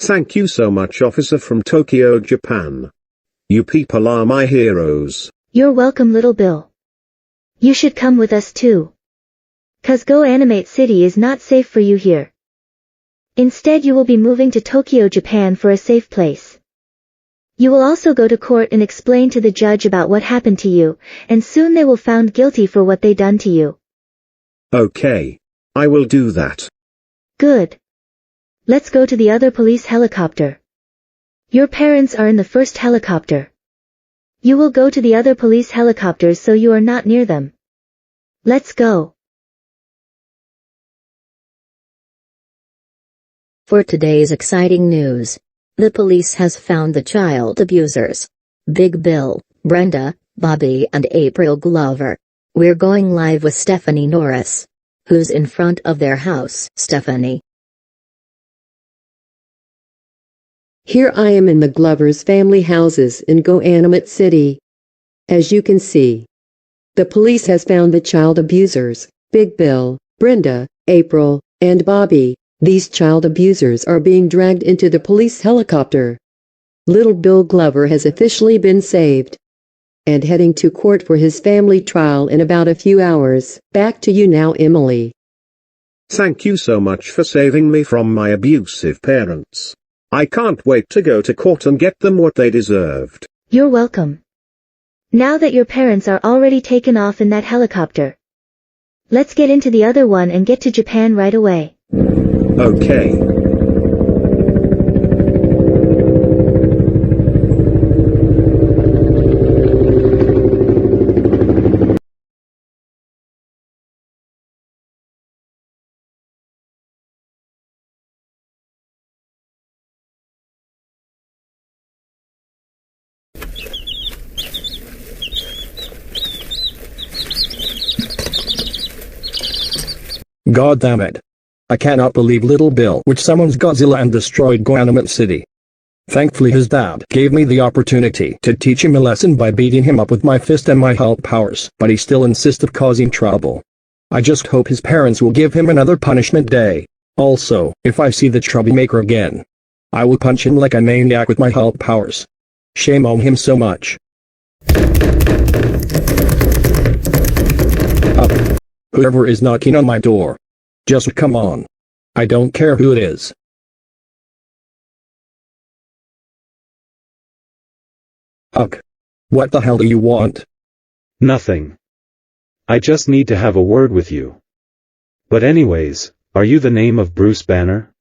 Thank you so much, officer from Tokyo, Japan. You people are my heroes. You're welcome, little Bill. You should come with us too. 'Cause Go Animate City is not safe for you here. Instead you will be moving to Tokyo, Japan for a safe place. You will also go to court and explain to the judge about what happened to you, and soon they will found guilty for what they done to you. Okay. I will do that. Good. Let's go to the other police helicopter. Your parents are in the first helicopter. You will go to the other police helicopters so you are not near them. Let's go. For today's exciting news, the police has found the child abusers. Big Bill, Brenda, Bobby and April Glover. We're going live with Stephanie Norris. Who's in front of their house? Stephanie. Here I am in the Glover's family houses in Go Animate City. As you can see, the police has found the child abusers, Big Bill, Brenda, April, and Bobby. These child abusers are being dragged into the police helicopter. Little Bill Glover has officially been saved and heading to court for his family trial in about a few hours. Back to you now, Emily. Thank you so much for saving me from my abusive parents. I can't wait to go to court and get them what they deserved. You're welcome. Now that your parents are already taken off in that helicopter, let's get into the other one and get to Japan right away. Okay. God damn it. I cannot believe Little Bill which summons Godzilla and destroyed Go Animate City. Thankfully his dad gave me the opportunity to teach him a lesson by beating him up with my fist and my Hulk powers, but he still insists of causing trouble. I just hope his parents will give him another punishment day. Also, if I see the troublemaker again, I will punch him like a maniac with my Hulk powers. Shame on him so much. Up. Whoever is knocking on my door, just come on. I don't care who it is. Ugh. What the hell do you want? Nothing. I just need to have a word with you. But anyways, are you the name of Bruce Banner?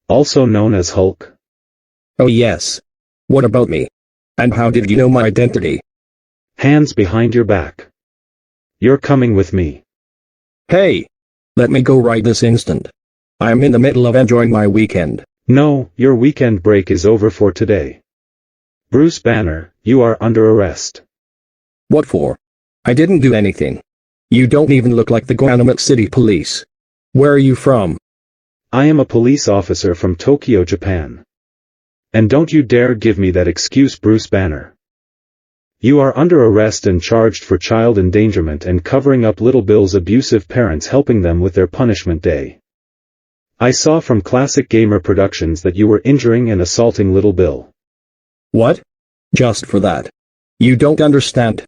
Also known as Hulk? Oh yes. What about me? And how did you know my identity? Hands behind your back. You're coming with me. Hey! Let me go right this instant. I am in the middle of enjoying my weekend. No, your weekend break is over for today. Bruce Banner, you are under arrest. What for? I didn't do anything. You don't even look like the Go Animate City police. Where are you from? I am a police officer from Tokyo, Japan. And don't you dare give me that excuse, Bruce Banner. You are under arrest and charged for child endangerment and covering up Little Bill's abusive parents, helping them with their punishment day. I saw from Classic Gamer Productions that you were injuring and assaulting Little Bill. What? Just for that? You don't understand.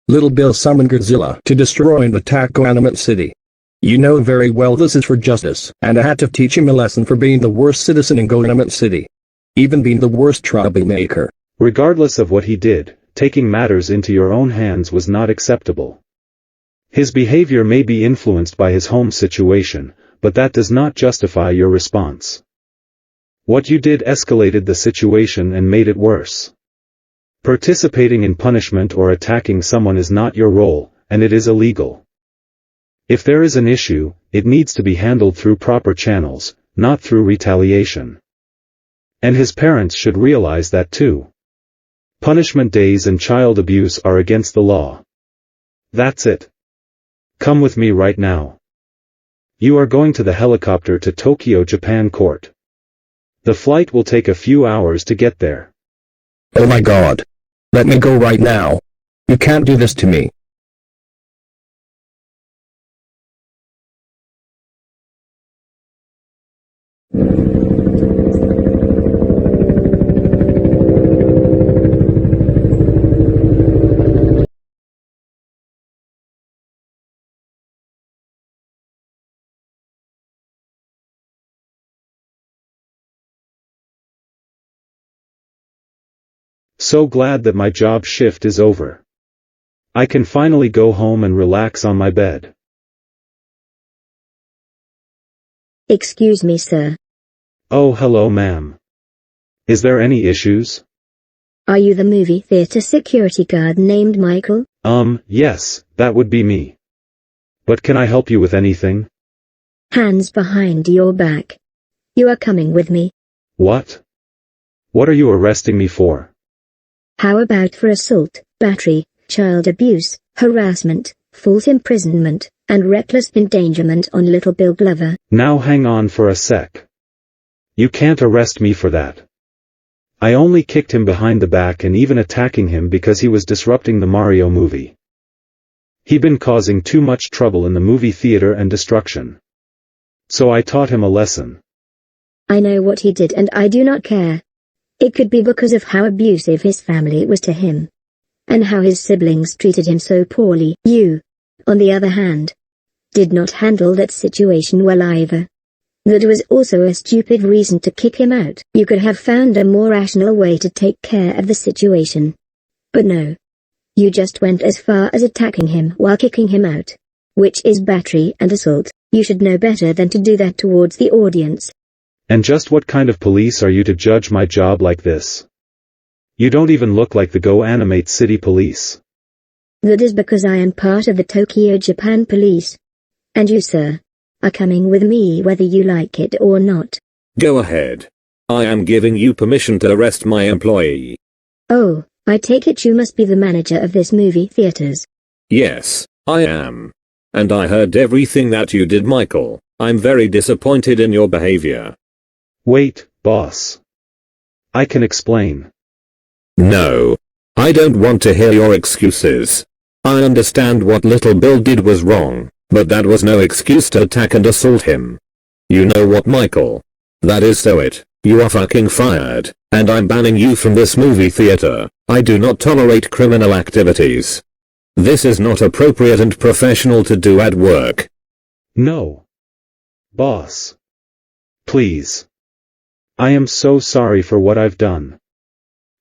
Little Bill summoned Godzilla to destroy and attack Go Animate City. You know very well this is for justice, and I had to teach him a lesson for being the worst citizen in Go Animate City. Even being the worst troublemaker. Regardless of what he did, taking matters into your own hands was not acceptable. His behavior may be influenced by his home situation, but that does not justify your response. What you did escalated the situation and made it worse. Participating in punishment or attacking someone is not your role, and it is illegal. If there is an issue, it needs to be handled through proper channels, not through retaliation. And his parents should realize that too. Punishment days and child abuse are against the law. That's it. Come with me right now. You are going to the helicopter to Tokyo, Japan court. The flight will take a few hours to get there. Oh my god. Let me go right now. You can't do this to me. So glad that my job shift is over. I can finally go home and relax on my bed. Excuse me, sir. Oh, hello, ma'am. Is there any issues? Are you the movie theater security guard named Michael? Yes, that would be me. But can I help you with anything? Hands behind your back. You are coming with me. What? What are you arresting me for? How about for assault, battery, child abuse, harassment, false imprisonment, and reckless endangerment on Little Bill Glover? Now hang on for a sec. You can't arrest me for that. I only kicked him behind the back and even attacking him because he was disrupting the Mario movie. He'd been causing too much trouble in the movie theater and destruction. So I taught him a lesson. I know what he did and I do not care. It could be because of how abusive his family was to him. And how his siblings treated him so poorly. You, on the other hand, did not handle that situation well either. That was also a stupid reason to kick him out. You could have found a more rational way to take care of the situation. But no. You just went as far as attacking him while kicking him out. Which is battery and assault. You should know better than to do that towards the audience. And just what kind of police are you to judge my job like this? You don't even look like the Go Animate City police. That is because I am part of the Tokyo, Japan police. And you, sir, are coming with me whether you like it or not. Go ahead. I am giving you permission to arrest my employee. Oh, I take it you must be the manager of this movie theaters. Yes, I am. And I heard everything that you did, Michael. I'm very disappointed in your behavior. Wait, boss. I can explain. No. I don't want to hear your excuses. I understand what Little Bill did was wrong, but that was no excuse to attack and assault him. You know what, Michael? That is so it. You are fucking fired, and I'm banning you from this movie theater. I do not tolerate criminal activities. This is not appropriate and professional to do at work. No. Boss. Please. I am so sorry for what I've done.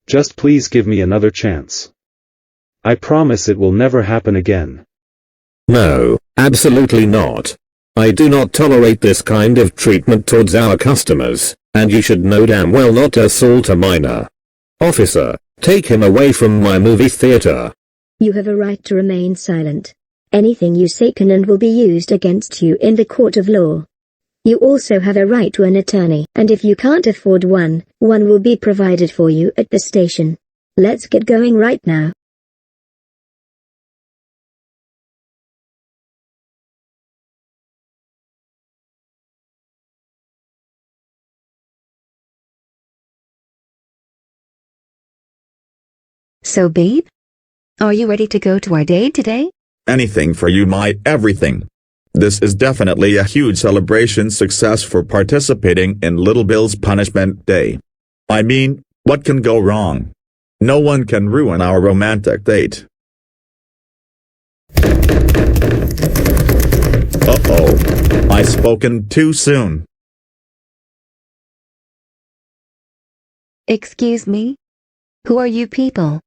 Just please give me another chance. I promise it will never happen again. No, absolutely not. I do not tolerate this kind of treatment towards our customers, and you should know damn well not to assault a minor. Officer, take him away from my movie theater. You have a right to remain silent. Anything you say can and will be used against you in the court of law. You also have a right to an attorney, and if you can't afford one will be provided for you at the station. Let's get going right now. So babe? Are you ready to go to our date today? Anything for you, my everything. This is definitely a huge celebration success for participating in Little Bill's Punishment Day. I mean, what can go wrong? No one can ruin our romantic date. Uh-oh. I spoken too soon. Excuse me? Who are you people?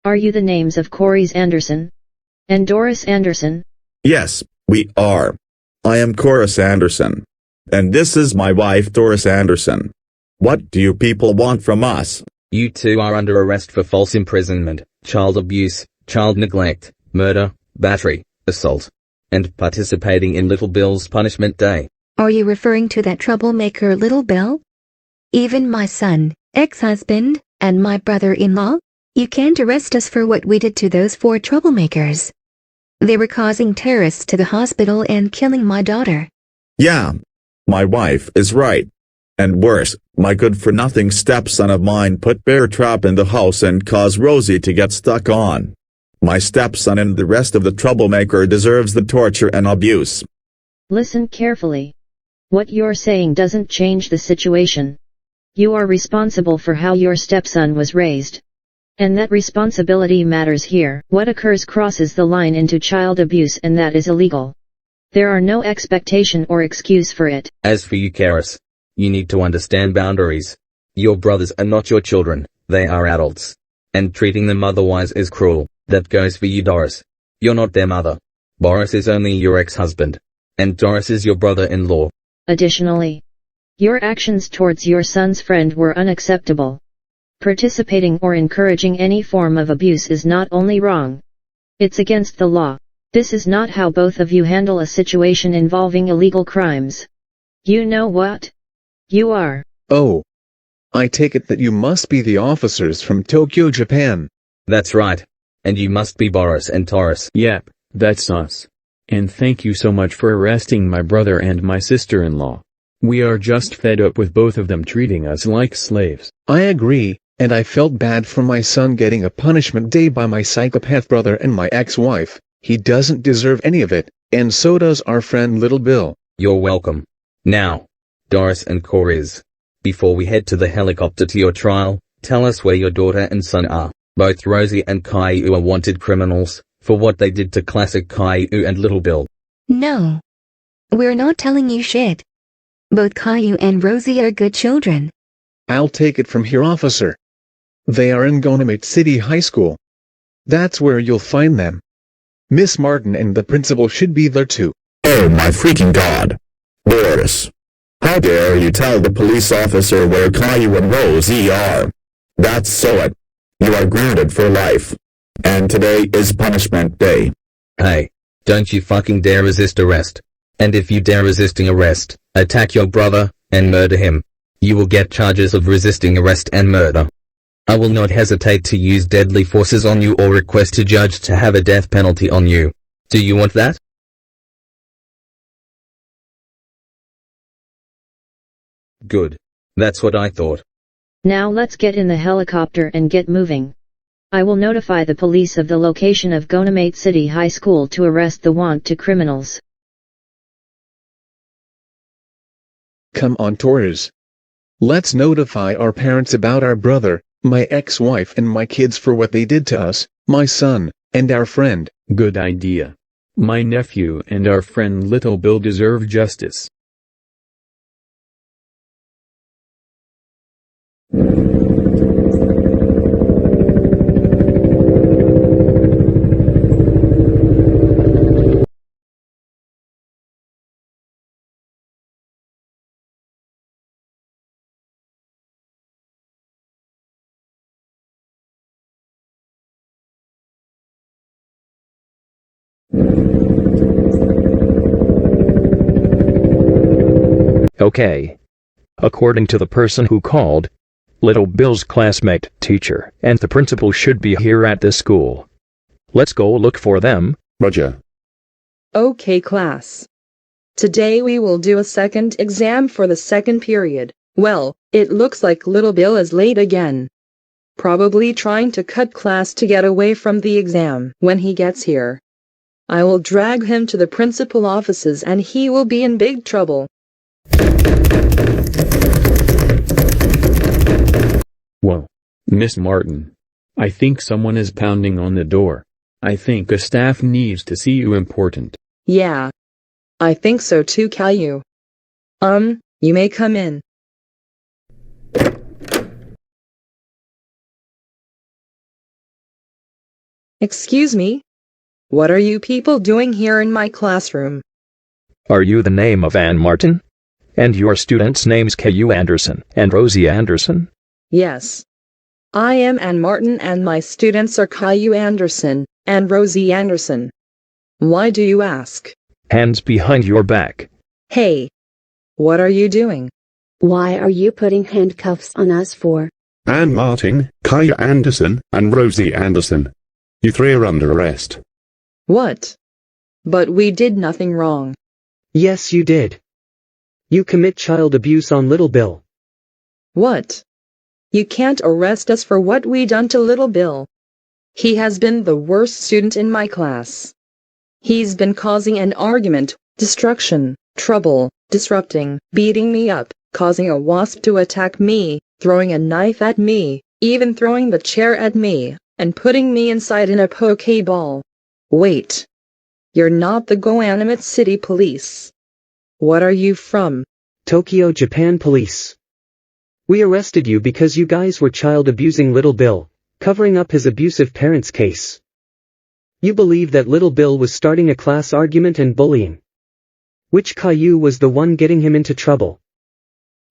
Are you the names of Corey Anderson and Doris Anderson? Yes, we are. I am Chorus Anderson. And this is my wife Doris Anderson. What do you people want from us? You two are under arrest for false imprisonment, child abuse, child neglect, murder, battery, assault, and participating in Little Bill's Punishment Day. Are you referring to that troublemaker Little Bill? Even my son, ex-husband, and my brother-in-law? You can't arrest us for what we did to those 4 troublemakers. They were causing terrorists to the hospital and killing my daughter. Yeah. My wife is right. And worse, my good-for-nothing stepson of mine put Bear Trap in the house and caused Rosie to get stuck on. My stepson and the rest of the troublemaker deserves the torture and abuse. Listen carefully. What you're saying doesn't change the situation. You are responsible for how your stepson was raised. And that responsibility matters here. What occurs crosses the line into child abuse, and that is illegal. There are no expectation or excuse for it. As for you, Karis, you need to understand boundaries. Your brothers are not your children, they are adults. and treating them otherwise is cruel. That goes for you, Doris. You're not their mother. Boris is only your ex-husband. And Doris is your brother-in-law. Additionally, your actions towards your son's friend were unacceptable. Participating or encouraging any form of abuse is not only wrong, it's against the law. This is not how both of you handle a situation involving illegal crimes. You know what? You are. Oh. I take it that you must be the officers from Tokyo, Japan. That's right. And you must be Boris and Taurus. Yep, that's us. And thank you so much for arresting my brother and my sister-in-law. We are just fed up with both of them treating us like slaves. I agree, and I felt bad for my son getting a punishment day by my psychopath brother and my ex-wife. He doesn't deserve any of it, and so does our friend Little Bill. You're welcome. Now, Doris and Coriz, before we head to the helicopter to your trial, tell us where your daughter and son are. Both Rosie and Caillou are wanted criminals for what they did to classic Caillou and Little Bill. No. We're not telling you shit. Both Caillou and Rosie are good children. I'll take it from here, officer. They are in Gonamate City High School. That's where you'll find them. Miss Martin and the principal should be there too. Oh my freaking god. Boris. How dare you tell the police officer where Caillou and Rosie are? That's so it. You are grounded for life. And today is punishment day. Hey, don't you fucking dare resist arrest. And if you dare resisting arrest, attack your brother, and murder him. You will get charges of resisting arrest and murder. I will not hesitate to use deadly forces on you or request a judge to have a death penalty on you. Do you want that? Good. That's what I thought. Now let's get in the helicopter and get moving. I will notify the police of the location of Gonamate City High School to arrest the wanted criminals. Come on, Torres. Let's notify our parents about our brother, my ex-wife and my kids for what they did to us, my son, and our friend. Good idea. My nephew and our friend Little Bill deserve justice. Okay. According to the person who called, Little Bill's classmate, teacher, and the principal should be here at this school. Let's go look for them. Roger. Okay, class. Today we will do a second exam for the second period. Well, it looks like Little Bill is late again. Probably trying to cut class to get away from the exam when he gets here. I will drag him to the principal offices and he will be in big trouble. Whoa. Miss Martin. I think someone is pounding on the door. I think a staff needs to see you important. Yeah. I think so too, Caillou. You may come in. Excuse me? What are you people doing here in my classroom? Are you the name of Anne Martin? And your students' names Caillou Anderson and Rosie Anderson? Yes. I am Anne Martin and my students are Caillou Anderson and Rosie Anderson. Why do you ask? Hands behind your back. Hey. What are you doing? Why are you putting handcuffs on us for? Anne Martin, Caillou Anderson, and Rosie Anderson. You three are under arrest. What? But we did nothing wrong. Yes, you did. You commit child abuse on Little Bill. What? You can't arrest us for what we done to Little Bill. He has been the worst student in my class. He's been causing an argument, destruction, trouble, disrupting, beating me up, causing a wasp to attack me, throwing a knife at me, even throwing the chair at me, and putting me inside in a Pokeball. Wait. You're not the Gonamate City Police. What are you from? Tokyo, Japan Police. We arrested you because you guys were child abusing Little Bill, covering up his abusive parents' case. You believe that little Bill was starting a class argument and bullying. Which Caillou was the one getting him into trouble.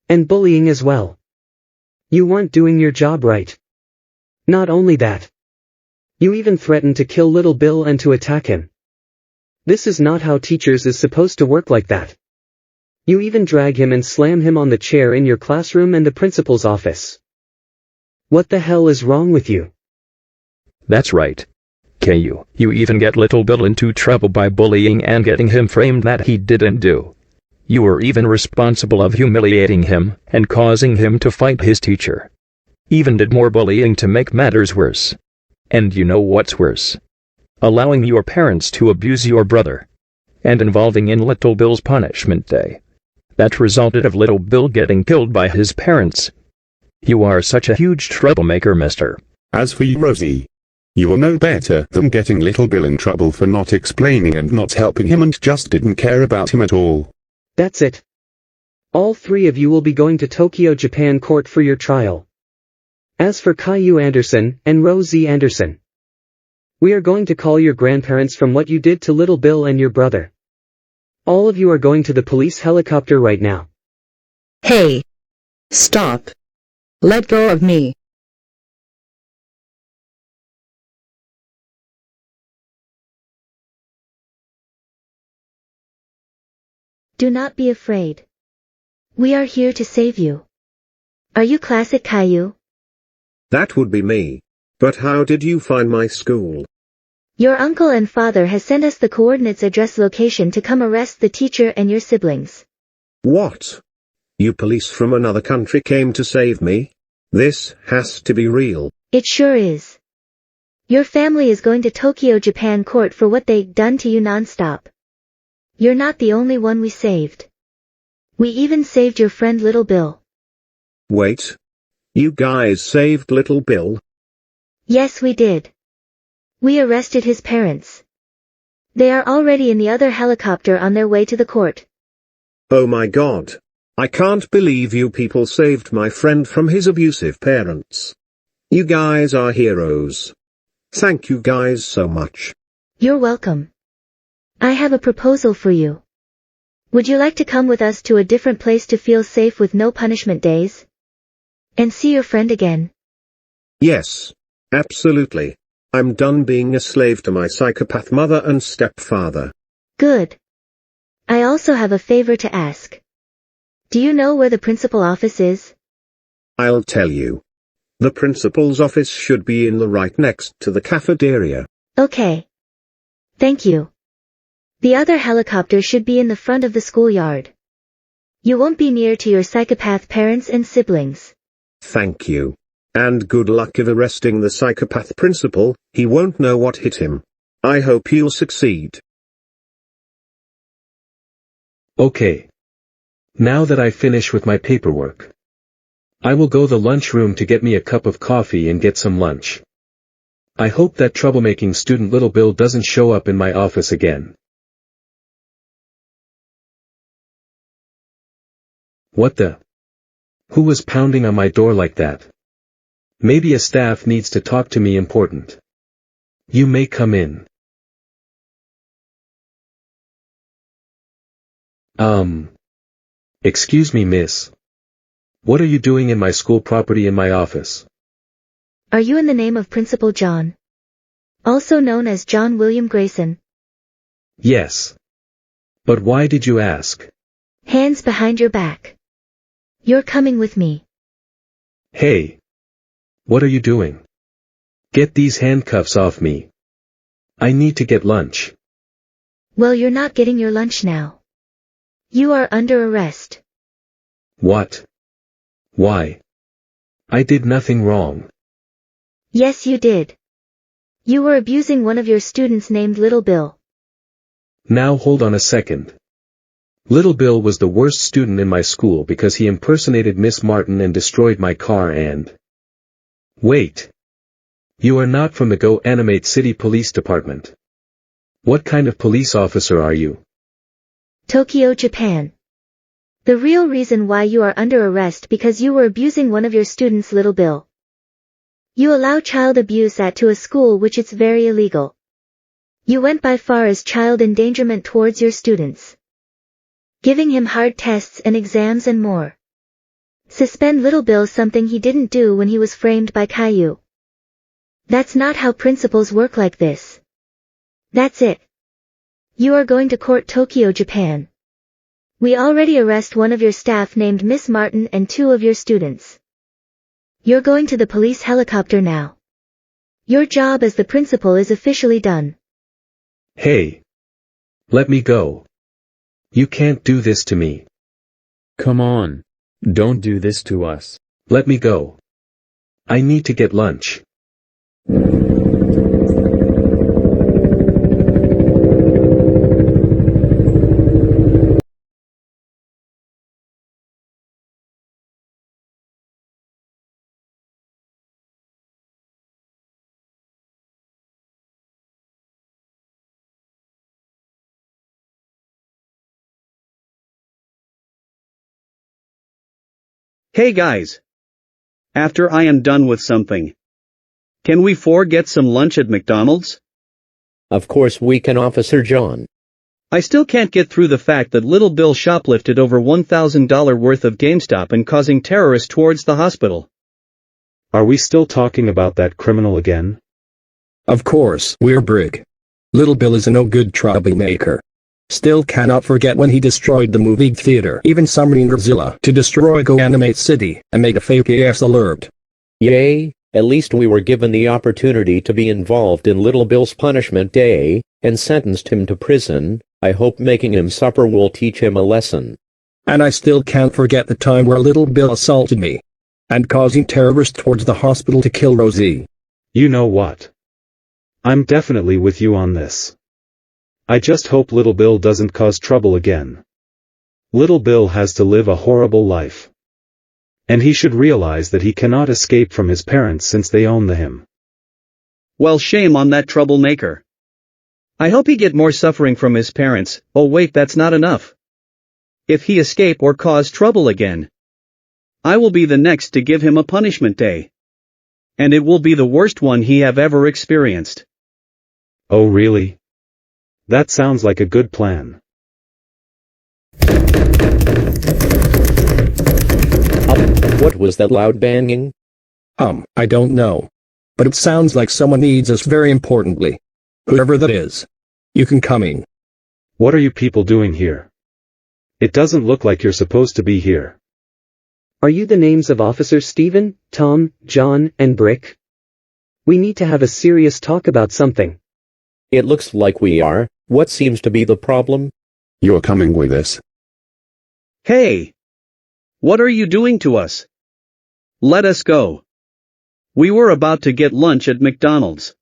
And bullying as well. You weren't doing your job right. Not only that. You even threatened to kill little Bill and to attack him. This is not how teachers is supposed to work like that. You even drag him and slam him on the chair in your classroom and the principal's office. What the hell is wrong with you? That's right. Caillou, you even get little Bill into trouble by bullying and getting him framed that he didn't do. You were even responsible of humiliating him and causing him to fight his teacher. Even did more bullying to make matters worse. And you know what's worse? Allowing your parents to abuse your brother. And involving in little Bill's punishment day. That resulted of little Bill getting killed by his parents. You are such a huge troublemaker, mister. As for you, Rosie, you will know better than getting little Bill in trouble for not explaining and not helping him and just didn't care about him at all. That's it. All three of you will be going to Tokyo, Japan court for your trial. As for Caillou Anderson and Rosie Anderson, we are going to call your grandparents from what you did to little Bill and your brother. All of you are going to the police helicopter right now. Hey! Stop! Let go of me. Do not be afraid. We are here to save you. Are you Classic Caillou? That would be me. But how did you find my school? Your uncle and father has sent us the coordinates address location to come arrest the teacher and your siblings. What? You police from another country came to save me? This has to be real. It sure is. Your family is going to Tokyo, Japan court for what they've done to you nonstop. You're not the only one we saved. We even saved your friend little Bill. Wait. You guys saved little Bill? Yes, we did. We arrested his parents. They are already in the other helicopter on their way to the court. Oh my God. I can't believe you people saved my friend from his abusive parents. You guys are heroes. Thank you guys so much. You're welcome. I have a proposal for you. Would you like to come with us to a different place to feel safe with no punishment days? And see your friend again? Yes. Absolutely. I'm done being a slave to my psychopath mother and stepfather. Good. I also have a favor to ask. Do you know where the principal office is? I'll tell you. The principal's office should be in the right next to the cafeteria. Okay. Thank you. The other helicopter should be in the front of the schoolyard. You won't be near to your psychopath parents and siblings. Thank you. And good luck of arresting the psychopath principal, he won't know what hit him. I hope you'll succeed. Okay. Now that I finish with my paperwork, I will go the lunchroom to get me a cup of coffee and get some lunch. I hope that troublemaking student little Bill doesn't show up in my office again. What the? Who was pounding on my door like that? Maybe a staff needs to talk to me important. You may come in. Excuse me, miss. What are you doing in my school property in my office? Are you in the name of Principal John? Also known as John William Grayson? Yes. But why did you ask? Hands behind your back. You're coming with me. Hey. What are you doing? Get these handcuffs off me. I need to get lunch. Well, you're not getting your lunch now. You are under arrest. What? Why? I did nothing wrong. Yes, you did. You were abusing one of your students named Little Bill. Now hold on a second. Little Bill was the worst student in my school because he impersonated Miss Martin and destroyed my car and... Wait. You are not from the Go Animate City Police Department. What kind of police officer are you? Tokyo, Japan. The real reason why you are under arrest because you were abusing one of your students, Little Bill. You allow child abuse to a school which it's very illegal. You went by far as child endangerment towards your students. Giving him hard tests and exams and more. Suspend little Bill something he didn't do when he was framed by Caillou. That's not how principals work like this. That's it. You are going to court Tokyo, Japan. We already arrest one of your staff named Miss Martin and 2 of your students. You're going to the police helicopter now. Your job as the principal is officially done. Hey. Let me go. You can't do this to me. Come on. Don't do this to us. Let me go. I need to get lunch. Hey guys. After I am done with something, can we get some lunch at McDonald's? Of course we can, Officer John. I still can't get through the fact that little Bill shoplifted over $1,000 worth of GameStop and causing terrorists towards the hospital. Are we still talking about that criminal again? Of course, we're Brig. Little Bill is a no-good troublemaker. Still cannot forget when he destroyed the movie theater, even summoning Godzilla to destroy Go Animate City and make a fake AS alert. Yay, at least we were given the opportunity to be involved in Little Bill's punishment day, and sentenced him to prison. I hope making him suffer will teach him a lesson. And I still can't forget the time where Little Bill assaulted me. And causing terrorists towards the hospital to kill Rosie. You know what? I'm definitely with you on this. I just hope Little Bill doesn't cause trouble again. Little Bill has to live a horrible life. And he should realize that he cannot escape from his parents since they own him. Well, shame on that troublemaker. I hope he get more suffering from his parents. Oh wait, that's not enough. If he escape or cause trouble again, I will be the next to give him a punishment day. And it will be the worst one he have ever experienced. Oh really? That sounds like a good plan. What was that loud banging? I don't know. But it sounds like someone needs us very importantly. Whoever that is. You can come in. What are you people doing here? It doesn't look like you're supposed to be here. Are you the names of Officers Stephen, Tom, John, and Brick? We need to have a serious talk about something. It looks like we are. What seems to be the problem? You're coming with us. Hey! What are you doing to us? Let us go. We were about to get lunch at McDonald's.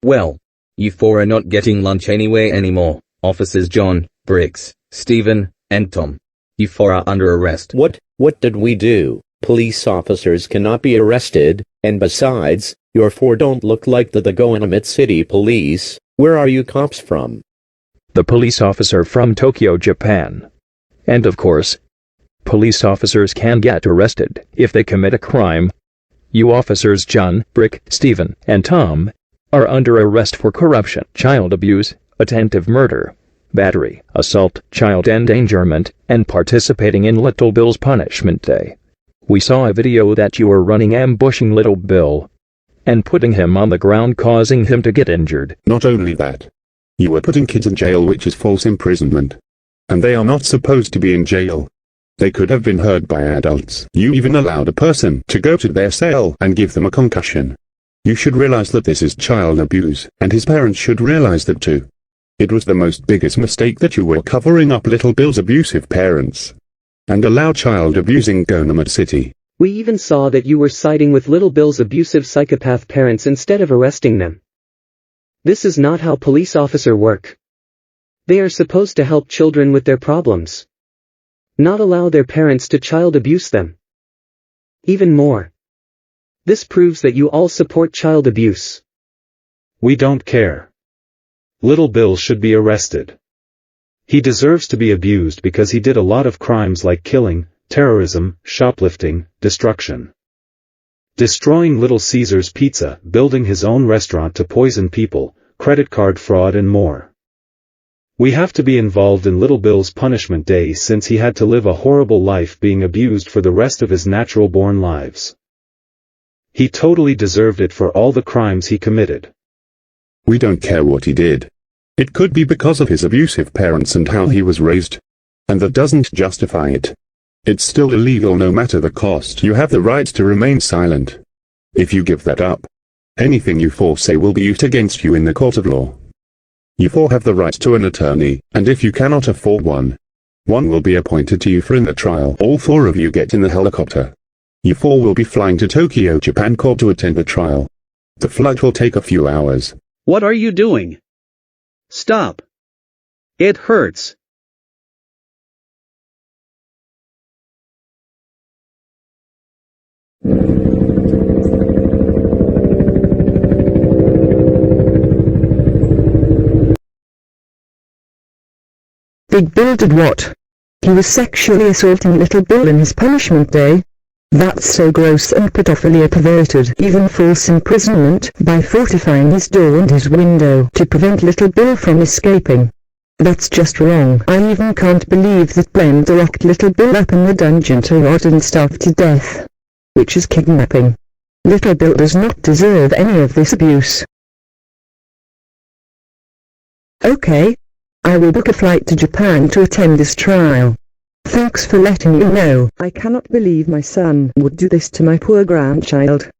Well, you 4 are not getting lunch anywhere anymore, Officers John, Briggs, Stephen, and Tom. You 4 are under arrest. What did we do? Police officers cannot be arrested, and besides, your 4 don't look like the Go Animate City police. Where are you cops from? The police officer from Tokyo, Japan. And of course, police officers can get arrested if they commit a crime. You officers John, Brick, Stephen, and Tom are under arrest for corruption, child abuse, attempted murder, battery, assault, child endangerment, and participating in Little Bill's punishment day. We saw a video that you were running ambushing Little Bill and putting him on the ground, causing him to get injured. Not only that, you were putting kids in jail, which is false imprisonment. And they are not supposed to be in jail. They could have been heard by adults. You even allowed a person to go to their cell and give them a concussion. You should realize that this is child abuse, and his parents should realize that too. It was the most biggest mistake that you were covering up Little Bill's abusive parents. And allow child abusing Go Animate City. We even saw that you were siding with Little Bill's abusive psychopath parents instead of arresting them. This is not how police officers work. They are supposed to help children with their problems, not allow their parents to child abuse them. Even more, this proves that you all support child abuse. We don't care. Little Bill should be arrested. He deserves to be abused because he did a lot of crimes like killing, terrorism, shoplifting, destruction. destroying Little Caesar's Pizza, building his own restaurant to poison people, credit card fraud and more. We have to be involved in Little Bill's punishment day since he had to live a horrible life being abused for the rest of his natural-born lives. He totally deserved it for all the crimes he committed. We don't care what he did. It could be because of his abusive parents and how he was raised. And that doesn't justify it. It's still illegal no matter the cost. You have the right to remain silent. If you give that up, anything you four say will be used against you in the court of law. You four have the right to an attorney, and if you cannot afford one will be appointed to you for in the trial. All four of you get in the helicopter. You four will be flying to Tokyo, Japan court to attend the trial. The flight will take a few hours. What are you doing? Stop. It hurts. Big Bill did what? He was sexually assaulting Little Bill in his punishment day. That's so gross and pedophilia perverted. Even false imprisonment by fortifying his door and his window to prevent Little Bill from escaping. That's just wrong. I even can't believe that Brenda locked Little Bill up in the dungeon to rot and starve to death. Which is kidnapping. Little Bill does not deserve any of this abuse. Okay. I will book a flight to Japan to attend this trial. Thanks for letting me know. I cannot believe my son would do this to my poor grandchild.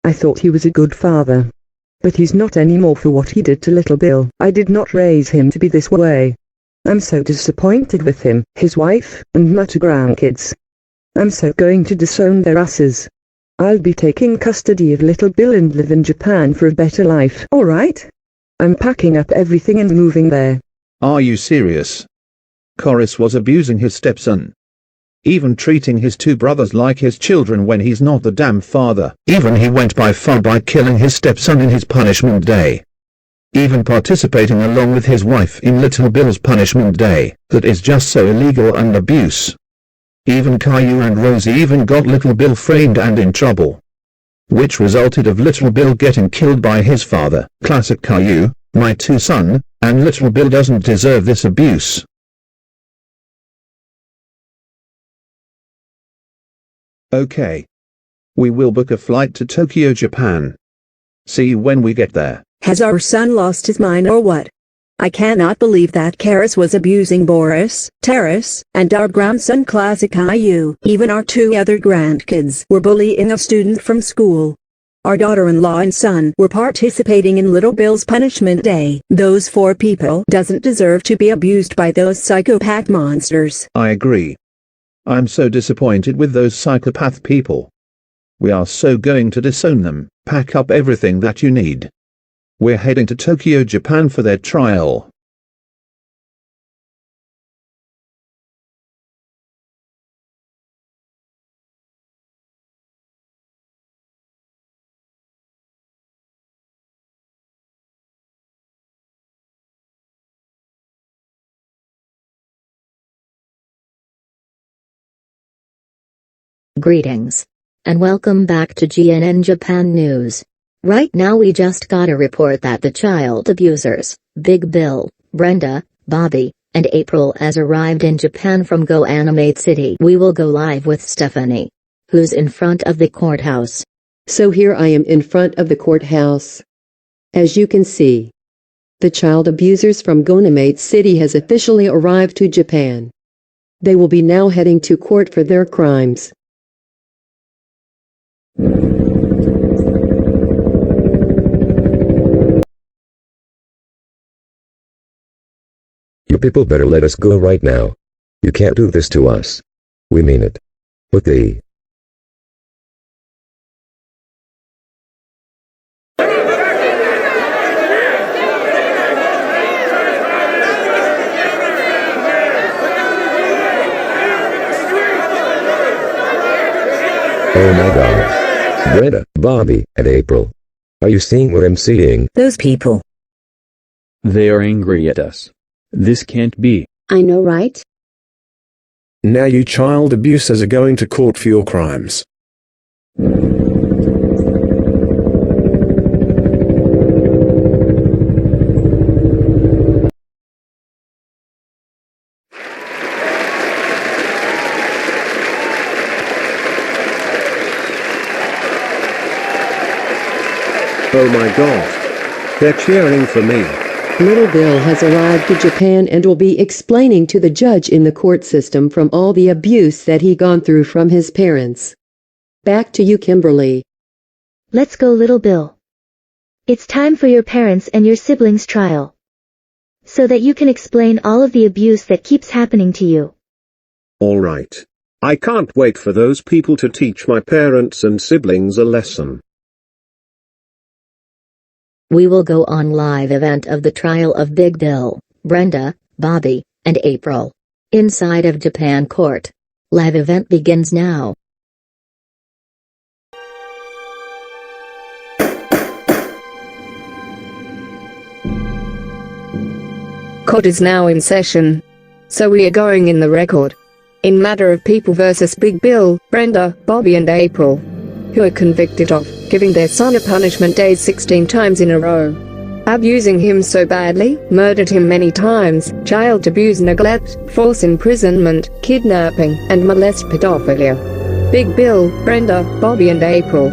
I thought he was a good father. But he's not anymore for what he did to Little Bill. I did not raise him to be this way. I'm so disappointed with him, his wife, and my two grandkids. I'm so going to disown their asses. I'll be taking custody of Little Bill and live in Japan for a better life. Alright? I'm packing up everything and moving there. Are you serious? Corus was abusing his stepson. Even treating his two brothers like his children when he's not the damn father. Even he went far by killing his stepson in his punishment day. Even participating along with his wife in Little Bill's punishment day. That is just so illegal and abuse. Even Caillou and Rosie even got Little Bill framed and in trouble. Which resulted of Little Bill getting killed by his father. Classic Caillou, my two son, and Little Bill doesn't deserve this abuse. Okay. We will book a flight to Tokyo, Japan. See you when we get there. Has our son lost his mind or what? I cannot believe that Karis was abusing Boris, Terrace, and our grandson Classic Caillou. Even our two other grandkids were bullying a student from school. Our daughter-in-law and son were participating in Little Bill's punishment day. Those four people doesn't deserve to be abused by those psychopath monsters. I agree. I'm so disappointed with those psychopath people. We are so going to disown them. Pack up everything that you need. We're heading to Tokyo, Japan for their trial. Greetings. And welcome back to GNN Japan News. Right now we just got a report that the child abusers, Big Bill, Brenda, Bobby, and April has arrived in Japan from Go Animate City. We will go live with Stephanie, who's in front of the courthouse. So here I am in front of the courthouse. As you can see, the child abusers from Go Animate City has officially arrived to Japan. They will be now heading to court for their crimes. You people better let us go right now. You can't do this to us. We mean it. What the? Oh my God. Brenda, Bobby, and April. Are you seeing what I'm seeing? Those people. They are angry at us. This can't be. I know, right? Now you child abusers are going to court for your crimes. Oh my god. They're cheering for me. Little Bill has arrived to Japan and will be explaining to the judge in the court system from all the abuse that he gone through from his parents. Back to you, Kimberly. Let's go, little Bill. It's time for your parents and your siblings' trial. So that you can explain all of the abuse that keeps happening to you. Alright. I can't wait for those people to teach my parents and siblings a lesson. We will go on live event of the trial of Big Bill, Brenda, Bobby, and April. Inside of Japan court. Live event begins now. Court is now in session. So we are going in the record. In matter of people versus Big Bill, Brenda, Bobby and April, who are convicted of giving their son a punishment day 16 times in a row. Abusing him so badly, murdered him many times, child abuse, neglect, false imprisonment, kidnapping, and molest pedophilia. Big Bill, Brenda, Bobby and April.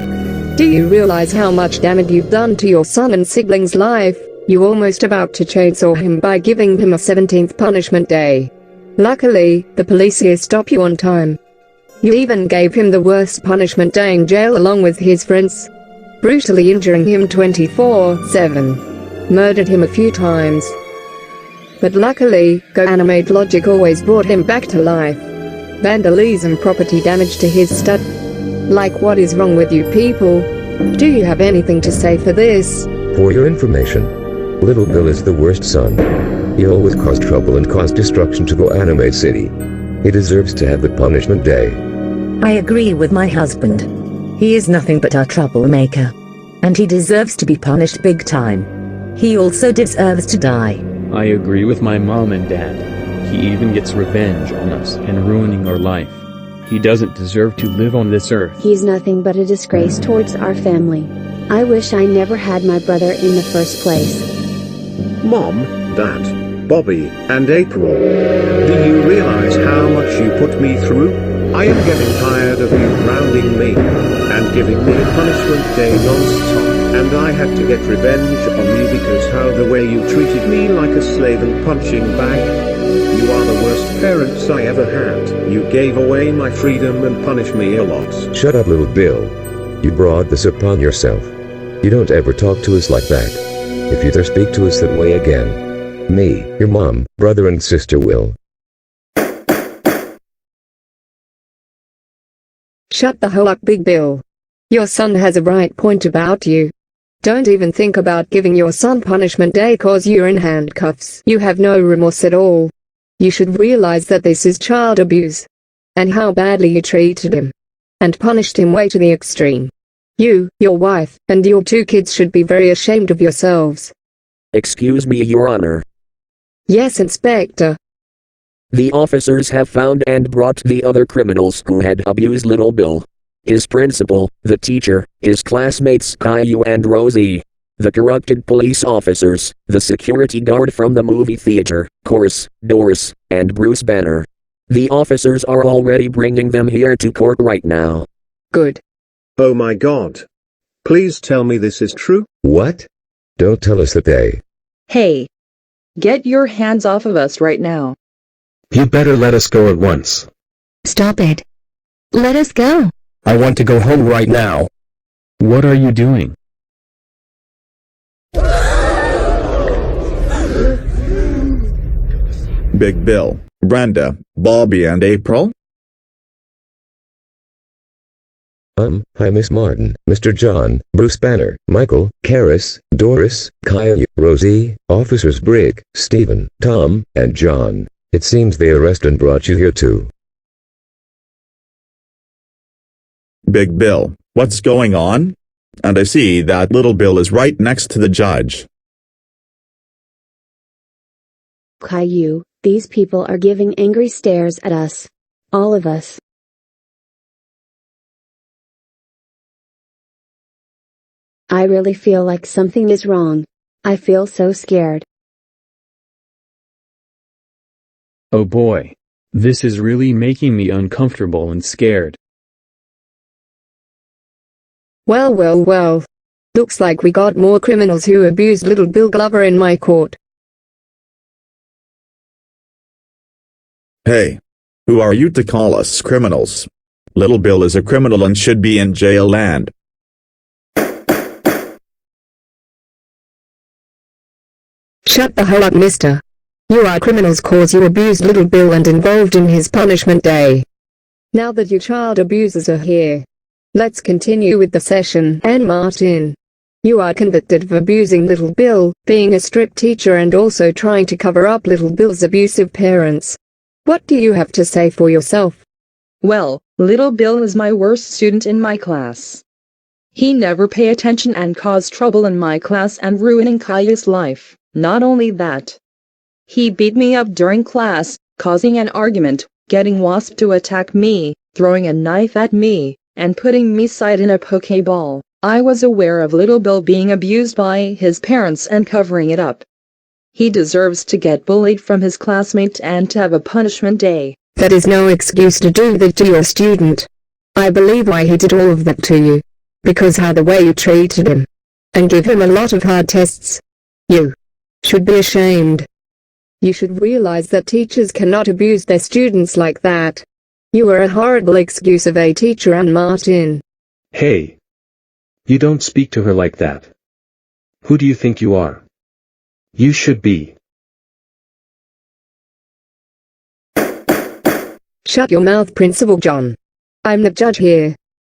Do you realize how much damage you've done to your son and siblings' life? You almost about to chainsaw him by giving him a 17th punishment day. Luckily, the police here stop you on time. You even gave him the worst punishment day in jail along with his friends. Brutally injuring him 24/7. Murdered him a few times. But luckily, Go Animate Logic always brought him back to life. Vandalism, property damage to his stud. Like, what is wrong with you people? Do you have anything to say for this? For your information, Little Bill is the worst son. He always caused trouble and caused destruction to Go Animate City. He deserves to have the punishment day. I agree with my husband. He is nothing but a troublemaker. And he deserves to be punished big time. He also deserves to die. I agree with my mom and dad. He even gets revenge on us and ruining our life. He doesn't deserve to live on this earth. He's nothing but a disgrace towards our family. I wish I never had my brother in the first place. Mom, Dad, Bobby, and April. Do you realize how much you put me through? I am getting tired of you grounding me and giving me a punishment day non-stop. And I had to get revenge on you because how the way you treated me like a slave and punching bag. You are the worst parents I ever had. You gave away my freedom and punished me a lot. Shut up, Little Bill. You brought this upon yourself. You don't ever talk to us like that. If you dare speak to us that way again, me, your mom, brother and sister will. Shut the hell up, Big Bill. Your son has a right point about you. Don't even think about giving your son punishment day cause you're in handcuffs. You have no remorse at all. You should realize that this is child abuse. And how badly you treated him. And punished him way to the extreme. You, your wife, and your 2 kids should be very ashamed of yourselves. Excuse me, Your Honor. Yes, Inspector. The officers have found and brought the other criminals who had abused Little Bill. His principal, the teacher, his classmates Caillou and Rosie. The corrupted police officers, the security guard from the movie theater, Chorus, Doris, and Bruce Banner. The officers are already bringing them here to court right now. Good. Oh my god. Please tell me this is true. What? Don't tell us that they. Hey. Get your hands off of us right now. You better let us go at once. Stop it. Let us go. I want to go home right now. What are you doing? Big Bill, Brenda, Bobby and April? Hi Miss Martin, Mr. John, Bruce Banner, Michael, Karis, Doris, Kyle, Rosie, Officers Brigg, Stephen, Tom, and John. It seems they arrested and brought you here too. Big Bill, what's going on? And I see that Little Bill is right next to the judge. Caillou, these people are giving angry stares at us. All of us. I really feel like something is wrong. I feel so scared. Oh boy. This is really making me uncomfortable and scared. Well. Looks like we got more criminals who abused little Bill Glover in my court. Hey. Who are you to call us criminals? Little Bill is a criminal and should be in jail land. Shut the hell up, mister. You are criminals cause you abused little Bill and involved in his punishment day. Now that your child abusers are here, let's continue with the session. Anne Martin, you are convicted of abusing little Bill, being a strict teacher and also trying to cover up little Bill's abusive parents. What do you have to say for yourself? Well, little Bill is my worst student in my class. He never pay attention and cause trouble in my class and ruining Kaya's life. Not only that, he beat me up during class, causing an argument, getting Wasp to attack me, throwing a knife at me, and putting me side in a Pokeball. I was aware of little Bill being abused by his parents and covering it up. He deserves to get bullied from his classmates and to have a punishment day. That is no excuse to do that to your student. I believe why he did all of that to you. Because how the way you treated him. And give him a lot of hard tests. You should be ashamed. You should realize that teachers cannot abuse their students like that. You are a horrible excuse of a teacher, Anne Martin. Hey. You don't speak to her like that. Who do you think you are? You should be. Shut your mouth, Principal John. I'm the judge here.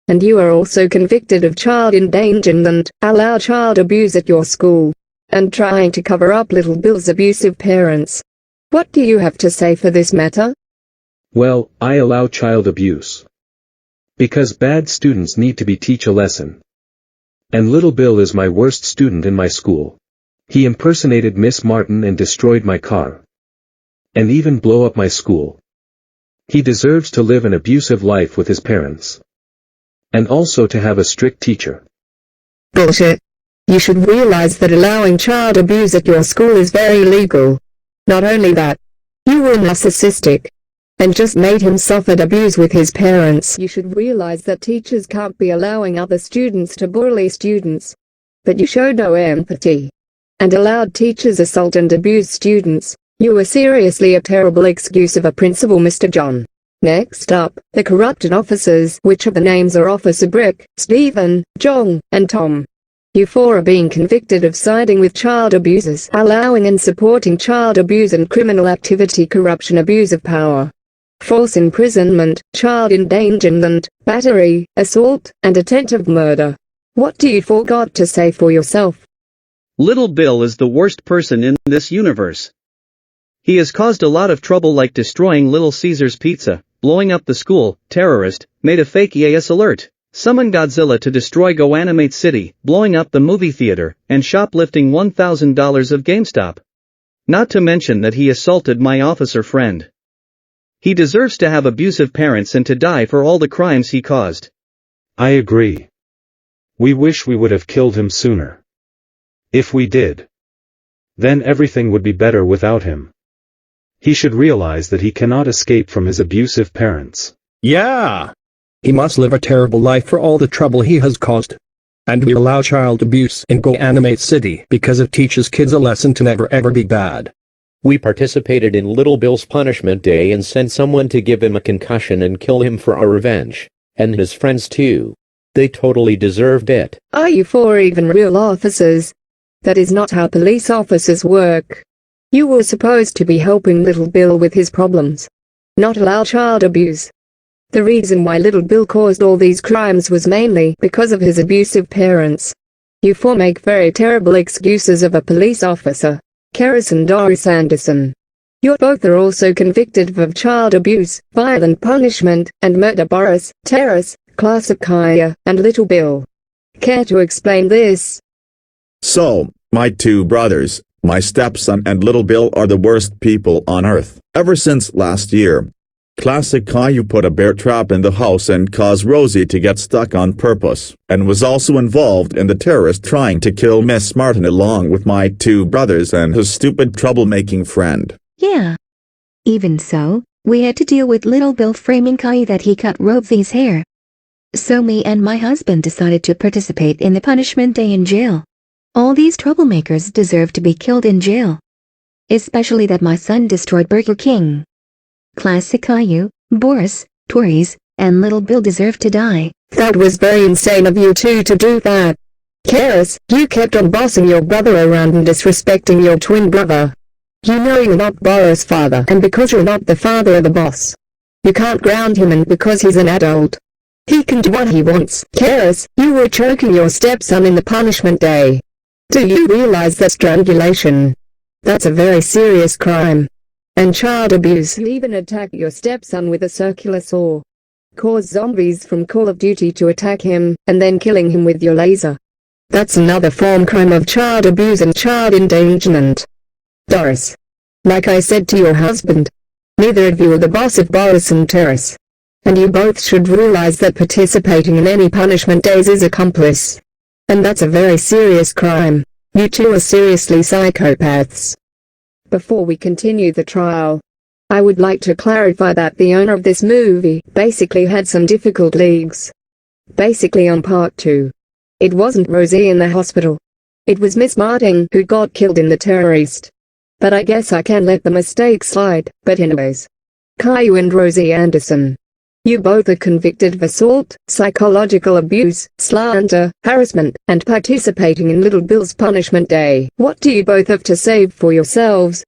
And you are also convicted of child endangerment, allow child abuse at your school, and trying to cover up little Bill's abusive parents. What do you have to say for this matter? Well, I allow child abuse. Because bad students need to be teach a lesson. And little Bill is my worst student in my school. He impersonated Miss Martin and destroyed my car. And even blow up my school. He deserves to live an abusive life with his parents. And also to have a strict teacher. Bullshit. You should realize that allowing child abuse at your school is very illegal. Not only that, you were narcissistic. And just made him suffer abuse with his parents. You should realize that teachers can't be allowing other students to bully students. But you showed no empathy. And allowed teachers assault and abuse students. You were seriously a terrible excuse of a principal, Mr. John. Next up, the corrupted officers, which of the names are Officer Brick, Stephen, John, and Tom. You four are being convicted of siding with child abusers, allowing and supporting child abuse and criminal activity, corruption, abuse of power, false imprisonment, child endangerment, battery, assault, and attempted murder. What do you four got to say for yourself? Little Bill is the worst person in this universe. He has caused a lot of trouble, like destroying Little Caesar's Pizza, blowing up the school, terrorist, made a fake EAS alert, summoned Godzilla to destroy GoAnimate City, blowing up the movie theater, and shoplifting $1,000 of GameStop. Not to mention that he assaulted my officer friend. He deserves to have abusive parents and to die for all the crimes he caused. I agree. We wish we would have killed him sooner. If we did, then everything would be better without him. He should realize that he cannot escape from his abusive parents. Yeah. He must live a terrible life for all the trouble he has caused. And we allow child abuse in GoAnimate City because it teaches kids a lesson to never ever be bad. We participated in Little Bill's punishment day and sent someone to give him a concussion and kill him for our revenge. And his friends too. They totally deserved it. Are you four even real officers? That is not how police officers work. You were supposed to be helping little Bill with his problems, not allow child abuse. The reason why little Bill caused all these crimes was mainly because of his abusive parents. You four make very terrible excuses of a police officer, Karis and Doris Anderson. You both are also convicted of child abuse, violent punishment, and murder. Boris, Terrace, Class of Kaya, and Little Bill. Care to explain this? So, my two brothers, my stepson and Little Bill are the worst people on earth. Ever since last year, Classic Caillou put a bear trap in the house and caused Rosie to get stuck on purpose, and was also involved in the terrorist trying to kill Miss Martin along with my two brothers and his stupid troublemaking friend. Yeah. Even so, we had to deal with Little Bill framing Caillou that he cut Rosie's hair. So me and my husband decided to participate in the punishment day in jail. All these troublemakers deserve to be killed in jail. Especially that my son destroyed Burger King. Classic Caillou, Boris, Tories, and Little Bill deserve to die. That was very insane of you two to do that. Karis, you kept on bossing your brother around and disrespecting your twin brother. You know you're not Boris' father, and because you're not the father of the boss, you can't ground him, and because he's an adult, he can do what he wants. Karis, you were choking your stepson in the punishment day. Do you realize that's strangulation? That's a very serious crime. And child abuse. You even attacked your stepson with a circular saw. Caused zombies from Call of Duty to attack him, and then killing him with your laser. That's another crime of child abuse and child endangerment. Doris. Like I said to your husband, neither of you are the boss of Boris and Terrace. And you both should realize that participating in any punishment days is accomplice. And that's a very serious crime. You two are seriously psychopaths. Before we continue the trial, I would like to clarify that the owner of this movie basically had some difficult leagues. Basically on part 2. It wasn't Rosie in the hospital. It was Miss Martin who got killed in the terrorist. But I guess I can let the mistake slide. But anyways, Caillou and Rosie Anderson, you both are convicted of assault, psychological abuse, slander, harassment, and participating in Little Bill's punishment day. What do you both have to say for yourselves?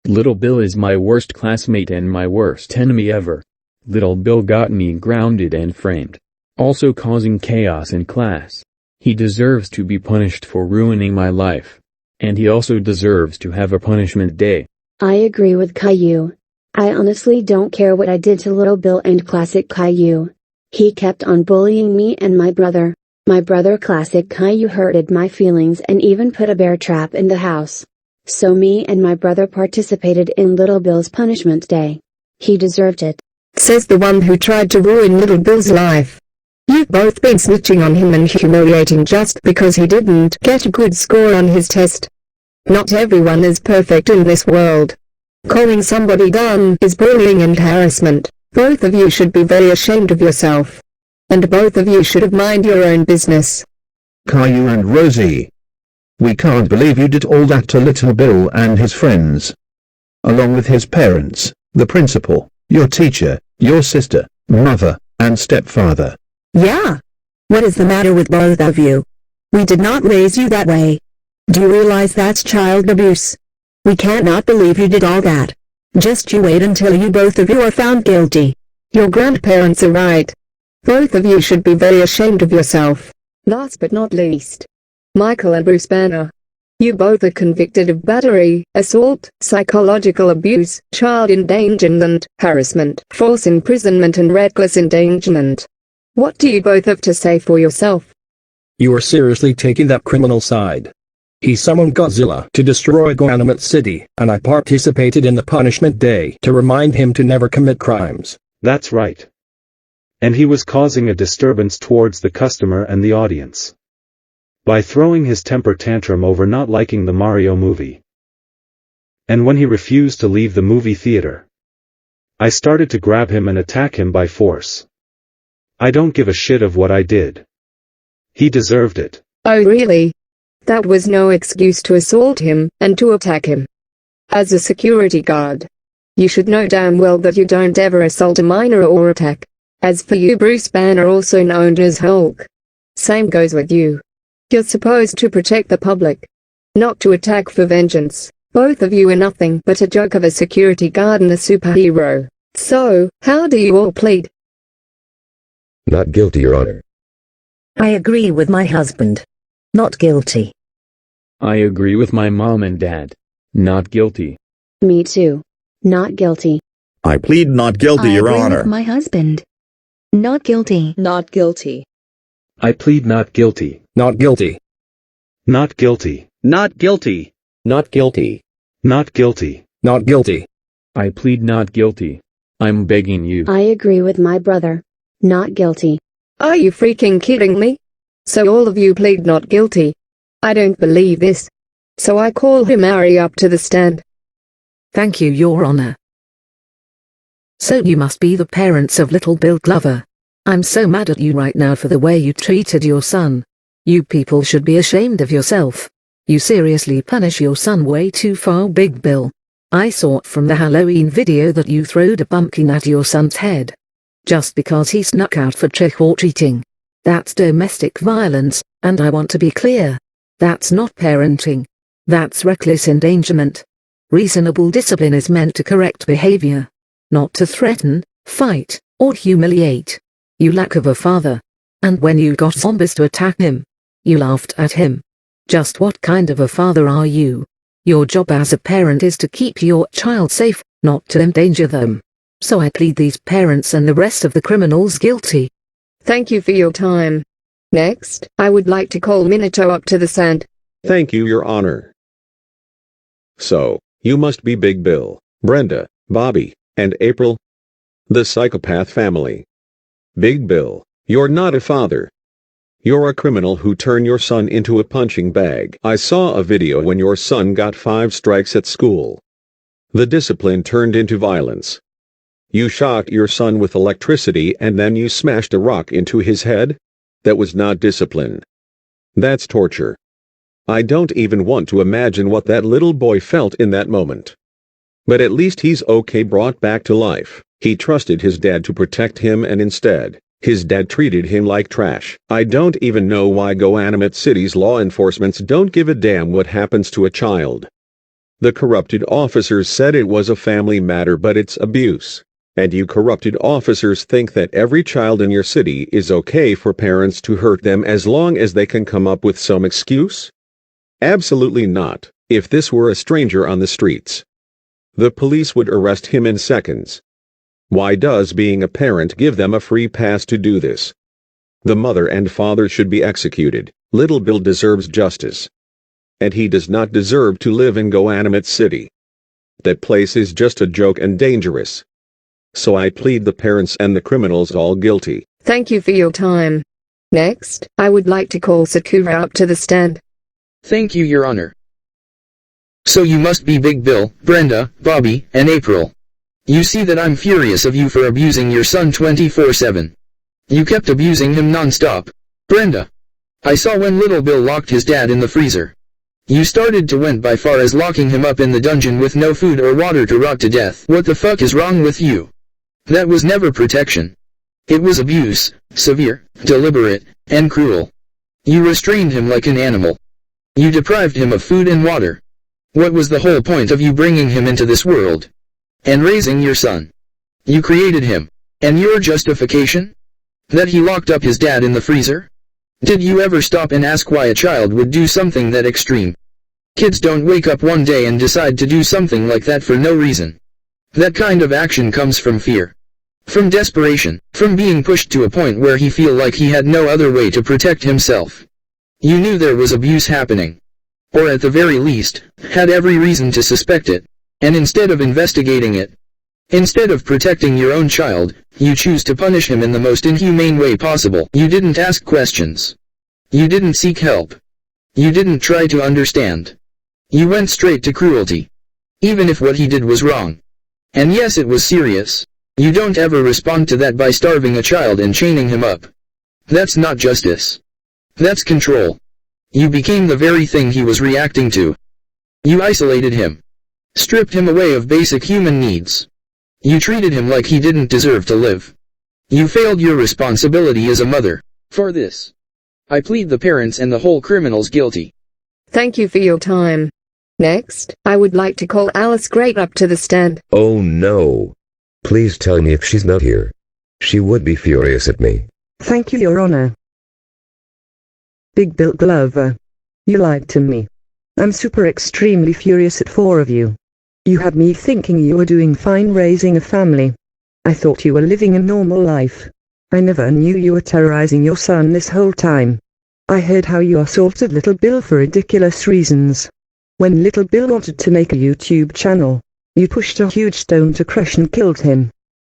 Little Bill is my worst classmate and my worst enemy ever. Little Bill got me grounded and framed, also causing chaos in class. He deserves to be punished for ruining my life. And he also deserves to have a punishment day. I agree with Caillou. I honestly don't care what I did to Little Bill and Classic Caillou. He kept on bullying me and my brother. My brother Classic Caillou hurted my feelings and even put a bear trap in the house. So me and my brother participated in Little Bill's punishment day. He deserved it. Says the one who tried to ruin Little Bill's life. You've both been snitching on him and humiliating just because he didn't get a good score on his test. Not everyone is perfect in this world. Calling somebody dumb is bullying and harassment. Both of you should be very ashamed of yourself. And both of you should have mind your own business. Caillou and Rosie. We can't believe you did all that to Little Bill and his friends. Along with his parents, the principal, your teacher, your sister, mother, and stepfather. Yeah. What is the matter with both of you? We did not raise you that way. Do you realize that's child abuse? We cannot believe you did all that. Just you wait until you both of you are found guilty. Your grandparents are right. Both of you should be very ashamed of yourself. Last but not least, Michael and Bruce Banner. You both are convicted of battery, assault, psychological abuse, child endangerment, harassment, false imprisonment and reckless endangerment. What do you both have to say for yourself? You are seriously taking that criminal side. He summoned Godzilla to destroy Guanimate City, and I participated in the punishment day to remind him to never commit crimes. That's right. And he was causing a disturbance towards the customer and the audience by throwing his temper tantrum over not liking the Mario movie. And when he refused to leave the movie theater, I started to grab him and attack him by force. I don't give a shit of what I did. He deserved it. Oh really? That was no excuse to assault him and to attack him. As a security guard, you should know damn well that you don't ever assault a minor or attack. As for you, Bruce Banner, also known as Hulk, same goes with you. You're supposed to protect the public, not to attack for vengeance. Both of you are nothing but a joke of a security guard and a superhero. So, how do you all plead? Not guilty, Your Honor. I agree with my husband. Not guilty. I agree with my mom and dad. Not guilty. Me too. Not guilty. I plead not guilty, Your I agree Honor. with my husband. Not guilty. Not guilty. I plead not guilty. Not guilty. Not guilty. Not guilty. Not guilty. Not guilty. Not guilty. I plead not guilty. I'm begging you. I agree with my brother. Not guilty. Are you freaking kidding me? So all of you plead not guilty? I don't believe this. So I call Himari up to the stand. Thank you, Your Honor. So you must be the parents of little Bill Glover. I'm so mad at you right now for the way you treated your son. You people should be ashamed of yourself. You seriously punish your son way too far, Big Bill. I saw from the Halloween video that you throwed a pumpkin at your son's head. Just because he snuck out for trick-or-treating. That's domestic violence, and I want to be clear. That's not parenting. That's reckless endangerment. Reasonable discipline is meant to correct behavior. Not to threaten, fight, or humiliate. You lack of a father. And when you got zombies to attack him, you laughed at him. Just what kind of a father are you? Your job as a parent is to keep your child safe, not to endanger them. So I plead these parents and the rest of the criminals guilty. Thank you for your time. Next, I would like to call Minato up to the stand. Thank you, Your Honor. So, you must be Big Bill, Brenda, Bobby, and April? The psychopath family. Big Bill, you're not a father. You're a criminal who turned your son into a punching bag. I saw a video when your son got 5 strikes at school. The discipline turned into violence. You shocked your son with electricity and then you smashed a rock into his head? That was not discipline. That's torture. I don't even want to imagine what that little boy felt in that moment. But at least he's okay, brought back to life. He trusted his dad to protect him and instead, his dad treated him like trash. I don't even know why GoAnimate City's law enforcements don't give a damn what happens to a child. The corrupted officers said it was a family matter, but it's abuse. And you corrupted officers think that every child in your city is okay for parents to hurt them as long as they can come up with some excuse? Absolutely not. If this were a stranger on the streets, the police would arrest him in seconds. Why does being a parent give them a free pass to do this? The mother and father should be executed. Little Bill deserves justice. And he does not deserve to live in GoAnimate City. That place is just a joke and dangerous. So I plead the parents and the criminals all guilty. Thank you for your time. Next, I would like to call Sakura up to the stand. Thank you, Your Honor. So you must be Big Bill, Brenda, Bobby, and April. You see that I'm furious of you for abusing your son 24/7. You kept abusing him non-stop. Brenda, I saw when Little Bill locked his dad in the freezer. You started to went by far as locking him up in the dungeon with no food or water to rot to death. What the fuck is wrong with you? That was never protection. It was abuse, severe, deliberate, and cruel. You restrained him like an animal. You deprived him of food and water. What was the whole point of you bringing him into this world? And raising your son? You created him. And your justification? That he locked up his dad in the freezer? Did you ever stop and ask why a child would do something that extreme? Kids don't wake up one day and decide to do something like that for no reason. That kind of action comes from fear. From desperation, from being pushed to a point where he feel like he had no other way to protect himself. You knew there was abuse happening. Or at the very least, had every reason to suspect it. And instead of investigating it, instead of protecting your own child, you choose to punish him in the most inhumane way possible. You didn't ask questions. You didn't seek help. You didn't try to understand. You went straight to cruelty. Even if what he did was wrong. And yes, it was serious. You don't ever respond to that by starving a child and chaining him up. That's not justice. That's control. You became the very thing he was reacting to. You isolated him. Stripped him away of basic human needs. You treated him like he didn't deserve to live. You failed your responsibility as a mother. For this, I plead the parents and the whole criminals guilty. Thank you for your time. Next, I would like to call Alice Great up to the stand. Oh no. Please tell me if she's not here. She would be furious at me. Thank you, Your Honor. Big Bill Glover. You lied to me. I'm super extremely furious at 4 of you. You had me thinking you were doing fine raising a family. I thought you were living a normal life. I never knew you were terrorizing your son this whole time. I heard how you assaulted Little Bill for ridiculous reasons. When Little Bill wanted to make a YouTube channel, you pushed a huge stone to crush and killed him.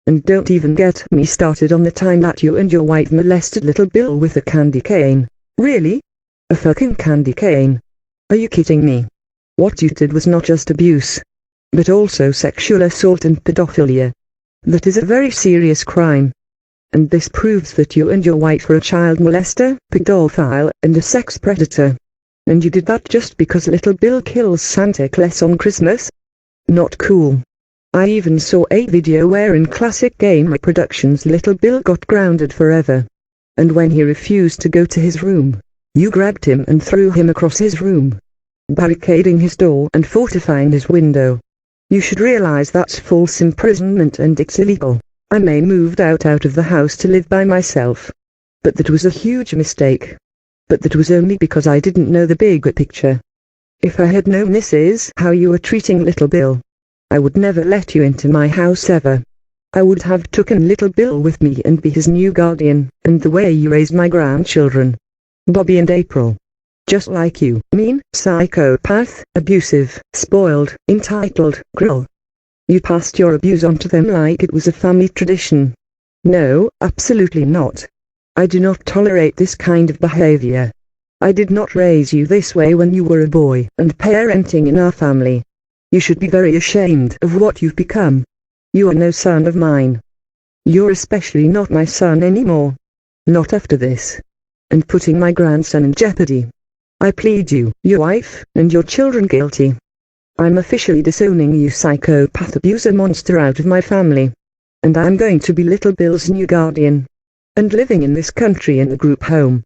And don't even get me started on the time that you and your wife molested Little Bill with a candy cane. Really? A fucking candy cane? Are you kidding me? What you did was not just abuse, but also sexual assault and pedophilia. That is a very serious crime. and this proves that you and your wife are a child molester, pedophile, and a sex predator. And you did that just because Little Bill kills Santa Claus on Christmas? Not cool. I even saw a video where in Classic Gamer Productions Little Bill got grounded forever. And when he refused to go to his room, you grabbed him and threw him across his room, barricading his door and fortifying his window. You should realize that's false imprisonment and it's illegal. I may moved out of the house to live by myself. But that was a huge mistake. But that was only because I didn't know the bigger picture. If I had known this is how you were treating Little Bill, I would never let you into my house ever. I would have taken Little Bill with me and be his new guardian, and the way you raised my grandchildren, Bobby and April. Just like you, mean, psychopath, abusive, spoiled, entitled, grill. You passed your abuse on to them like it was a family tradition. No, absolutely not. I do not tolerate this kind of behavior. I did not raise you this way when you were a boy and parenting in our family. You should be very ashamed of what you've become. You are no son of mine. You're especially not my son anymore. Not after this. And putting my grandson in jeopardy. I plead you, your wife, and your children guilty. I'm officially disowning you psychopath abuser monster out of my family. And I'm going to be Little Bill's new guardian. And living in this country in a group home.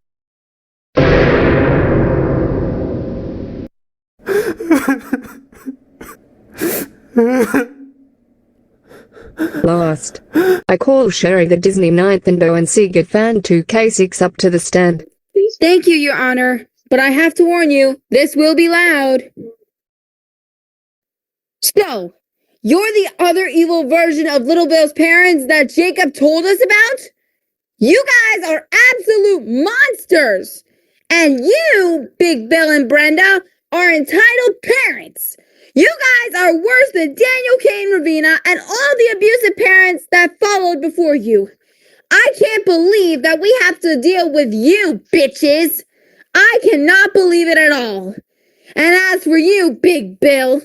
Last. I call Sherry the Disney Nintendo and Sega Fan 2K6 up to the stand. Thank you, Your Honor. But I have to warn you, this will be loud. So, you're the other evil version of Little Bill's parents that Jacob told us about? You guys are absolute monsters! And you, Big Bill and Brenda, are entitled parents. You guys are worse than Daniel Cain Ravina and all the abusive parents that followed before you. I can't believe that we have to deal with you, bitches. I cannot believe it at all. And as for you, Big Bill,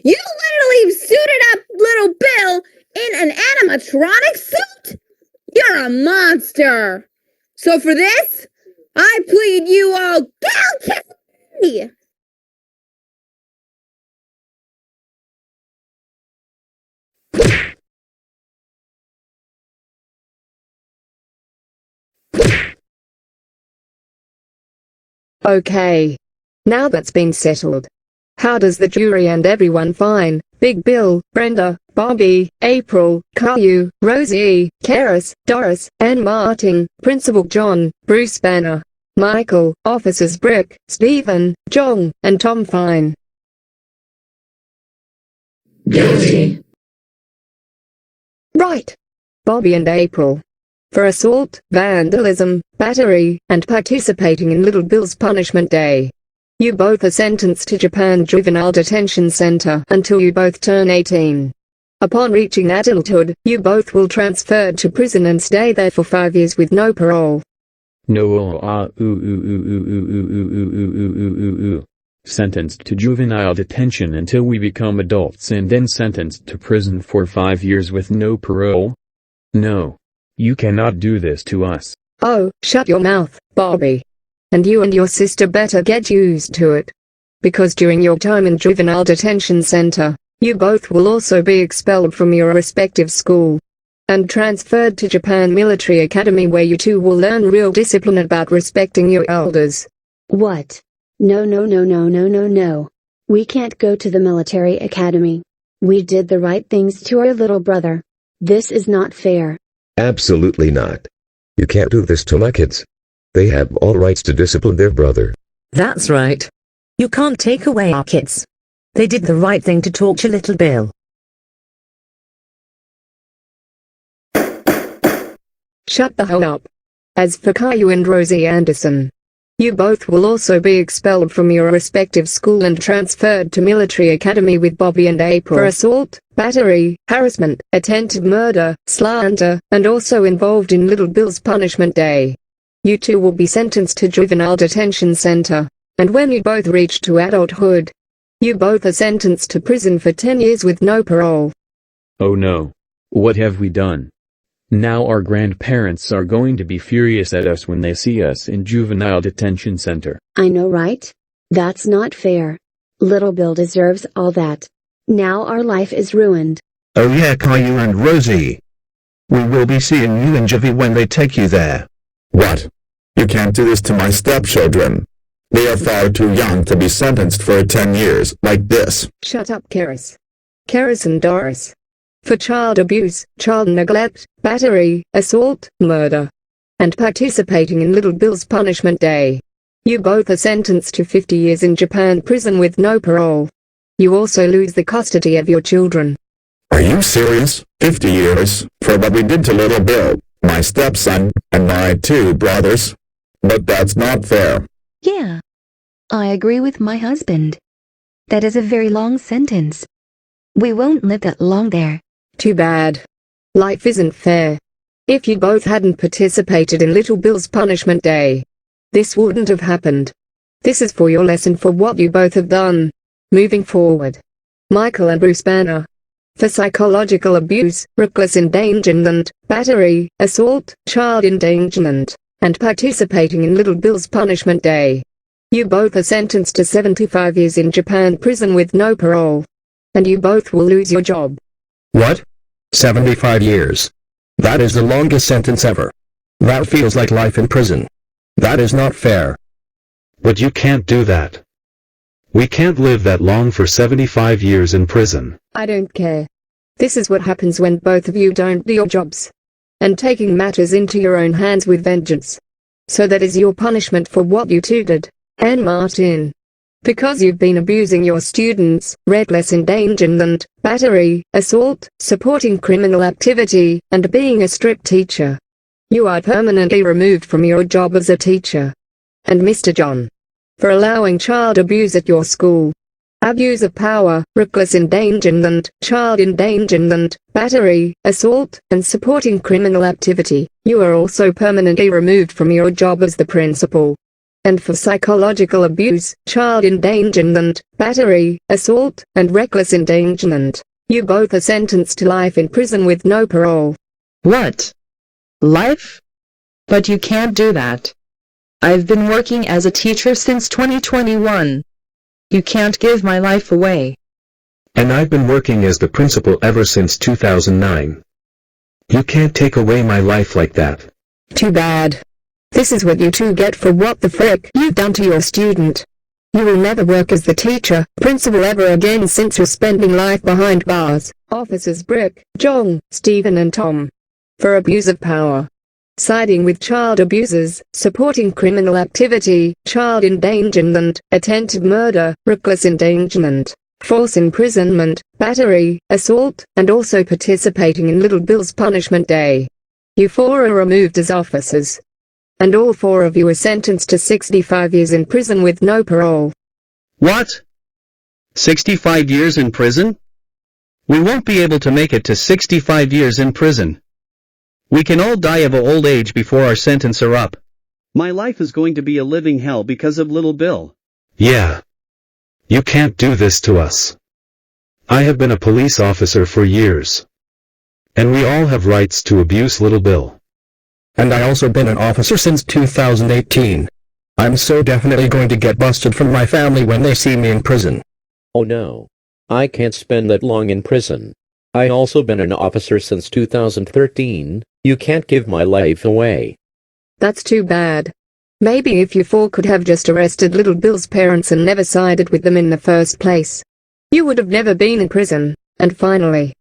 you literally suited up Little Bill in an animatronic suit? You're a monster. So for this, I plead you all guilty. Okay. Now that's been settled. How does the jury and everyone find Big Bill, Brenda, Bobby, April, Caillou, Rosie, Karis, Doris, and Martin, Principal John, Bruce Banner, Michael, Officers Brick, Stephen, John, and Tom fine? Guilty. Right. Bobby and April. For assault, vandalism, battery, and participating in Little Bill's Punishment Day. You both are sentenced to Japan Juvenile Detention Center until you both turn 18. Upon reaching adulthood, you both will transfer to prison and stay there for 5 years with no parole. No. Sentenced to juvenile detention until we become adults and then sentenced to prison for 5 years with no parole? No. You cannot do this to us. Oh, shut your mouth, Bobby. And you and your sister better get used to it. Because during your time in Juvenile Detention Center, you both will also be expelled from your respective school. And transferred to Japan Military Academy where you two will learn real discipline about respecting your elders. What? No. We can't go to the military academy. We did the right things to our little brother. This is not fair. Absolutely not. You can't do this to my kids. They have all rights to discipline their brother. That's right. You can't take away our kids. They did the right thing to torture Little Bill. Shut the hell up. As for Caillou and Rosie Anderson, you both will also be expelled from your respective school and transferred to Military Academy with Bobby and April for assault, battery, harassment, attempted murder, slander, and also involved in Little Bill's Punishment Day. You two will be sentenced to Juvenile Detention Center, and when you both reach to adulthood, you both are sentenced to prison for 10 years with no parole. Oh no. What have we done? Now our grandparents are going to be furious at us when they see us in juvenile detention center. I know, right? That's not fair. Little Bill deserves all that. Now our life is ruined. Oh yeah, Caillou and Rosie. We will be seeing you in Juvie when they take you there. What? You can't do this to my stepchildren. They are far too young to be sentenced for 10 years like this. Shut up, Karis. Karis and Doris. For child abuse, child neglect, battery, assault, murder, and participating in Little Bill's punishment day. You both are sentenced to 50 years in Japan prison with no parole. You also lose the custody of your children. Are you serious? 50 years, for what we did to Little Bill, my stepson, and my 2 brothers? But that's not fair. Yeah. I agree with my husband. That is a very long sentence. We won't live that long there. Too bad. Life isn't fair. If you both hadn't participated in Little Bill's punishment day, this wouldn't have happened. This is for your lesson for what you both have done. Moving forward. Michael and Bruce Banner. For psychological abuse, reckless endangerment, battery, assault, child endangerment, and participating in Little Bill's punishment day. You both are sentenced to 75 years in Japan prison with no parole. And you both will lose your job. What? 75 years. That is the longest sentence ever. That feels like life in prison. That is not fair. But you can't do that. We can't live that long for 75 years in prison. I don't care. This is what happens when both of you don't do your jobs. And taking matters into your own hands with vengeance. So that is your punishment for what you two did, Anne Martin. Because you've been abusing your students, reckless endangerment, battery, assault, supporting criminal activity, and being a strict teacher. You are permanently removed from your job as a teacher. And Mr. John. For allowing child abuse at your school. Abuse of power, reckless endangerment, child endangerment, battery, assault, and supporting criminal activity. You are also permanently removed from your job as the principal. And for psychological abuse, child endangerment, battery, assault, and reckless endangerment, you both are sentenced to life in prison with no parole. What? Life? But you can't do that. I've been working as a teacher since 2021. You can't give my life away. And I've been working as the principal ever since 2009. You can't take away my life like that. Too bad. This is what you two get for what the frick you've done to your student. You will never work as the teacher, principal ever again since you're spending life behind bars. Officers Brick, John, Stephen and Tom. For abuse of power. Siding with child abusers, supporting criminal activity, child endangerment, attempted murder, reckless endangerment, false imprisonment, battery, assault, and also participating in Little Bill's punishment day. You 4 are removed as officers. And all 4 of you are sentenced to 65 years in prison with no parole. What? 65 years in prison? We won't be able to make it to 65 years in prison. We can all die of old age before our sentence are up. My life is going to be a living hell because of Little Bill. Yeah. You can't do this to us. I have been a police officer for years. And we all have rights to abuse Little Bill. And I also been an officer since 2018. I'm so definitely going to get busted from my family when they see me in prison. Oh no. I can't spend that long in prison. I also been an officer since 2013, you can't give my life away. That's too bad. Maybe if you 4 could have just arrested Little Bill's parents and never sided with them in the first place. You would have never been in prison. And finally,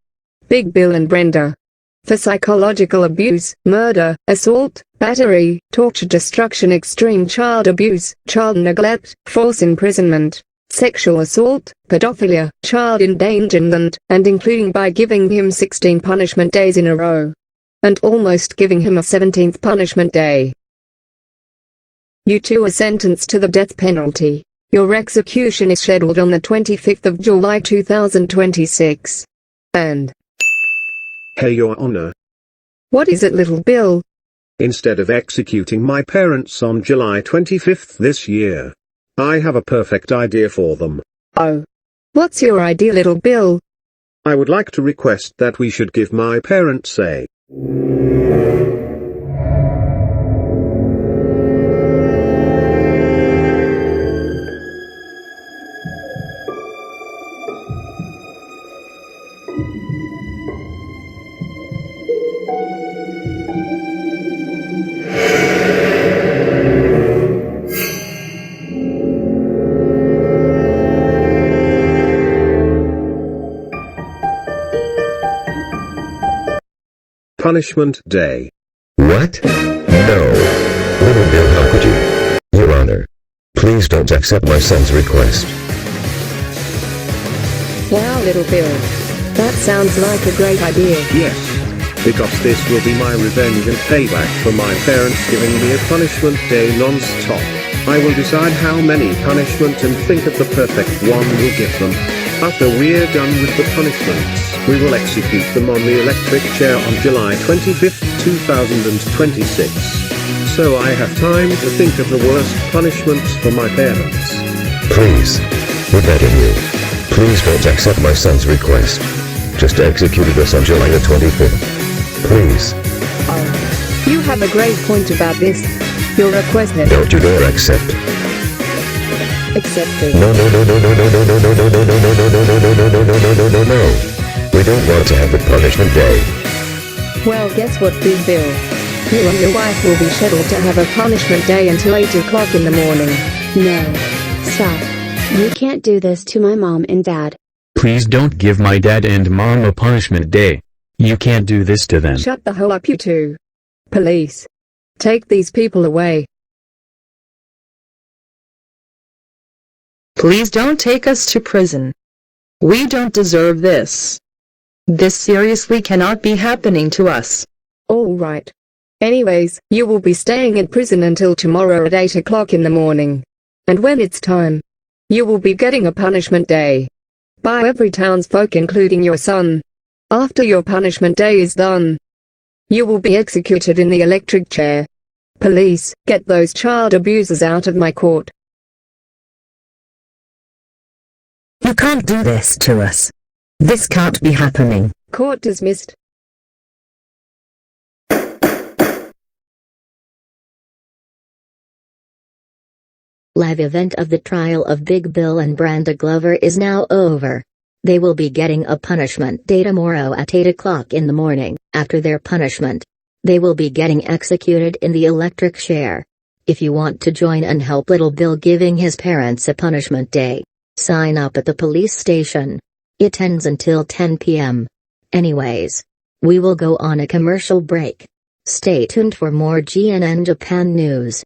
Big Bill and Brenda. For psychological abuse, murder, assault, battery, torture, destruction, extreme child abuse, child neglect, false imprisonment, sexual assault, pedophilia, child endangerment, and including by giving him 16 punishment days in a row. And almost giving him a 17th punishment day. You 2 are sentenced to the death penalty. Your execution is scheduled on the 25th of July 2026. And... Hey, Your Honor. What is it, Little Bill? Instead of executing my parents on July 25th this year, I have a perfect idea for them. Oh. What's your idea, Little Bill? I would like to request that we should give my parents a Punishment Day. What? No. Little Bill, how could you? Your Honor. Please don't accept my son's request. Wow, Little Bill. That sounds like a great idea. Yes. Because this will be my revenge and payback for my parents giving me a punishment day non-stop. I will decide how many punishment and think of the perfect one we'll give them. After we're done with the punishments, we will execute them on the electric chair on July 25, 2026. So I have time to think of the worst punishments for my parents. Please. We're begging you. Please don't accept my son's request. Just execute us on July the 25th. Please. You have a great point about this. Your request has... Don't you dare accept. Accepted. No. We don't want to have a punishment day. Well, guess what, Big Bill? You and your wife will be scheduled to have a punishment day until 8 o'clock in the morning. No. Stop. You can't do this to my mom and dad. Please don't give my dad and mom a punishment day. You can't do this to them. Shut the hell up, you two. Police. Take these people away. Please don't take us to prison. We don't deserve this. This seriously cannot be happening to us. All right. Anyways, you will be staying in prison until tomorrow at 8 o'clock in the morning. And when it's time, you will be getting a punishment day. By every townsfolk including your son. After your punishment day is done, you will be executed in the electric chair. Police, get those child abusers out of my court. You can't do this to us. This can't be happening. Court dismissed. Live event of the trial of Big Bill and Brenda Glover is now over. They will be getting a punishment day tomorrow at 8 o'clock in the morning. After their punishment, they will be getting executed in the electric chair. If you want to join and help Little Bill giving his parents a punishment day, sign up at the police station. It ends until 10 p.m. Anyways, we will go on a commercial break. Stay tuned for more GNN Japan news.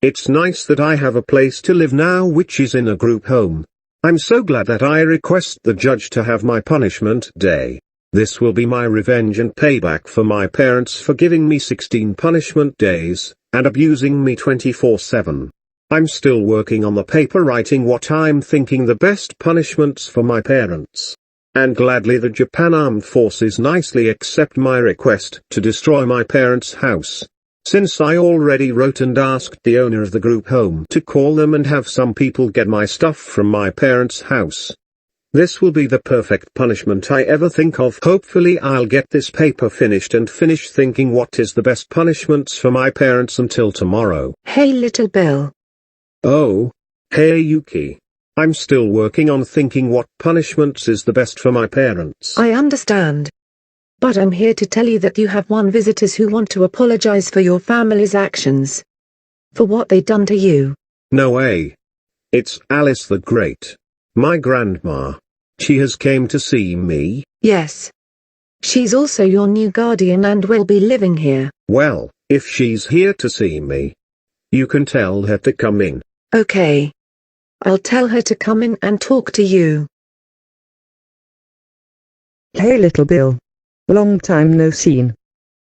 It's nice that I have a place to live now, which is in a group home. I'm so glad that I request the judge to have my punishment day. This will be my revenge and payback for my parents for giving me 16 punishment days, and abusing me 24/7. I'm still working on the paper writing what I'm thinking the best punishments for my parents. And gladly the Japan Armed Forces nicely accept my request to destroy my parents' house. Since I already wrote and asked the owner of the group home to call them and have some people get my stuff from my parents' house. This will be the perfect punishment I ever think of. Hopefully I'll get this paper finished and finish thinking what is the best punishments for my parents until tomorrow. Hey Little Bill. Oh. Hey Yuki. I'm still working on thinking what punishments is the best for my parents. I understand. But I'm here to tell you that you have one visitors who want to apologize for your family's actions. For what they done to you. No way. It's Alice the Great. My grandma. She has came to see me. Yes. She's also your new guardian and will be living here. Well, if she's here to see me, you can tell her to come in. Okay. I'll tell her to come in and talk to you. Hey Little Bill. Long time no seen.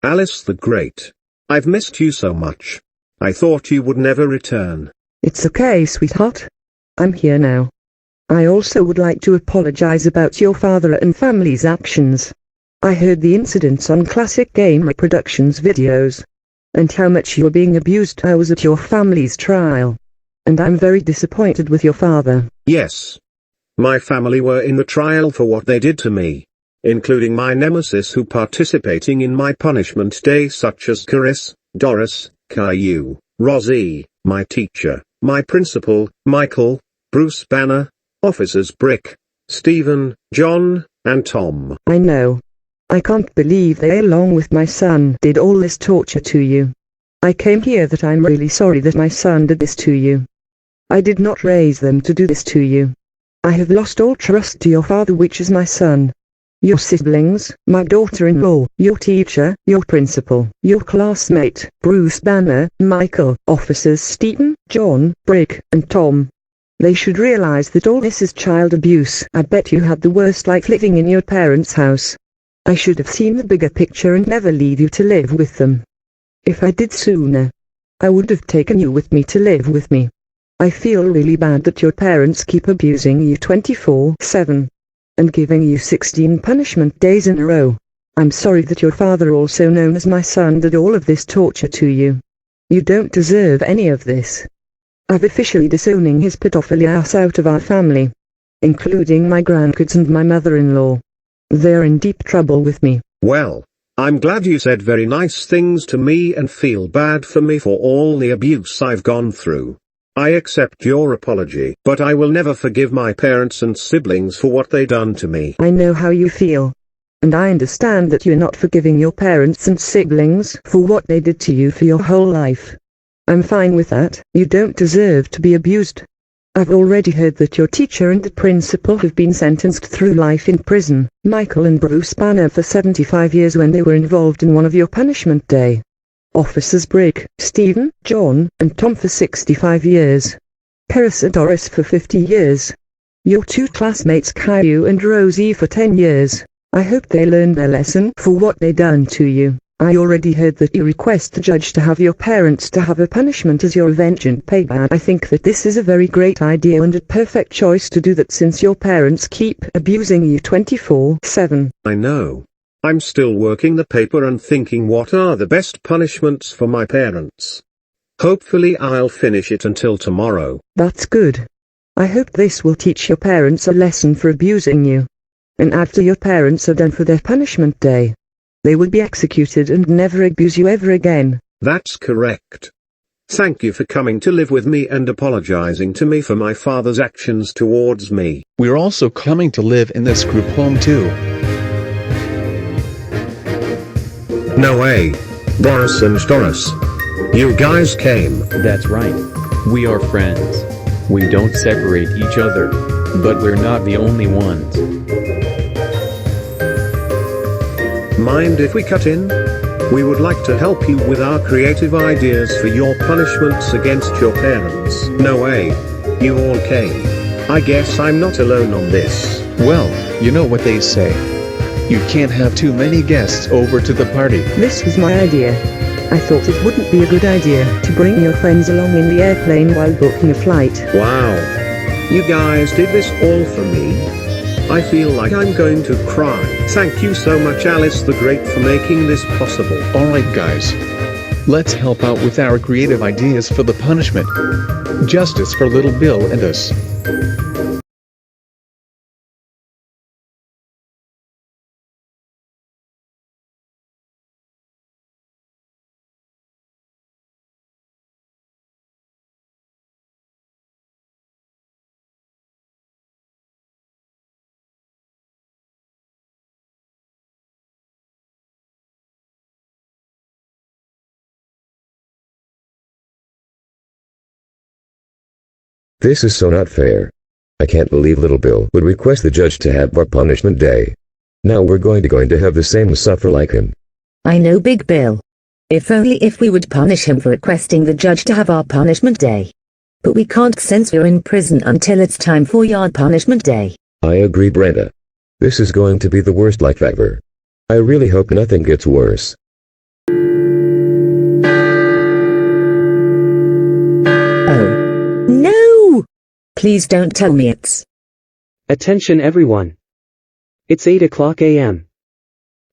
Alice the Great. I've missed you so much. I thought you would never return. It's okay, sweetheart. I'm here now. I also would like to apologize about your father and family's actions. I heard the incidents on Classic Game Productions videos. and how much you were being abused. I was at your family's trial, and I'm very disappointed with your father. Yes. My family were in the trial for what they did to me, including my nemesis who participating in my punishment day, such as Chris, Doris, Caillou, Rosie, my teacher, my principal, Michael, Bruce Banner, officers Brick, Stephen, John, and Tom. I know. I can't believe they, along with my son, did all this torture to you. I came here that I'm really sorry that my son did this to you. I did not raise them to do this to you. I have lost all trust to your father, which is my son, your siblings, my daughter-in-law, your teacher, your principal, your classmate, Bruce Banner, Michael, officers Stephen, John, Brick, and Tom. They should realize that all this is child abuse. I bet you had the worst life living in your parents' house. I should have seen the bigger picture and never leave you to live with them. If I did sooner, I would have taken you with me to live with me. I feel really bad that your parents keep abusing you 24/7 and giving you 16 punishment days in a row. I'm sorry that your father, also known as my son, did all of this torture to you. You don't deserve any of this. I've officially disowning his pedophilia ass out of our family, including my grandkids and my mother-in-law. They're in deep trouble with me. Well, I'm glad you said very nice things to me and feel bad for me for all the abuse I've gone through. I accept your apology, but I will never forgive my parents and siblings for what they done to me. I know how you feel, and I understand that you're not forgiving your parents and siblings for what they did to you for your whole life. I'm fine with that. You don't deserve to be abused. I've already heard that your teacher and the principal have been sentenced through life in prison, Michael and Bruce Banner for 75 years when they were involved in one of your punishment day. Officers Brick, Stephen, John, and Tom for 65 years. Chris and Doris for 50 years. Your two classmates Caillou and Rosie for 10 years. I hope they learned their lesson for what they done to you. I already heard that you request the judge to have your parents to have a punishment as your revenge and payback. I think that this is a very great idea and a perfect choice to do that, since your parents keep abusing you 24/7. I know. I'm still working the paper and thinking what are the best punishments for my parents. Hopefully I'll finish it until tomorrow. That's good. I hope this will teach your parents a lesson for abusing you. And after your parents are done for their punishment day, they will be executed and never abuse you ever again. That's correct. Thank you for coming to live with me and apologizing to me for my father's actions towards me. We're also coming to live in this group home too. No way. Boris and Doris. You guys came. That's right. We are friends. We don't separate each other. But we're not the only ones. Mind if we cut in? We would like to help you with our creative ideas for your punishments against your parents. No way. You all came. I guess I'm not alone on this. Well, you know what they say. You can't have too many guests over to the party. This was my idea. I thought it wouldn't be a good idea to bring your friends along in the airplane while booking a flight. Wow. You guys did this all for me? I feel like I'm going to cry. Thank you so much, Alice the Great, for making this possible. Alright guys. Let's help out with our creative ideas for the punishment. Justice for Little Bill and us. This is so not fair. I can't believe Little Bill would request the judge to have our punishment day. Now we're going to have the same suffer like him. I know, Big Bill. If only if we would punish him for requesting the judge to have our punishment day. But we can't, since we're in prison until it's time for your punishment day. I agree, Brenda. This is going to be the worst life ever. I really hope nothing gets worse. Oh. No! Please don't tell me it's... Attention everyone. It's 8:00 a.m.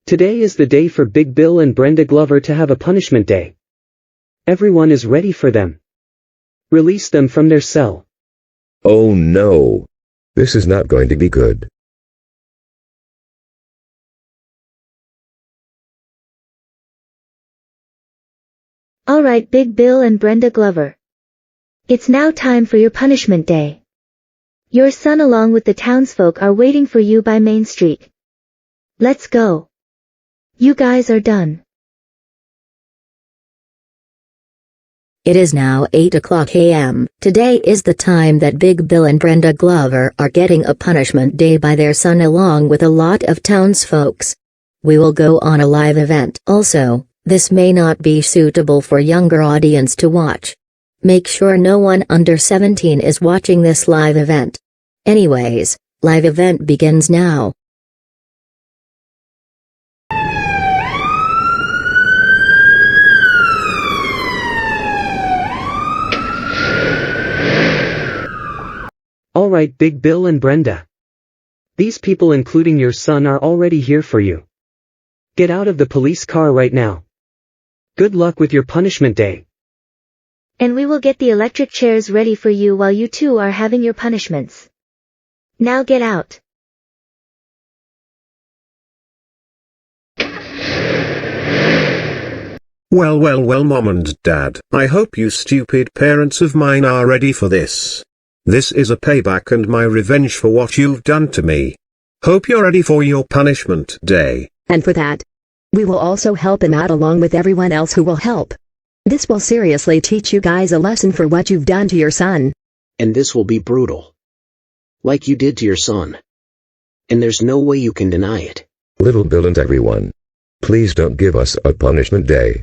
Today is the day for Big Bill and Brenda Glover to have a punishment day. Everyone is ready for them. Release them from their cell. Oh no. This is not going to be good. Alright, Big Bill and Brenda Glover. It's now time for your punishment day. Your son along with the townsfolk are waiting for you by Main Street. Let's go. You guys are done. It is now 8:00 a.m. Today is the time that Big Bill and Brenda Glover are getting a punishment day by their son along with a lot of townsfolks. We will go on a live event. Also, this may not be suitable for younger audience to watch. Make sure no one under 17 is watching this live event. Anyways, live event begins now. Alright, Big Bill and Brenda. These people including your son are already here for you. Get out of the police car right now. Good luck with your punishment day. And we will get the electric chairs ready for you while you two are having your punishments. Now get out. Well, Mom and Dad, I hope you stupid parents of mine are ready for this. This is a payback and my revenge for what you've done to me. Hope you're ready for your punishment day. And for that, we will also help him out along with everyone else who will help. This will seriously teach you guys a lesson for what you've done to your son. And this will be brutal. Like you did to your son. And there's no way you can deny it. Little Bill and everyone. Please don't give us a punishment day.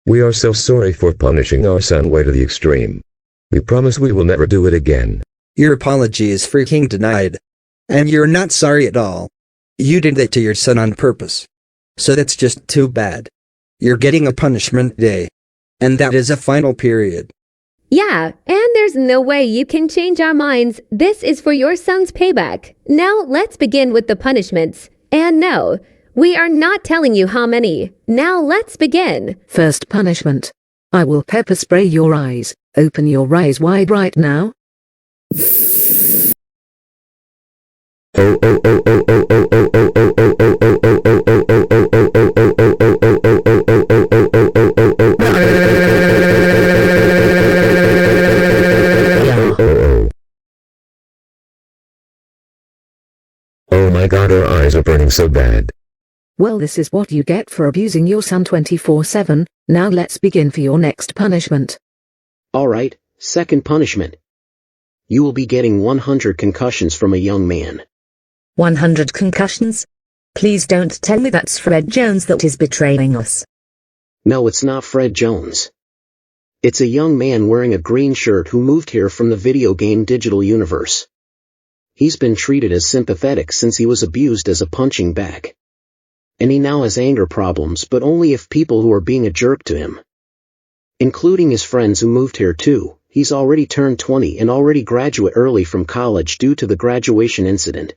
We are so sorry for punishing our son way to the extreme. We promise we will never do it again. Your apology is freaking denied. And you're not sorry at all. You did that to your son on purpose. So that's just too bad. You're getting a punishment day. And that is a final period. Yeah, and there's no way you can change our minds. This is for your son's payback. Now let's begin with the punishments. And no, we are not telling you how many. Now let's begin. First punishment. I will pepper spray your eyes. Open your eyes wide right now. Oh my God, our eyes are burning so bad. Well, this is what you get for abusing your son 24/7. Now let's begin for your next punishment. Alright, second punishment. You will be getting 100 concussions from a young man. 100 concussions? Please don't tell me that's Fred Jones that is betraying us. No, it's not Fred Jones. It's a young man wearing a green shirt who moved here from the video game digital universe. He's been treated as sympathetic since he was abused as a punching bag. And he now has anger problems, but only if people who are being a jerk to him. Including his friends who moved here too. He's already turned 20 and already graduate early from college due to the graduation incident.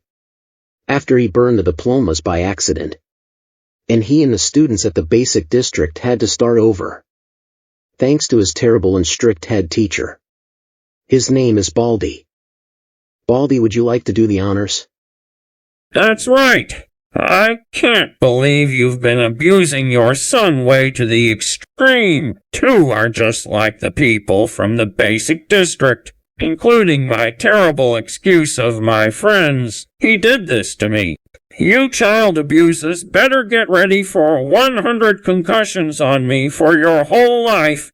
After he burned the diplomas by accident. And he and the students at the basic district had to start over. Thanks to his terrible and strict head teacher. His name is Baldy. Baldy, would you like to do the honors? That's right. I can't believe you've been abusing your son way to the extreme. Two are just like the people from the basic district, including my terrible excuse of my friends. He did this to me. You child abusers better get ready for 100 concussions on me for your whole life.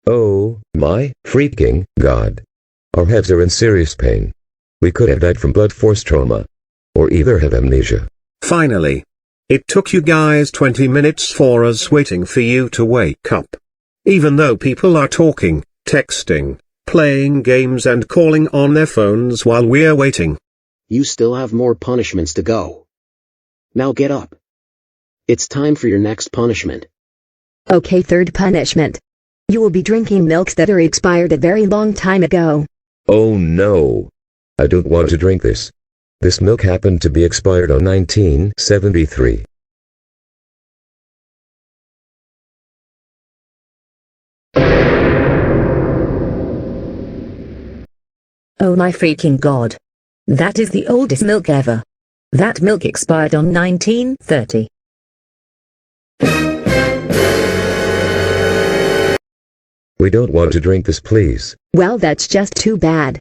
Oh, my freaking God. Our heads are in serious pain. We could have died from blood force trauma. Or either have amnesia. Finally. It took you guys 20 minutes for us waiting for you to wake up. Even though people are talking, texting, playing games and calling on their phones while we're waiting. You still have more punishments to go. Now get up. It's time for your next punishment. Okay, third punishment. You will be drinking milks that are expired a very long time ago. Oh no. I don't want to drink this. This milk happened to be expired on 1973. Oh my freaking god. That is the oldest milk ever. That milk expired on 1930. We don't want to drink this, please. Well, that's just too bad.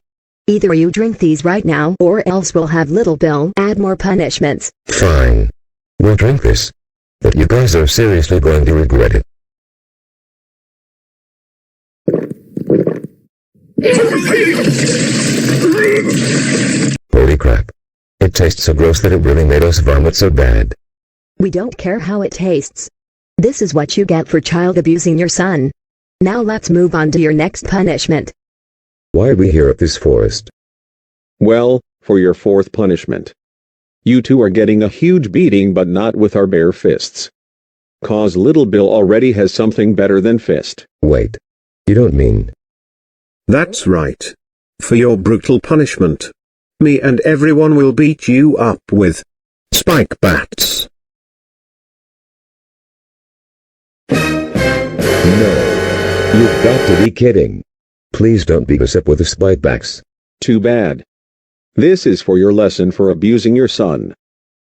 Either you drink these right now or else we'll have Little Bill add more punishments. Fine. We'll drink this. But you guys are seriously going to regret it. Holy crap. It tastes so gross that it really made us vomit so bad. We don't care how it tastes. This is what you get for child abusing your son. Now let's move on to your next punishment. Why are we here at this forest? Well, for your fourth punishment. You two are getting a huge beating, but not with our bare fists. 'Cause Little Bill already has something better than fist. Wait. You don't mean... That's right. For your brutal punishment, me and everyone will beat you up with spike bats. No. You've got to be kidding. Please don't beat us up with the spikebacks. Too bad. This is for your lesson for abusing your son.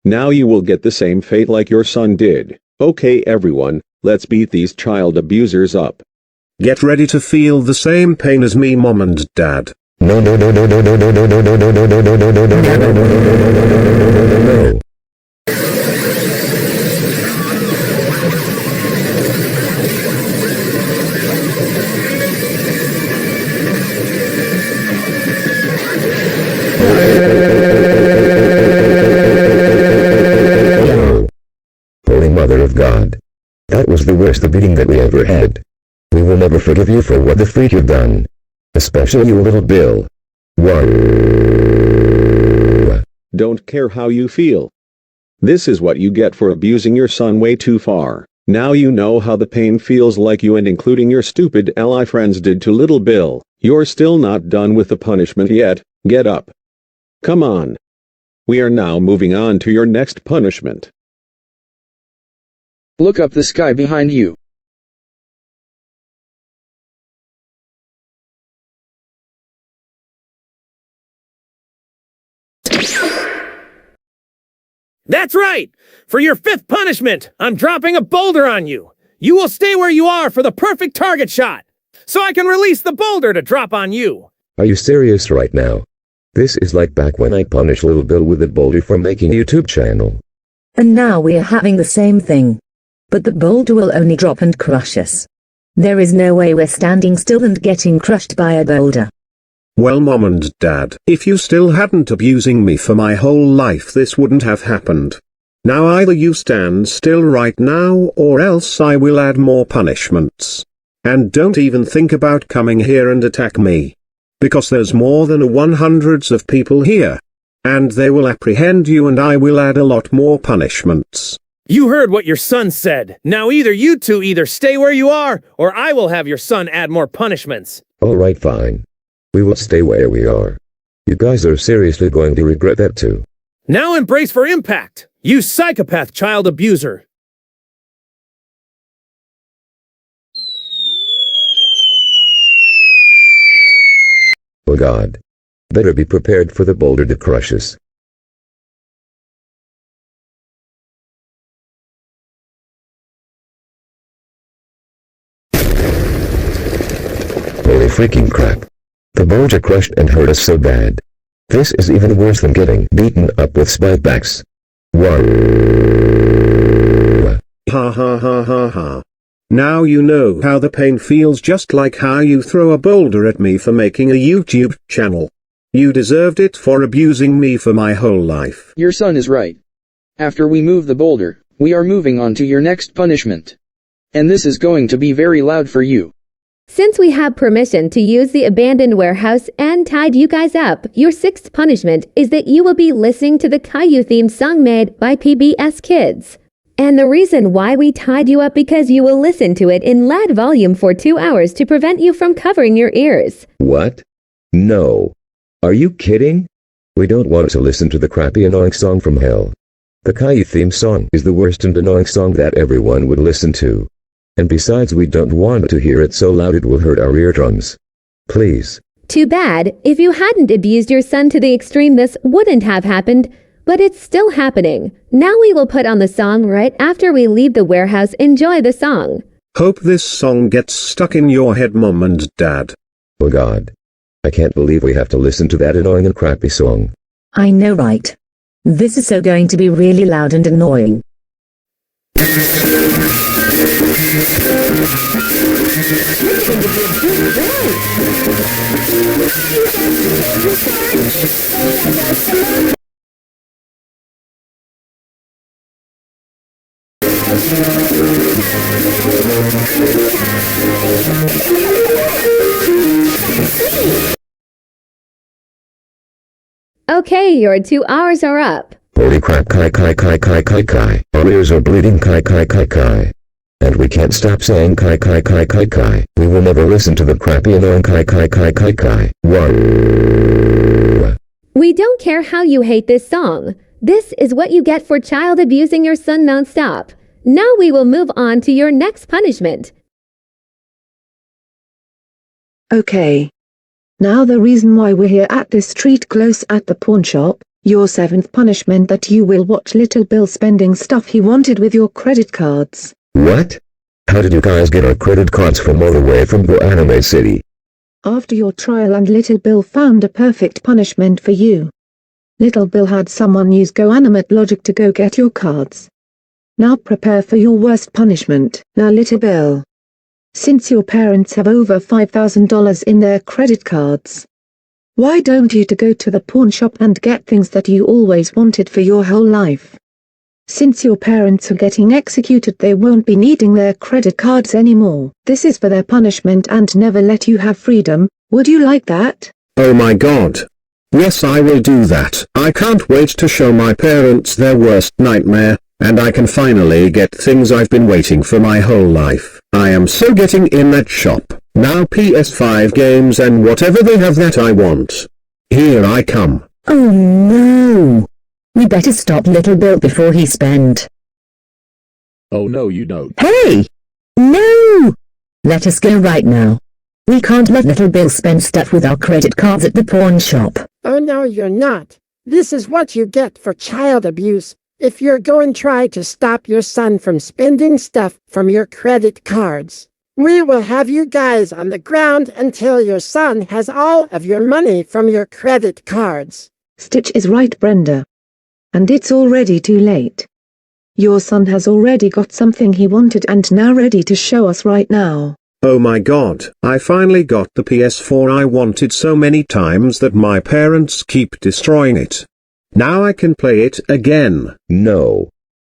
Now you will get the same fate like your son did. Okay everyone, let's beat these child abusers up. Get ready to feel the same pain as me, Mom and Dad. No. Holy Mother of God. That was the worst beating that we ever had. We will never forgive you for what the freak you've done. Especially you, Little Bill. Whoa. Don't care how you feel. This is what you get for abusing your son way too far. Now you know how the pain feels like you and including your stupid ally friends did to Little Bill. You're still not done with the punishment yet. Get up. Come on. We are now moving on to your next punishment. Look up the sky behind you. That's right! For your fifth punishment, I'm dropping a boulder on you. You will stay where you are for the perfect target shot, so I can release the boulder to drop on you. Are you serious right now? This is like back when I punished Little Bill with a boulder for making a YouTube channel. And now we are having the same thing. But the boulder will only drop and crush us. There is no way we're standing still and getting crushed by a boulder. Well, Mom and Dad, if you still hadn't abusing me for my whole life, this wouldn't have happened. Now either you stand still right now or else I will add more punishments. And don't even think about coming here and attack me. Because there's more than 100s of people here. And they will apprehend you and I will add a lot more punishments. You heard what your son said. Now either you two either stay where you are, or I will have your son add more punishments. Alright, fine. We will stay where we are. You guys are seriously going to regret that too. Now embrace for impact, you psychopath child abuser. Oh God. Better be prepared for the boulder to crush us. Holy freaking crap. The boulder crushed and hurt us so bad. This is even worse than getting beaten up with spikebacks. Whoa. Ha ha ha ha ha. Now you know how the pain feels, just like how you throw a boulder at me for making a YouTube channel. You deserved it for abusing me for my whole life. Your son is right. After we move the boulder, we are moving on to your next punishment. And this is going to be very loud for you. Since we have permission to use the abandoned warehouse and tied you guys up, your sixth punishment is that you will be listening to the Caillou theme song made by PBS Kids. And the reason why we tied you up because you will listen to it in loud volume for 2 hours to prevent you from covering your ears. What? No. Are you kidding? We don't want to listen to the crappy annoying song from hell. The Caillou theme song is the worst and annoying song that everyone would listen to. And besides, we don't want to hear it so loud it will hurt our eardrums. Please. Too bad. If you hadn't abused your son to the extreme, this wouldn't have happened. But it's still happening. Now we will put on the song right after we leave the warehouse. Enjoy the song. Hope this song gets stuck in your head, Mom and Dad. Oh God. I can't believe we have to listen to that annoying and crappy song. I know, right? This is so going to be really loud and annoying. Okay, your 2 hours are up. Holy crap, kai. Our ears are bleeding, kai. And we can't stop saying kai. We will never listen to the crappy annoying kai. Whoa. We don't care how you hate this song. This is what you get for child abusing your son nonstop. Now we will move on to your next punishment. Okay. Now the reason why we're here at this street close at the pawn shop, your 7th punishment that you will watch Little Bill spending stuff he wanted with your credit cards. What? How did you guys get our credit cards from all the way from Go Anime City? After your trial and Little Bill found a perfect punishment for you. Little Bill had someone use Go Animate logic to go get your cards. Now prepare for your worst punishment. Now Little Bill. Since your parents have over $5,000 in their credit cards, why don't you go to the pawn shop and get things that you always wanted for your whole life? Since your parents are getting executed, they won't be needing their credit cards anymore. This is for their punishment and never let you have freedom. Would you like that? Oh my God. Yes, I will do that. I can't wait to show my parents their worst nightmare, and I can finally get things I've been waiting for my whole life. I am so getting in that shop. Now PS5 games and whatever they have that I want. Here I come. Oh no! We better stop Little Bill before he spend. Oh no, you don't. Hey! No! Let us go right now. We can't let Little Bill spend stuff with our credit cards at the pawn shop. Oh no, you're not. This is what you get for child abuse. If you're going to try to stop your son from spending stuff from your credit cards, we will have you guys on the ground until your son has all of your money from your credit cards. Stitch is right, Brenda. And it's already too late. Your son has already got something he wanted and now ready to show us right now. Oh my God, I finally got the PS4 I wanted so many times that my parents keep destroying it. Now I can play it again. No.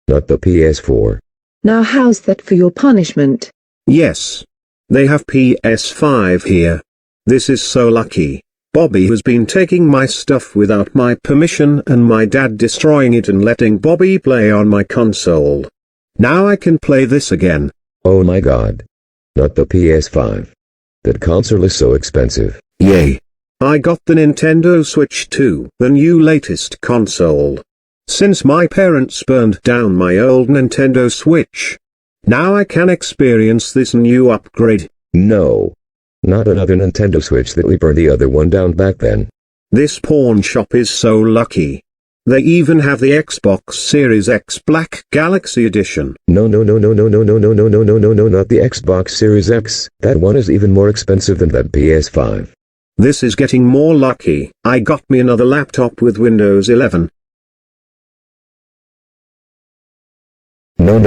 Not the PS4. Now how's that for your punishment? Yes. They have PS5 here. This is so lucky. Bobby has been taking my stuff without my permission and my dad destroying it and letting Bobby play on my console. Now I can play this again. Oh my God. Not the PS5. That console is so expensive. Yay. I got the Nintendo Switch 2, the new latest console. Since my parents burned down my old Nintendo Switch, now I can experience this new upgrade. No. Not another Nintendo Switch that we burned the other one down back then. This pawn shop is so lucky. They even have the Xbox Series X Black Galaxy Edition. No, not the Xbox Series X. That one is even more expensive than that PS5. This is getting more lucky. I got me another laptop with Windows 11. No.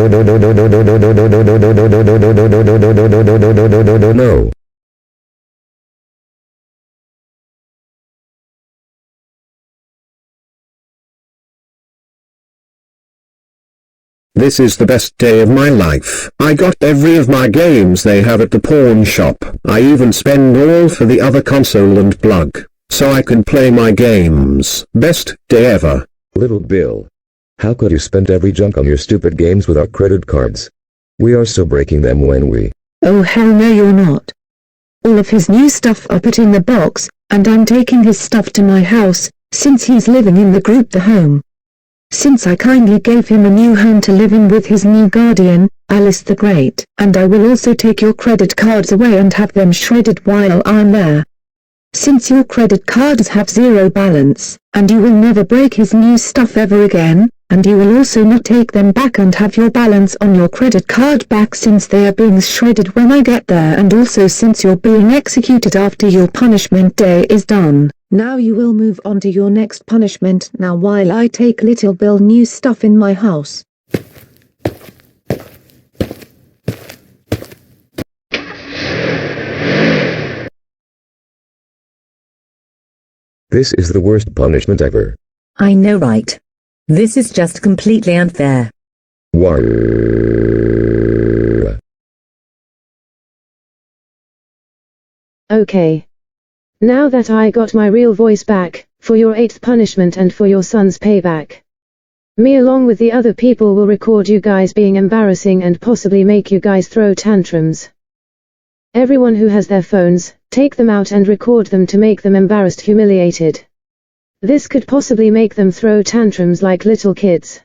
This is the best day of my life. I got every of my games they have at the pawn shop. I even spend all for the other console and plug, so I can play my games. Best day ever. Little Bill. How could you spend every junk on your stupid games without credit cards? We are still breaking them when we... Oh hell no you're not. All of his new stuff I put in the box, and I'm taking his stuff to my house, since he's living in the group The Home. Since I kindly gave him a new home to live in with his new guardian, Alice the Great, and I will also take your credit cards away and have them shredded while I'm there. Since your credit cards have zero balance, and you will never break his new stuff ever again, and you will also not take them back and have your balance on your credit card back since they are being shredded when I get there, and also since you're being executed after your punishment day is done. Now you will move on to your next punishment now while I take Little Bill new stuff in my house. This is the worst punishment ever. I know, right? This is just completely unfair. War. Okay. Now that I got my real voice back, for your 8th punishment and for your son's payback, me along with the other people will record you guys being embarrassing and possibly make you guys throw tantrums. Everyone who has their phones, take them out and record them to make them embarrassed, humiliated. This could possibly make them throw tantrums like little kids.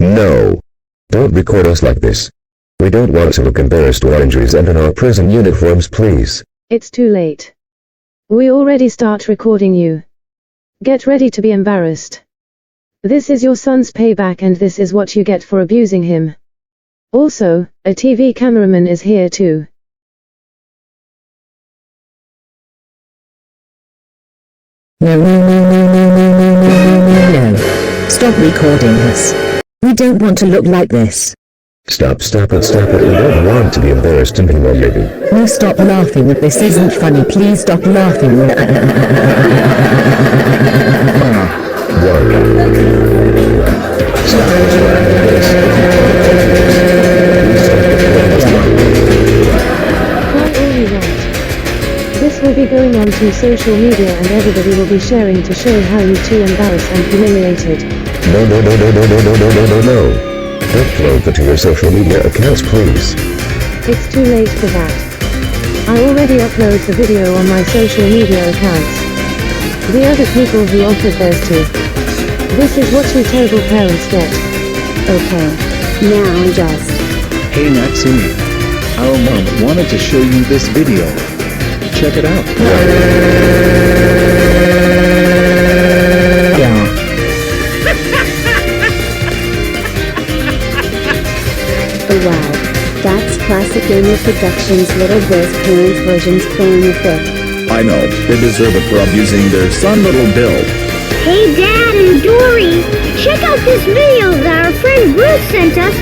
No. Don't record us like this. We don't want to look embarrassed or injuries and in our prison uniforms, please. It's too late. We already start recording you. Get ready to be embarrassed. This is your son's payback and this is what you get for abusing him. Also, a TV cameraman is here too. No. Stop recording us. We don't want to look like this. Stop it. We don't want to be embarrassed and humiliated. No, stop laughing. This isn't funny. Please stop laughing. This will be going on to social media and everybody will be sharing to show how you two embarrassed and humiliated. No. Upload that to your social media accounts, please. It's too late for that. I already upload the video on my social media accounts. The other people who offered theirs to. This is what you terrible parents get. Okay. Now just. Hey Natsumi. Our mom wanted to show you this video. Check it out. Oh wow. That's Classic Gamer Productions' Little Bill's parents' versions playing a fit. I know, they deserve it for abusing their son Little Bill. Hey Dad and Dory, check out this video that our friend Bruce sent us.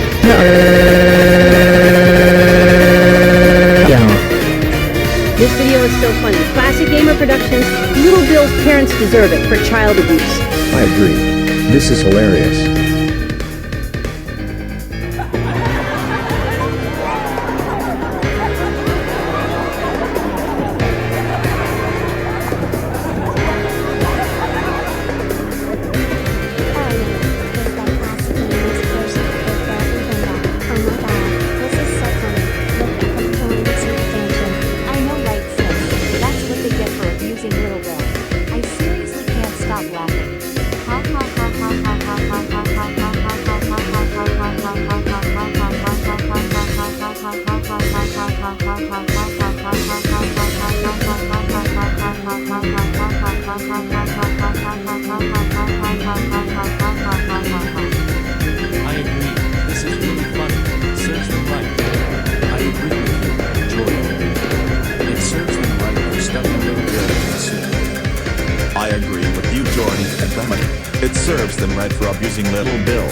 This video is so funny. Classic Gamer Productions, Little Bill's parents deserve it for child abuse. I agree. This is hilarious. It serves them right for abusing Little Bill.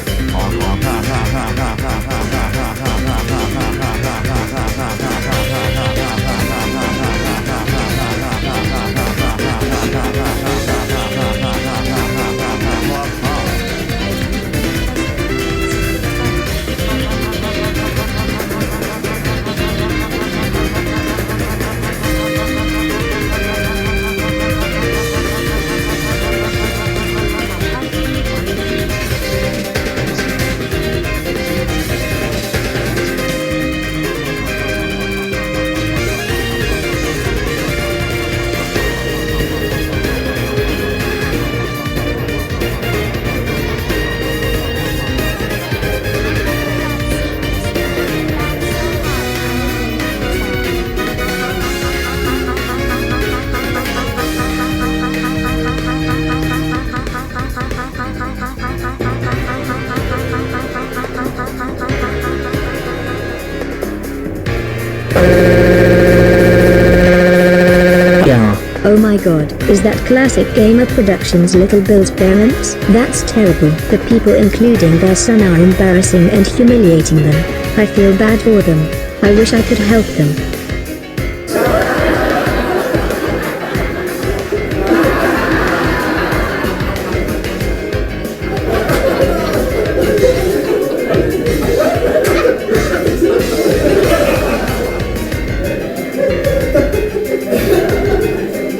my god, is that Classic Gamer Productions Little Bill's parents? That's terrible. The people including their son are embarrassing and humiliating them. I feel bad for them. I wish I could help them.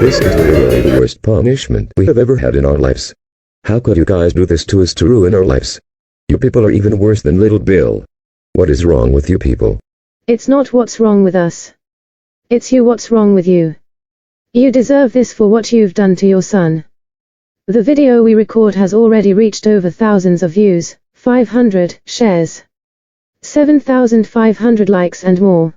This is literally the worst punishment we have ever had in our lives. How could you guys do this to us to ruin our lives? You people are even worse than Little Bill. What is wrong with you people? It's not what's wrong with us. It's you what's wrong with you. You deserve this for what you've done to your son. The video we record has already reached over thousands of views, 500 shares, 7,500 likes and more.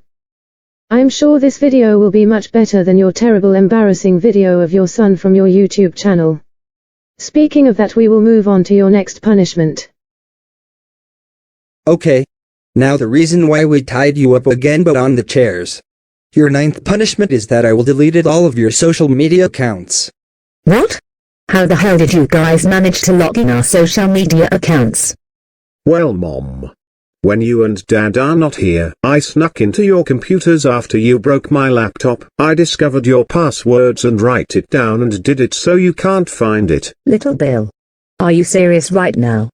I'm sure this video will be much better than your terrible embarrassing video of your son from your YouTube channel. Speaking of that, we will move on to your next punishment. Okay. Now the reason why we tied you up again but on the chairs. Your 9th punishment is that I will delete all of your social media accounts. What? How the hell did you guys manage to log in our social media accounts? Well, Mom. When you and Dad are not here, I snuck into your computers after you broke my laptop. I discovered your passwords and write it down and did it so you can't find it. Little Bill. Are you serious right now?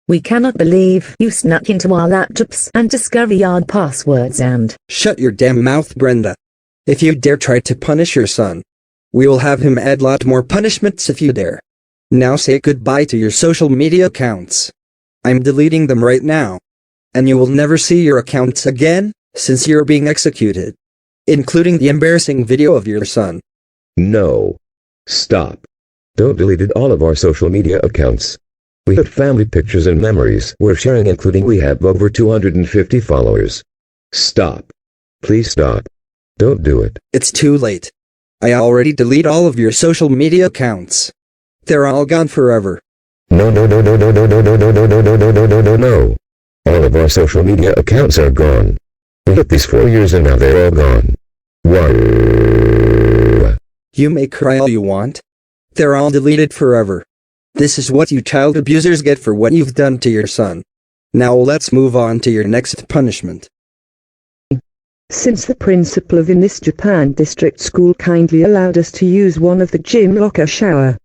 We cannot believe you snuck into our laptops and discovered our passwords and— Shut your damn mouth, Brenda. If you dare try to punish your son, we will have him add lot more punishments if you dare. Now say goodbye to your social media accounts. I'm deleting them right now. And you will never see your accounts again, since you're being executed. Including the embarrassing video of your son. No. Stop. Don't delete all of our social media accounts. We have family pictures and memories we're sharing, including we have over 250 followers. Stop. Please stop. Don't do it. It's too late. I already delete all of your social media accounts. They're all gone forever. No. All of our social media accounts are gone. We hit these 4 years and now they're all gone. Why? You may cry all you want. They're all deleted forever. This is what you child abusers get for what you've done to your son. Now let's move on to your next punishment. Since the principal of in this Japan district school kindly allowed us to use one of the gym locker shower,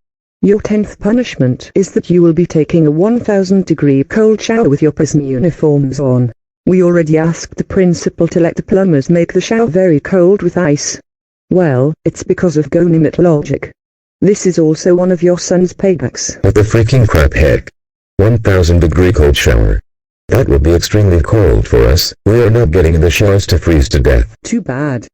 your 10th punishment is that you will be taking a 1000-degree cold shower with your prison uniforms on. We already asked the principal to let the plumbers make the shower very cold with ice. Well, it's because of Go Limit logic. This is also one of your son's paybacks. What the freaking crap heck? 1000-degree cold shower. That would be extremely cold for us. We are not getting in the showers to freeze to death. Too bad.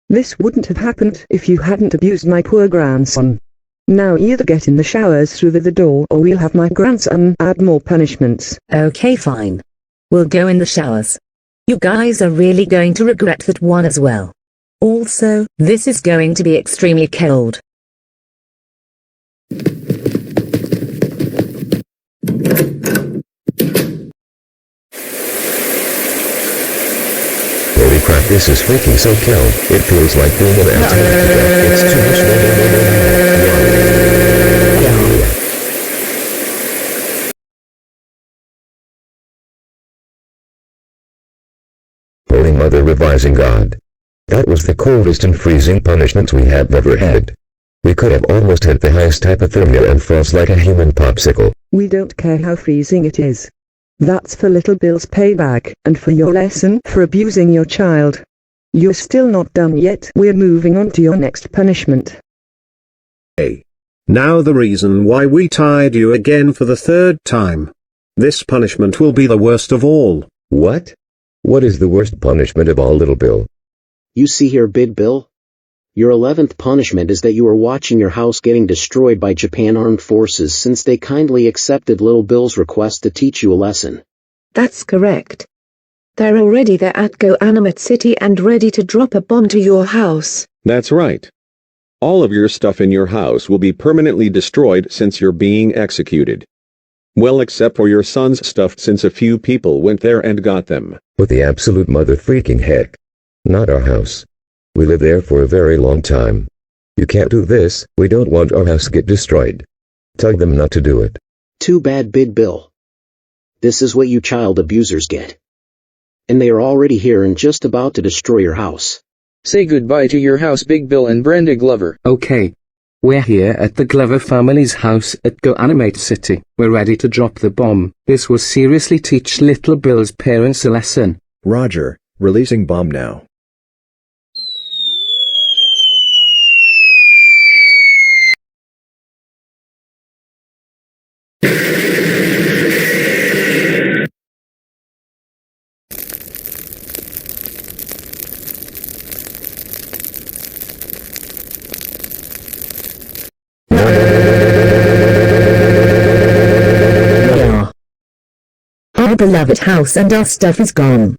This wouldn't have happened if you hadn't abused my poor grandson. Now either get in the showers through the door or we'll have my grandson add more punishments. Okay, fine. We'll go in the showers. You guys are really going to regret that one as well. Also, this is going to be extremely cold. Holy crap, this is freaking so cold. It feels like being an astronaut. It's too much. Holy Mother Revising God. That was the coldest and freezing punishment we have ever had. We could have almost hit the highest hypothermia and froze like a human popsicle. We don't care how freezing it is. That's for Little Bill's payback, and for your lesson for abusing your child. You're still not done yet. We're moving on to your next punishment. Hey. Now the reason why we tied you again for the 3rd time. This punishment will be the worst of all. What? What is the worst punishment of all, Little Bill? You see here, Big Bill? Your 11th punishment is that you are watching your house getting destroyed by Japan Armed Forces since they kindly accepted Little Bill's request to teach you a lesson. That's correct. They're already there at Go Animate City and ready to drop a bomb to your house. That's right. All of your stuff in your house will be permanently destroyed since you're being executed. Well, except for your son's stuff, since a few people went there and got them. What the absolute mother freaking heck? Not our house. We lived there for a very long time. You can't do this, we don't want our house get destroyed. Tell them not to do it. Too bad, Big Bill. This is what you child abusers get. And they are already here and just about to destroy your house. Say goodbye to your house, Big Bill and Brenda Glover. Okay. We're here at the Glover family's house at Go Animate City. We're ready to drop the bomb. This will seriously teach Little Bill's parents a lesson. Roger, releasing bomb now. Our beloved house and our stuff is gone.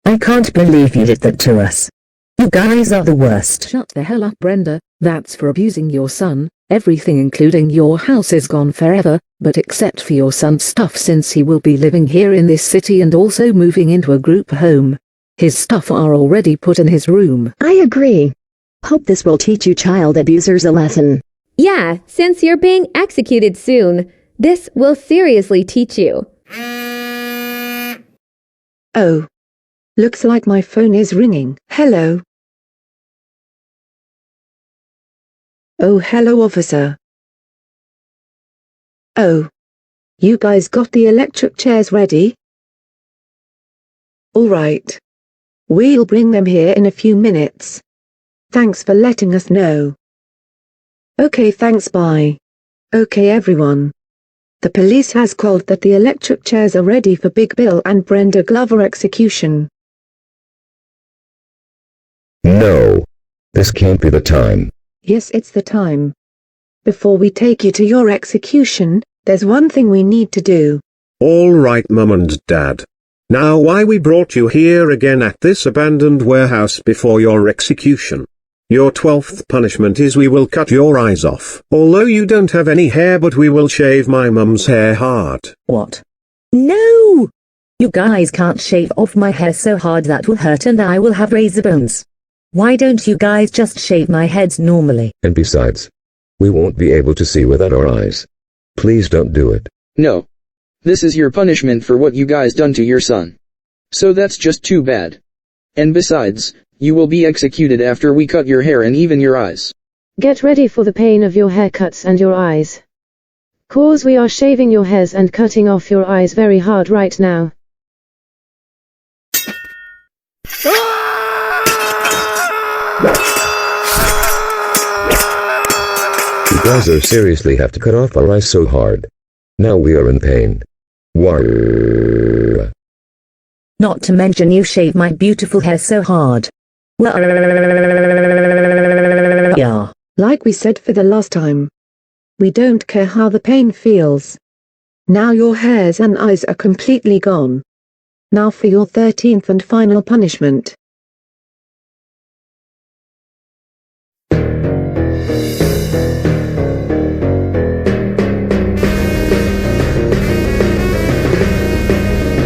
I can't believe you did that to us. You guys are the worst. Shut the hell up, Brenda. That's for abusing your son. Everything including your house is gone forever, but except for your son's stuff, since he will be living here in this city and also moving into a group home. His stuff are already put in his room. I agree. Hope this will teach you child abusers a lesson. Yeah, since you're being executed soon, this will seriously teach you. Oh. Looks like my phone is ringing. Hello. Oh, hello, officer. Oh. You guys got the electric chairs ready? All right. We'll bring them here in a few minutes. Thanks for letting us know. Okay, thanks, bye. Okay, everyone. The police has called that the electric chairs are ready for Big Bill and Brenda Glover execution. No. This can't be the time. Yes, it's the time. Before we take you to your execution, there's one thing we need to do. All right, Mum and Dad. Now why we brought you here again at this abandoned warehouse before your execution. Your 12th punishment is we will cut your eyes off. Although you don't have any hair, but we will shave my mum's hair hard. What? No! You guys can't shave off my hair so hard that will hurt and I will have razor bones. Why don't you guys just shave my heads normally? And besides, we won't be able to see without our eyes. Please don't do it. No. This is your punishment for what you guys done to your son. So that's just too bad. And besides, you will be executed after we cut your hair and even your eyes. Get ready for the pain of your haircuts and your eyes. Cause we are shaving your hairs and cutting off your eyes very hard right now. You guys are seriously have to cut off our eyes so hard. Now we are in pain. Warr. Not to mention you shave my beautiful hair so hard. Yeah. Like we said for the last time. We don't care how the pain feels. Now your hairs and eyes are completely gone. Now for your 13th and final punishment.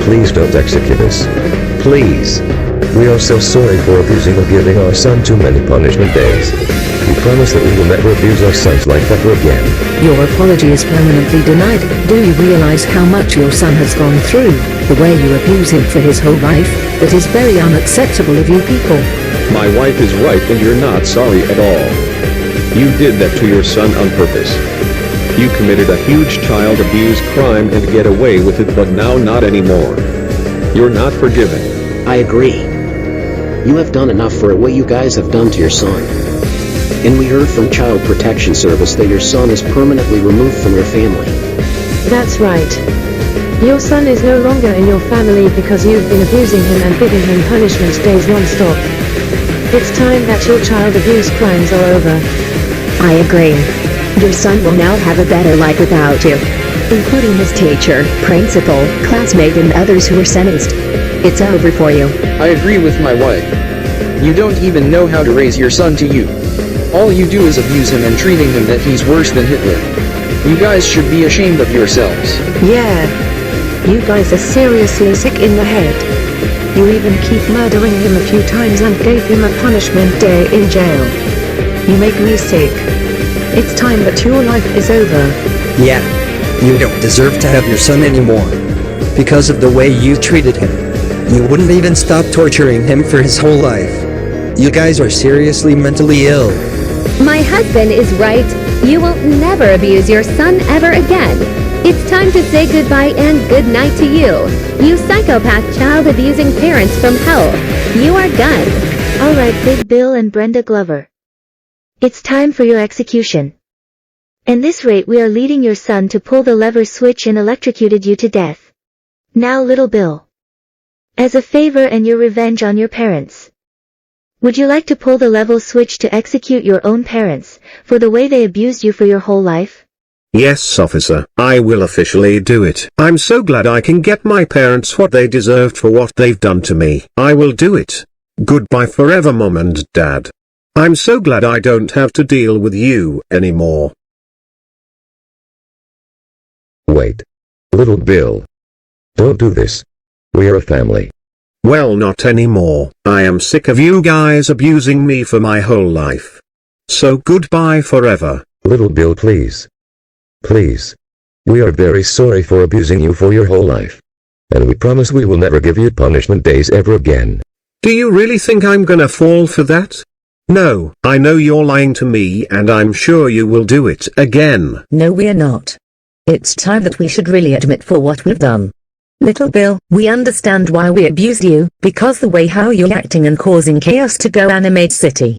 Please don't execute us. Please. We are so sorry for abusing or giving our son too many punishment days. We promise that we will never abuse our sons like that again. Your apology is permanently denied. Do you realize how much your son has gone through? The way you abuse him for his whole life? That is very unacceptable of you people. My wife is right and you're not sorry at all. You did that to your son on purpose. You committed a huge child abuse crime and get away with it, but now not anymore. You're not forgiven. I agree. You have done enough for what you guys have done to your son. And we heard from Child Protection Service that your son is permanently removed from your family. That's right. Your son is no longer in your family because you've been abusing him and giving him punishment days non-stop. It's time that your child abuse crimes are over. I agree. Your son will now have a better life without you, including his teacher, principal, classmate and others who were sentenced. It's over for you. I agree with my wife. You don't even know how to raise your son to you. All you do is abuse him and treating him that he's worse than Hitler. You guys should be ashamed of yourselves. Yeah. You guys are seriously sick in the head. You even keep murdering him a few times and gave him a punishment day in jail. You make me sick. It's time that your life is over. Yeah. You don't deserve to have your son anymore. Because of the way you treated him. You wouldn't even stop torturing him for his whole life. You guys are seriously mentally ill. My husband is right. You will never abuse your son ever again. It's time to say goodbye and good night to you. You psychopath child abusing parents from hell. You are done. Alright, Big Bill and Brenda Glover. It's time for your execution. At this rate we are leading your son to pull the lever switch and electrocuted you to death. Now Little Bill. As a favor and your revenge on your parents. Would you like to pull the level switch to execute your own parents, for the way they abused you for your whole life? Yes, officer, I will officially do it. I'm so glad I can get my parents what they deserved for what they've done to me. I will do it. Goodbye forever, Mom and Dad. I'm so glad I don't have to deal with you anymore. Wait. Little Bill. Don't do this. We're a family. Well, not anymore. I am sick of you guys abusing me for my whole life. So goodbye forever. Little Bill, please. Please. We are very sorry for abusing you for your whole life. And we promise we will never give you punishment days ever again. Do you really think I'm gonna fall for that? No, I know you're lying to me and I'm sure you will do it again. No, we're not. It's time that we should really admit for what we've done. Little Bill, we understand why we abused you, because the way how you're acting and causing chaos to Go Animate City.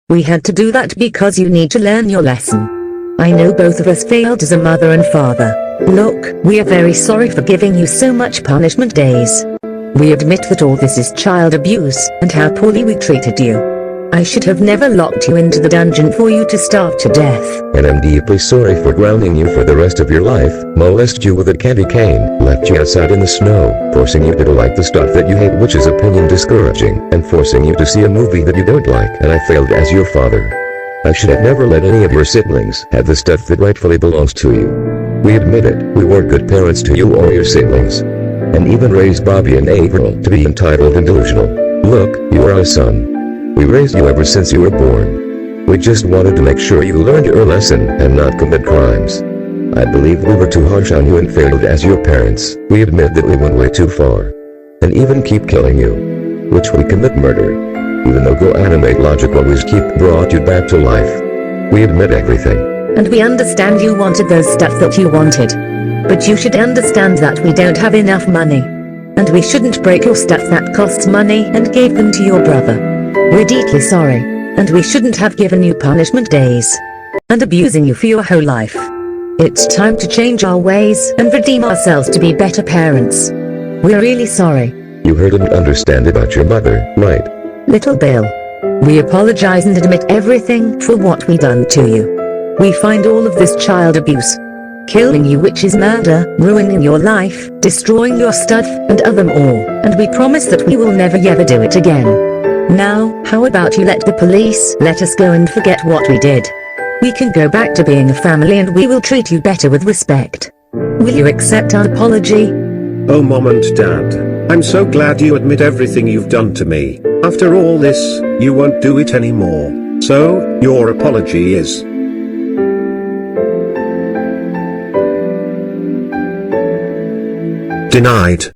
We had to do that because you need to learn your lesson. I know both of us failed as a mother and father. Look, we are very sorry for giving you so much punishment days. We admit that all this is child abuse, and how poorly we treated you. I should have never locked you into the dungeon for you to starve to death. And I'm deeply sorry for grounding you for the rest of your life, molest you with a candy cane, left you outside in the snow, forcing you to like the stuff that you hate, which is opinion discouraging, and forcing you to see a movie that you don't like, and I failed as your father. I should have never let any of your siblings have the stuff that rightfully belongs to you. We admit it, we weren't good parents to you or your siblings. And even raised Bobby and April to be entitled and delusional. Look, you are our son. We raised you ever since you were born. We just wanted to make sure you learned your lesson and not commit crimes. I believe we were too harsh on you and failed as your parents. We admit that we went way too far. And even keep killing you. Which we commit murder. Even though Go Animate Logic always brought you back to life. We admit everything. And we understand you wanted those stuff that you wanted. But you should understand that we don't have enough money. And we shouldn't break your stuff that costs money and gave them to your brother. We're deeply sorry, and we shouldn't have given you punishment days and abusing you for your whole life. It's time to change our ways and redeem ourselves to be better parents. We're really sorry. You heard and understand about your mother, right? Little Bill. We apologize and admit everything for what we done to you. We find all of this child abuse, killing you, which is murder, ruining your life, destroying your stuff, and other more, and we promise that we will never ever do it again. Now, how about you let the police let us go and forget what we did? We can go back to being a family and we will treat you better with respect. Will you accept our apology? Oh, Mom and Dad, I'm so glad you admit everything you've done to me. After all this, you won't do it anymore. So, your apology is denied.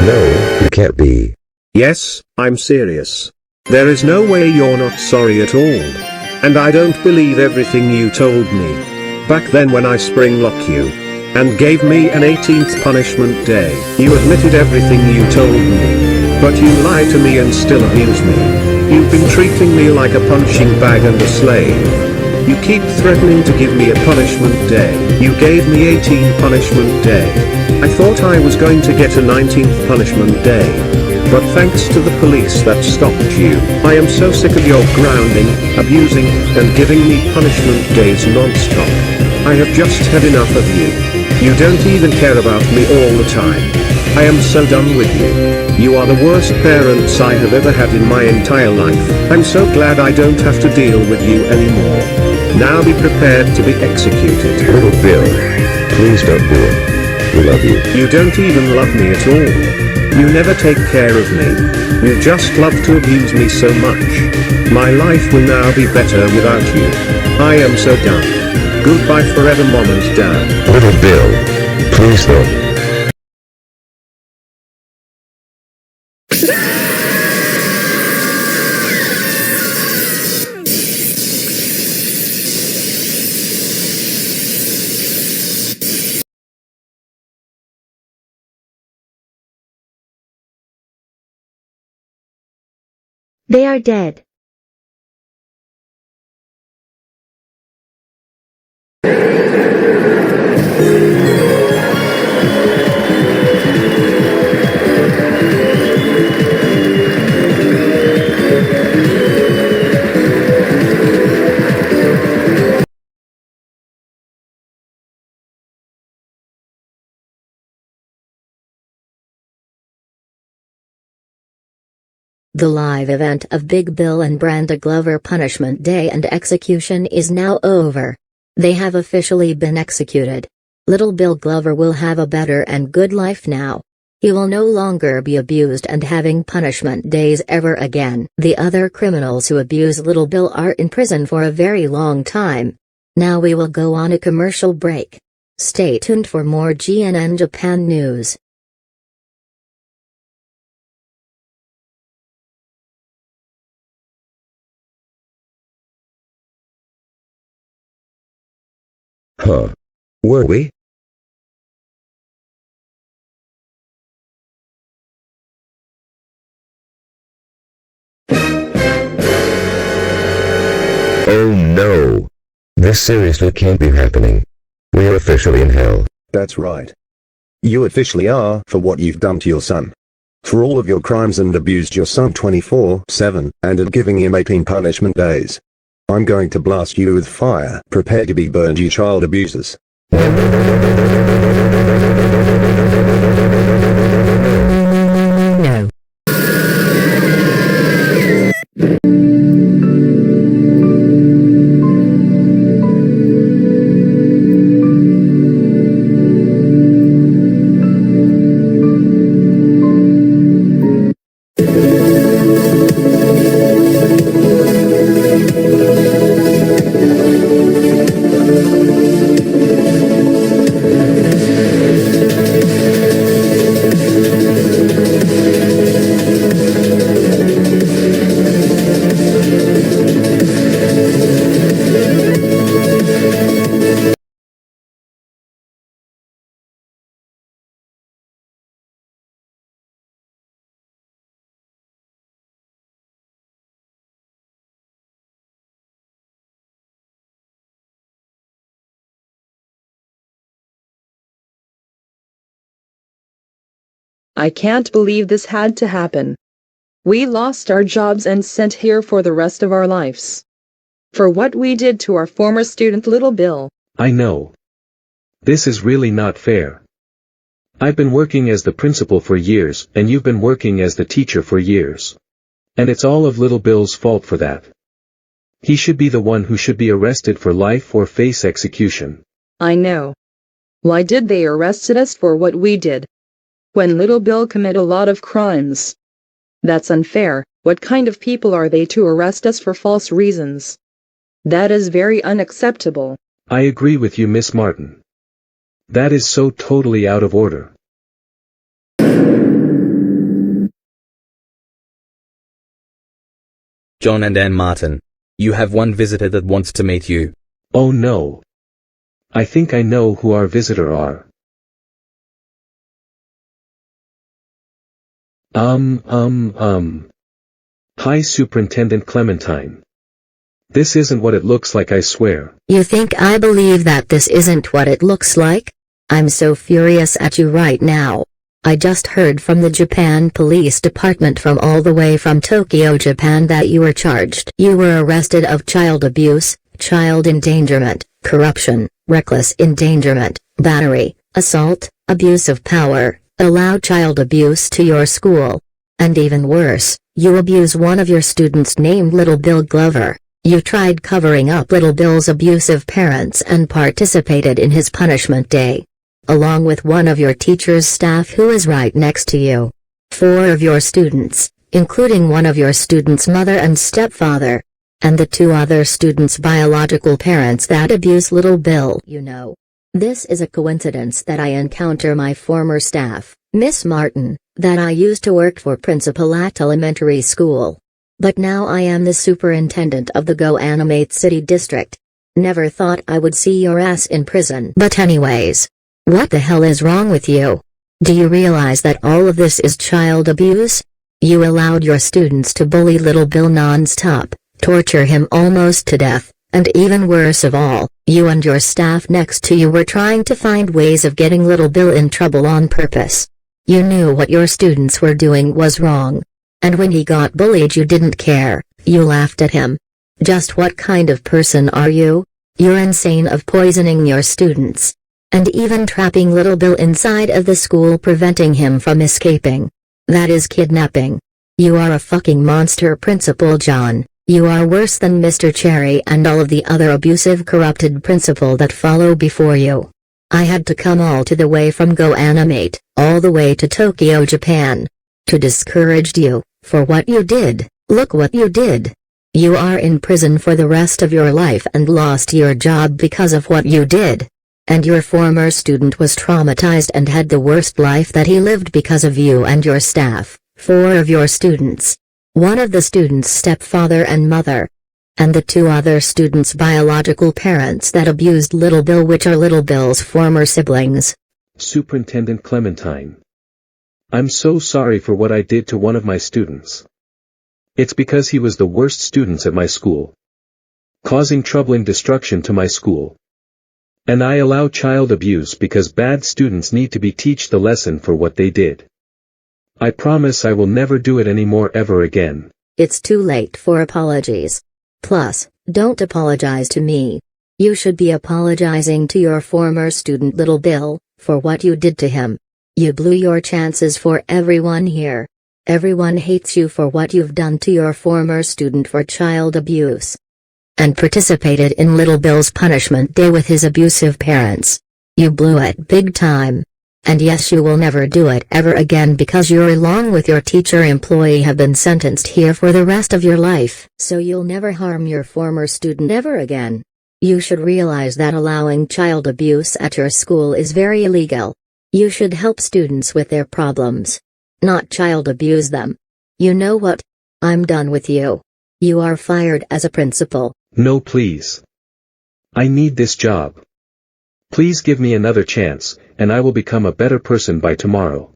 No, you can't be. Yes, I'm serious. There is no way you're not sorry at all. And I don't believe everything you told me. Back then when I spring lock you and gave me an 18th punishment day, you admitted everything you told me. But you lied to me and still abuse me. You've been treating me like a punching bag and a slave. You keep threatening to give me a punishment day. You gave me 18 punishment day. I thought I was going to get a 19th punishment day. But thanks to the police that stopped you, I am so sick of your grounding, abusing, and giving me punishment days non-stop. I have just had enough of you. You don't even care about me all the time. I am so done with you. You are the worst parents I have ever had in my entire life. I'm so glad I don't have to deal with you anymore. Now be prepared to be executed. Little Bill, please don't do it. We love you. You don't even love me at all. You never take care of me. You just love to abuse me so much. My life will now be better without you. I am so done. Goodbye forever, Mom and Dad. Little Bill. Please don't. They are dead. The live event of Big Bill and Brenda Glover Punishment Day and Execution is now over. They have officially been executed. Little Bill Glover will have a better and good life now. He will no longer be abused and having punishment days ever again. The other criminals who abuse Little Bill are in prison for a very long time. Now we will go on a commercial break. Stay tuned for more GNN Japan news. Huh. Were we? Oh no. This seriously can't be happening. We are officially in hell. That's right. You officially are for what you've done to your son. For all of your crimes and abused your son 24/7, and in giving him 18 punishment days. I'm going to blast you with fire. Prepare to be burned, you child abusers. No. I can't believe this had to happen. We lost our jobs and sent here for the rest of our lives. For what we did to our former student Little Bill. I know. This is really not fair. I've been working as the principal for years, and you've been working as the teacher for years. And it's all of Little Bill's fault for that. He should be the one who should be arrested for life or face execution. I know. Why did they arrested us for what we did? When Little Bill commit a lot of crimes. That's unfair. What kind of people are they to arrest us for false reasons? That is very unacceptable. I agree with you, Miss Martin. That is so totally out of order. John and Ann Martin. You have one visitor that wants to meet you. Oh no. I think I know who our visitor are. Hi, Superintendent Clementine. This isn't what it looks like, I swear. You think I believe that this isn't what it looks like? I'm so furious at you right now. I just heard from the Japan Police Department from all the way from Tokyo, Japan that you were charged. You were arrested of child abuse, child endangerment, corruption, reckless endangerment, battery, assault, abuse of power, allowed child abuse to your school. And even worse, you abuse one of your students named Little Bill Glover. You tried covering up Little Bill's abusive parents and participated in his punishment day. Along with one of your teacher's staff who is right next to you. 4 of your students, including one of your students' mother and stepfather, and the 2 other students' biological parents that abuse little Bill. This is a coincidence that I encounter my former staff, Miss Martin, that I used to work for principal at elementary school. But now I am the superintendent of the Go Animate City District. Never thought I would see your ass in prison. But anyways, what the hell is wrong with you? Do you realize that all of this is child abuse? You allowed your students to bully little Bill non-stop, torture him almost to death, and even worse of all, you and your staff next to you were trying to find ways of getting little Bill in trouble on purpose. You knew what your students were doing was wrong. And when he got bullied you didn't care, you laughed at him. Just what kind of person are you? You're insane of poisoning your students. And even trapping little Bill inside of the school, preventing him from escaping. That is kidnapping. You are a fucking monster, Principal John. You are worse than Mr. Cherry and all of the other abusive, corrupted principal that follow before you. I had to come all to the way from Go Animate, all the way to Tokyo, Japan, to discourage you, for what you did. Look what you did. You are in prison for the rest of your life and lost your job because of what you did. And your former student was traumatized and had the worst life that he lived because of you and your staff, 4 of your students. 1 of the students' stepfather and mother. And the 2 other students' biological parents that abused little Bill, which are little Bill's former siblings. Superintendent Clementine. I'm so sorry for what I did to one of my students. It's because he was the worst students at my school, causing trouble and destruction to my school. And I allow child abuse because bad students need to be taught the lesson for what they did. I promise I will never do it anymore ever again. It's too late for apologies. Plus, don't apologize to me. You should be apologizing to your former student little Bill, for what you did to him. You blew your chances for everyone here. Everyone hates you for what you've done to your former student for child abuse. And participated in little Bill's punishment day with his abusive parents. You blew it big time. And yes, you will never do it ever again because you along with your teacher employee have been sentenced here for the rest of your life. So you'll never harm your former student ever again. You should realize that allowing child abuse at your school is very illegal. You should help students with their problems, not child abuse them. You know what? I'm done with you. You are fired as a principal. No, please. I need this job. Please give me another chance, and I will become a better person by tomorrow.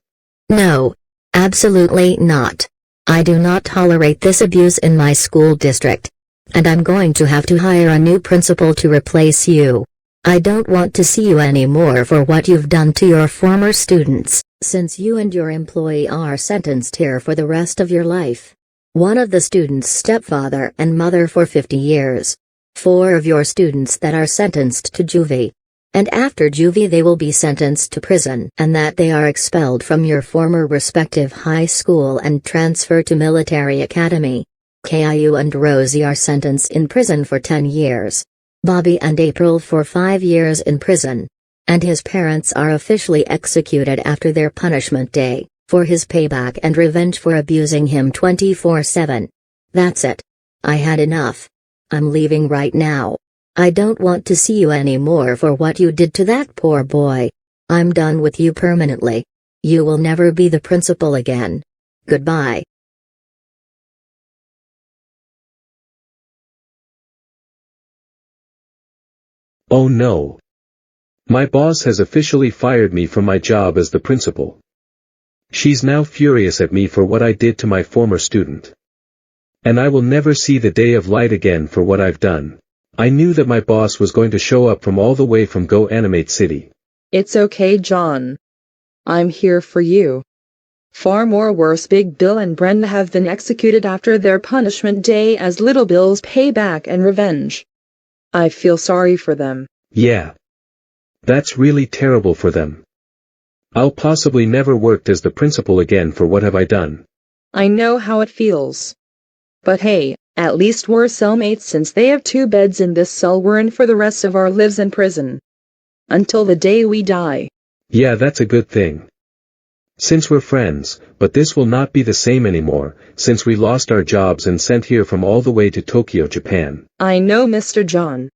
No. Absolutely not. I do not tolerate this abuse in my school district. And I'm going to have to hire a new principal to replace you. I don't want to see you anymore for what you've done to your former students, since you and your employee are sentenced here for the rest of your life. 1 of the students' stepfather and mother for 50 years. 4 of your students that are sentenced to juvie. And after juvie they will be sentenced to prison, and that they are expelled from your former respective high school and transfer to military academy. Caillou and Rosie are sentenced in prison for 10 years. Bobby and April for 5 years in prison. And his parents are officially executed after their punishment day, for his payback and revenge for abusing him 24/7. That's it. I had enough. I'm leaving right now. I don't want to see you anymore for what you did to that poor boy. I'm done with you permanently. You will never be the principal again. Goodbye. Oh no. My boss has officially fired me from my job as the principal. She's now furious at me for what I did to my former student. And I will never see the day of light again for what I've done. I knew that my boss was going to show up from all the way from Go Animate City. It's okay, John. I'm here for you. Far more worse, Big Bill and Brenda have been executed after their punishment day as Little Bill's payback and revenge. I feel sorry for them. Yeah. That's really terrible for them. I'll possibly never work as the principal again for what have I done. I know how it feels. But hey, at least we're cellmates since they have 2 beds in this cell we're in for the rest of our lives in prison. Until the day we die. Yeah, that's a good thing. Since we're friends, but this will not be the same anymore, since we lost our jobs and sent here from all the way to Tokyo, Japan. I know, Mr. John.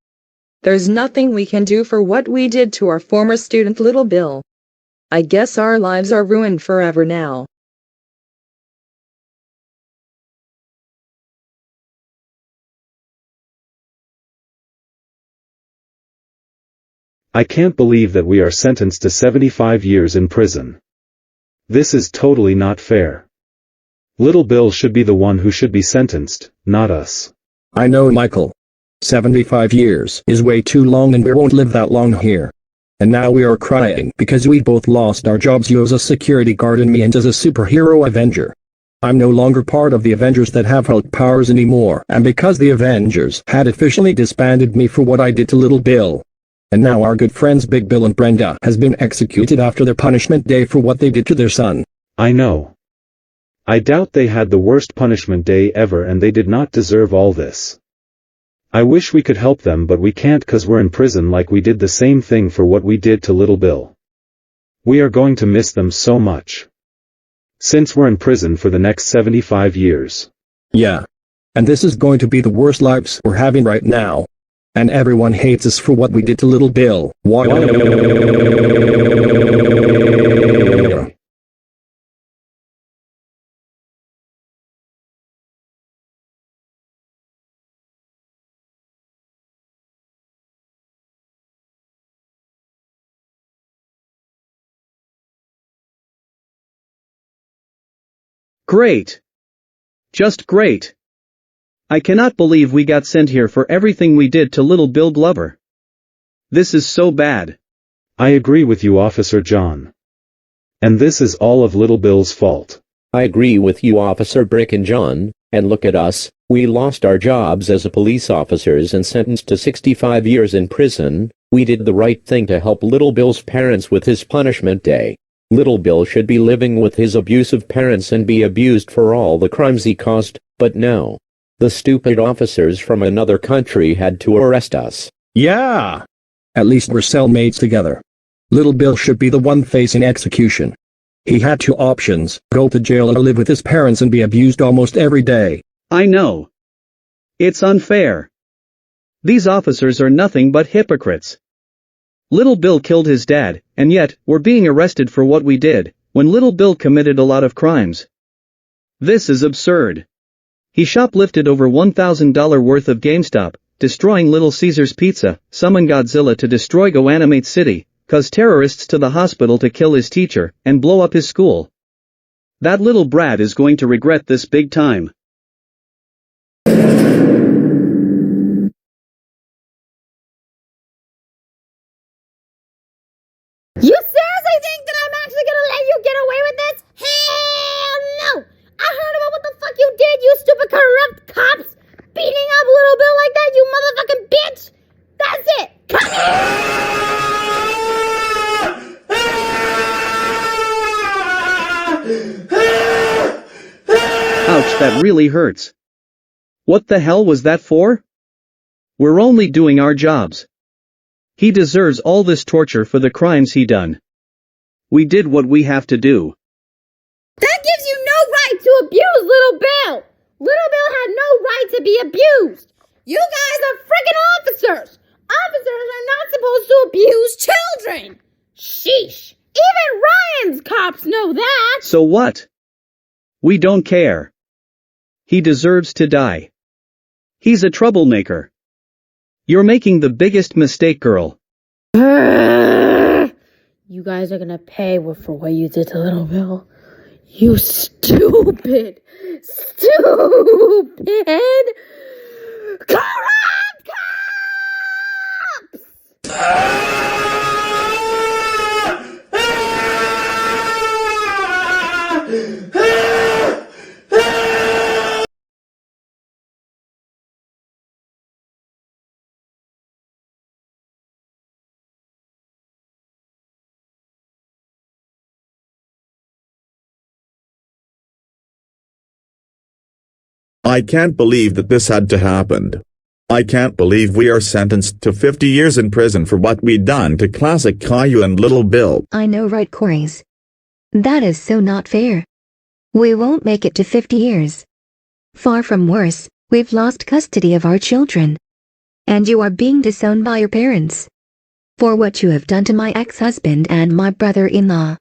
There's nothing we can do for what we did to our former student Little Bill. I guess our lives are ruined forever now. I can't believe that we are sentenced to 75 years in prison. This is totally not fair. Little Bill should be the one who should be sentenced, not us. I know, Michael. 75 years is way too long and we won't live that long here. And now we are crying because we both lost our jobs, you as a security guard and me and as a superhero Avenger. I'm no longer part of the Avengers that have Hulk powers anymore, and because the Avengers had officially disbanded me for what I did to Little Bill. And now our good friends Big Bill and Brenda has been executed after their punishment day for what they did to their son. I know. I doubt they had the worst punishment day ever and they did not deserve all this. I wish we could help them, but we can't cause we're in prison, like we did the same thing for what we did to Little Bill. We are going to miss them so much. Since we're in prison for the next 75 years. Yeah. And this is going to be the worst lives we're having right now. And everyone hates us for what we did to Little Bill. Why? Great. Just great. I cannot believe we got sent here for everything we did to Little Bill Glover. This is so bad. I agree with you, Officer John. And this is all of Little Bill's fault. I agree with you, Officer Brick and John, and look at us, we lost our jobs as police officers and sentenced to 65 years in prison. We did the right thing to help Little Bill's parents with his punishment day. Little Bill should be living with his abusive parents and be abused for all the crimes he caused, but no. The stupid officers from another country had to arrest us. Yeah! At least we're cellmates together. Little Bill should be the one facing execution. He had two options, go to jail or live with his parents and be abused almost every day. I know. It's unfair. These officers are nothing but hypocrites. Little Bill killed his dad, and yet, we're being arrested for what we did, when Little Bill committed a lot of crimes. This is absurd. He shoplifted over $1,000 worth of GameStop, destroying Little Caesar's Pizza, summoned Godzilla to destroy GoAnimate City, caused terrorists to the hospital to kill his teacher, and blow up his school. That little brat is going to regret this big time. You seriously think that I'm actually gonna let you get away with this? Hell no! I heard about what the fuck you did, you stupid corrupt cops! Beating up Little Bill like that, you motherfucking bitch! That's it! Come Ouch, that really hurts. What the hell was that for? We're only doing our jobs. He deserves all this torture for the crimes he done. We did what we have to do. That gives you no right to abuse Little Bill! Little Bill had no right to be abused! You guys are freaking officers! Officers are not supposed to abuse children! Sheesh! Even Ryan's cops know that! So what? We don't care. He deserves to die. He's a troublemaker. You're making the biggest mistake, girl. You guys are gonna pay for what you did to Little Bill. You stupid, corrupt I can't believe that this had to happen. I can't believe we are sentenced to 50 years in prison for what we done to Classic Caillou and Little Bill. I know, right, Corys? That is so not fair. We won't make it to 50 years. Far from worse, we've lost custody of our children. And you are being disowned by your parents. For what you have done to my ex-husband and my brother-in-law.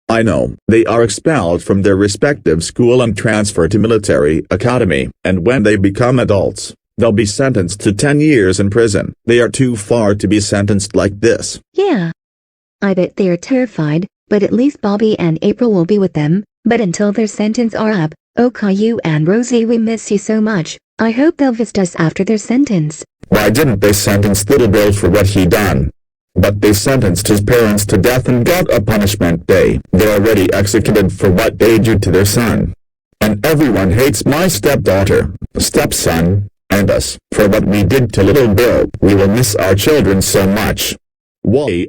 I know, they are expelled from their respective school and transferred to military academy, and when they become adults, they'll be sentenced to 10 years in prison. They are too far to be sentenced like this. Yeah. I bet they are terrified, but at least Bobby and April will be with them. But until their sentence are up, oh Caillou and Rosie, we miss you so much. I hope they'll visit us after their sentence. Why didn't they sentence Little Bill for what he done? But they sentenced his parents to death and got a punishment day. They're already executed for what they did to their son. And everyone hates my stepdaughter, stepson, and us for what we did to Little Bill. We will miss our children so much. Why?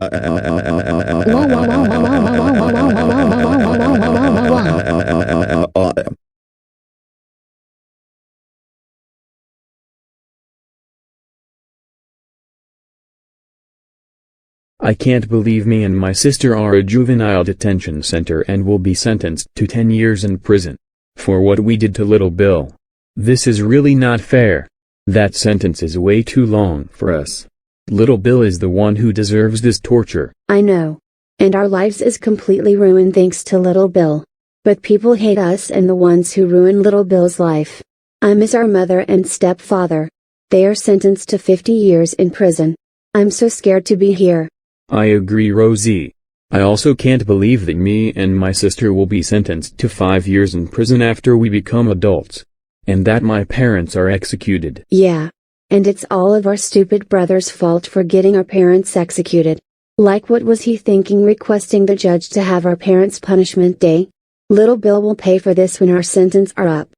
I can't believe me and my sister are a juvenile detention center and will be sentenced to 10 years in prison for what we did to Little Bill. This is really not fair. That sentence is way too long for us. Little Bill is the one who deserves this torture. I know. And our lives is completely ruined thanks to Little Bill. But people hate us and the ones who ruin Little Bill's life. I miss our mother and stepfather. They are sentenced to 50 years in prison. I'm so scared to be here. I agree, Rosie. I also can't believe that me and my sister will be sentenced to 5 years in prison after we become adults. And that my parents are executed. Yeah. And it's all of our stupid brother's fault for getting our parents executed. Like, what was he thinking requesting the judge to have our parents' punishment day? Little Bill will pay for this when our sentence are up.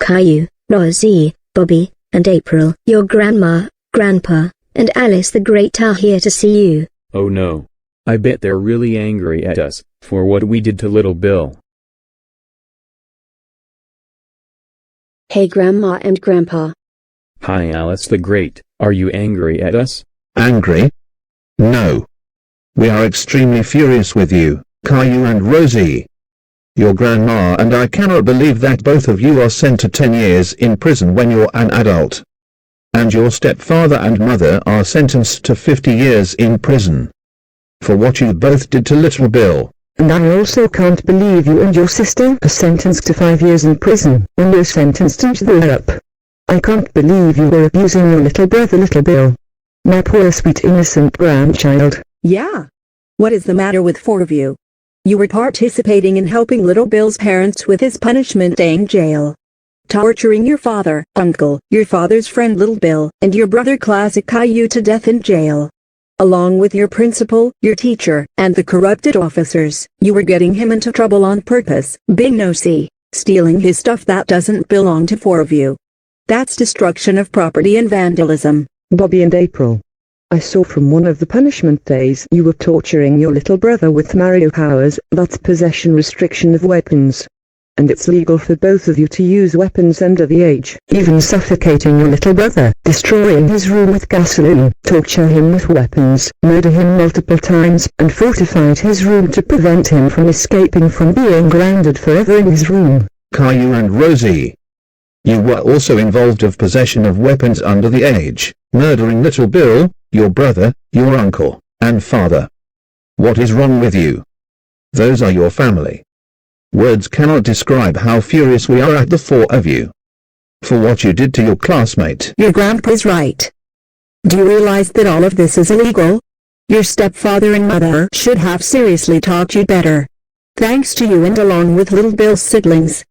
Caillou, Rosie, Bobby, and April, your grandma, grandpa, and Alice the Great are here to see you. Oh no. I bet they're really angry at us for what we did to Little Bill. Hey Grandma and Grandpa. Hi Alice the Great, are you angry at us? Angry? No. We are extremely furious with you, Caillou and Rosie. Your grandma and I cannot believe that both of you are sent to 10 years in prison when you're an adult. And your stepfather and mother are sentenced to 50 years in prison. For what you both did to Little Bill. And I also can't believe you and your sister are sentenced to 5 years in prison when you're sentenced into the up. I can't believe you were abusing your little brother Little Bill. My poor sweet innocent grandchild. Yeah. What is the matter with 4 of you? You were participating in helping Little Bill's parents with his punishment day in jail. Torturing your father, uncle, your father's friend Little Bill, and your brother Classic Caillou to death in jail. Along with your principal, your teacher, and the corrupted officers, you were getting him into trouble on purpose, being nosy, stealing his stuff that doesn't belong to 4 of you. That's destruction of property and vandalism. Bobby and April. I saw from one of the punishment days you were torturing your little brother with Mario powers. That's possession restriction of weapons. And it's legal for both of you to use weapons under the age. Even suffocating your little brother, destroying his room with gasoline, torture him with weapons, murder him multiple times, and fortified his room to prevent him from escaping from being grounded forever in his room. Caillou and Rosie. You were also involved of possession of weapons under the age, murdering Little Bill, your brother, your uncle, and father. What is wrong with you? Those are your family. Words cannot describe how furious we are at the 4 of you. For what you did to your classmate. Your grandpa's right. Do you realize that all of this is illegal? Your stepfather and mother should have seriously taught you better. Thanks to you and along with Little Bill's siblings.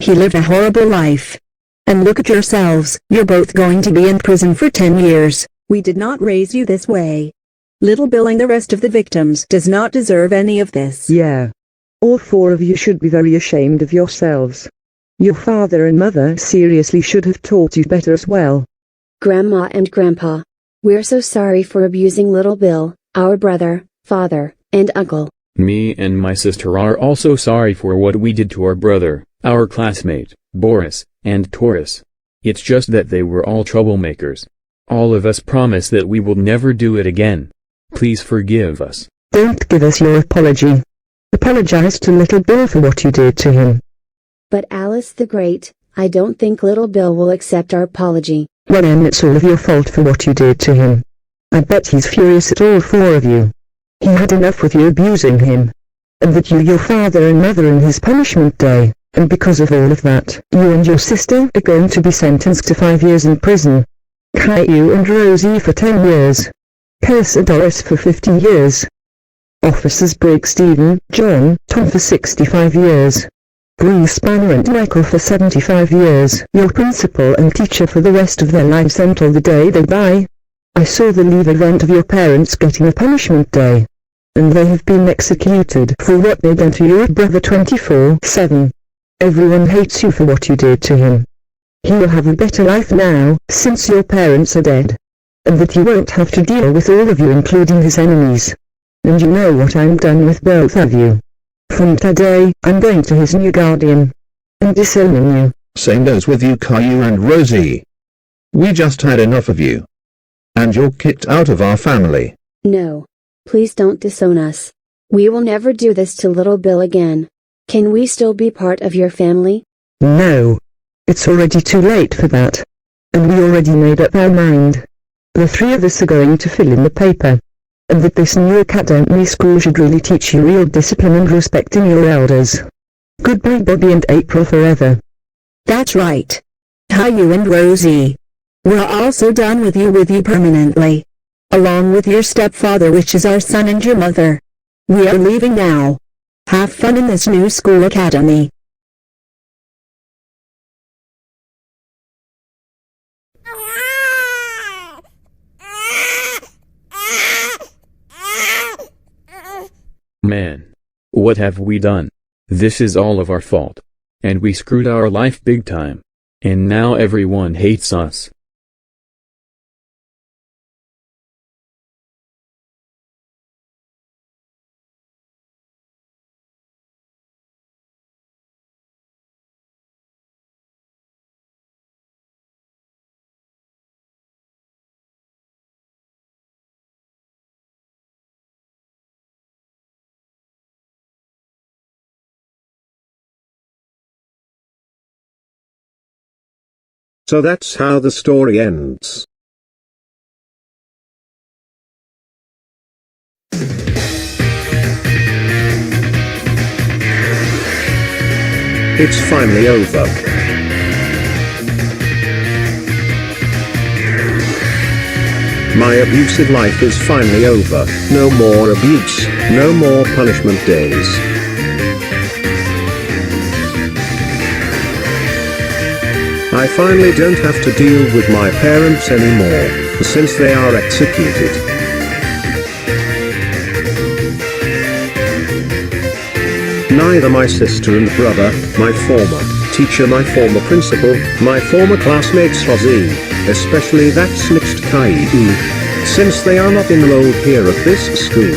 He lived a horrible life. And look at yourselves, you're both going to be in prison for 10 years. We did not raise you this way. Little Bill and the rest of the victims does not deserve any of this. Yeah. All 4 of you should be very ashamed of yourselves. Your father and mother seriously should have taught you better as well. Grandma and Grandpa. We're so sorry for abusing Little Bill, our brother, father, and uncle. Me and my sister are also sorry for what we did to our brother, our classmate, Boris, and Taurus. It's just that they were all troublemakers. All of us promise that we will never do it again. Please forgive us. Don't give us your apology. Apologize to little Bill for what you did to him. But Alice the Great, I don't think little Bill will accept our apology. Well then, it's all of your fault for what you did to him. I bet he's furious at all four of you. He had enough with you abusing him. And that you, your father and mother in his punishment day, and because of all of that, you and your sister are going to be sentenced to 5 years in prison. Caillou and Rosie for 10 years. Caius and Doris for 50 years. Officers Briggs, Stephen, John, Tom for 65 years. Bruce Banner and Michael for 75 years. Your principal and teacher for the rest of their lives until the day they die. I saw the live event of your parents getting a punishment day. And they have been executed for what they done to your brother 24/7. Everyone hates you for what you did to him. He will have a better life now, since your parents are dead. And that he won't have to deal with all of you including his enemies. And you know what I'm done with both of you. From today, I'm going to his new guardian. And disowning you. Same goes with you, Caillou and Rosie. We just had enough of you. And you're kicked out of our family. No. Please don't disown us. We will never do this to little Bill again. Can we still be part of your family? No. It's already too late for that. And we already made up our mind. The three of us are going to fill in the paper. And that this new academy school should really teach you real discipline and respecting your elders. Goodbye Bobby and April forever. That's right. Caillou and Rosie. We're also done with you permanently. Along with your stepfather, which is our son, and your mother. We are leaving now. Have fun in this new school academy. Man. What have we done? This is all of our fault. And we screwed our life big time. And now everyone hates us. So that's how the story ends. It's finally over. My abusive life is finally over. No more abuse, no more punishment days. I finally don't have to deal with my parents anymore, since they are executed. Neither my sister and brother, my former teacher, my former principal, my former classmates Rosie, especially that snitched Caillou, since they are not enrolled here at this school.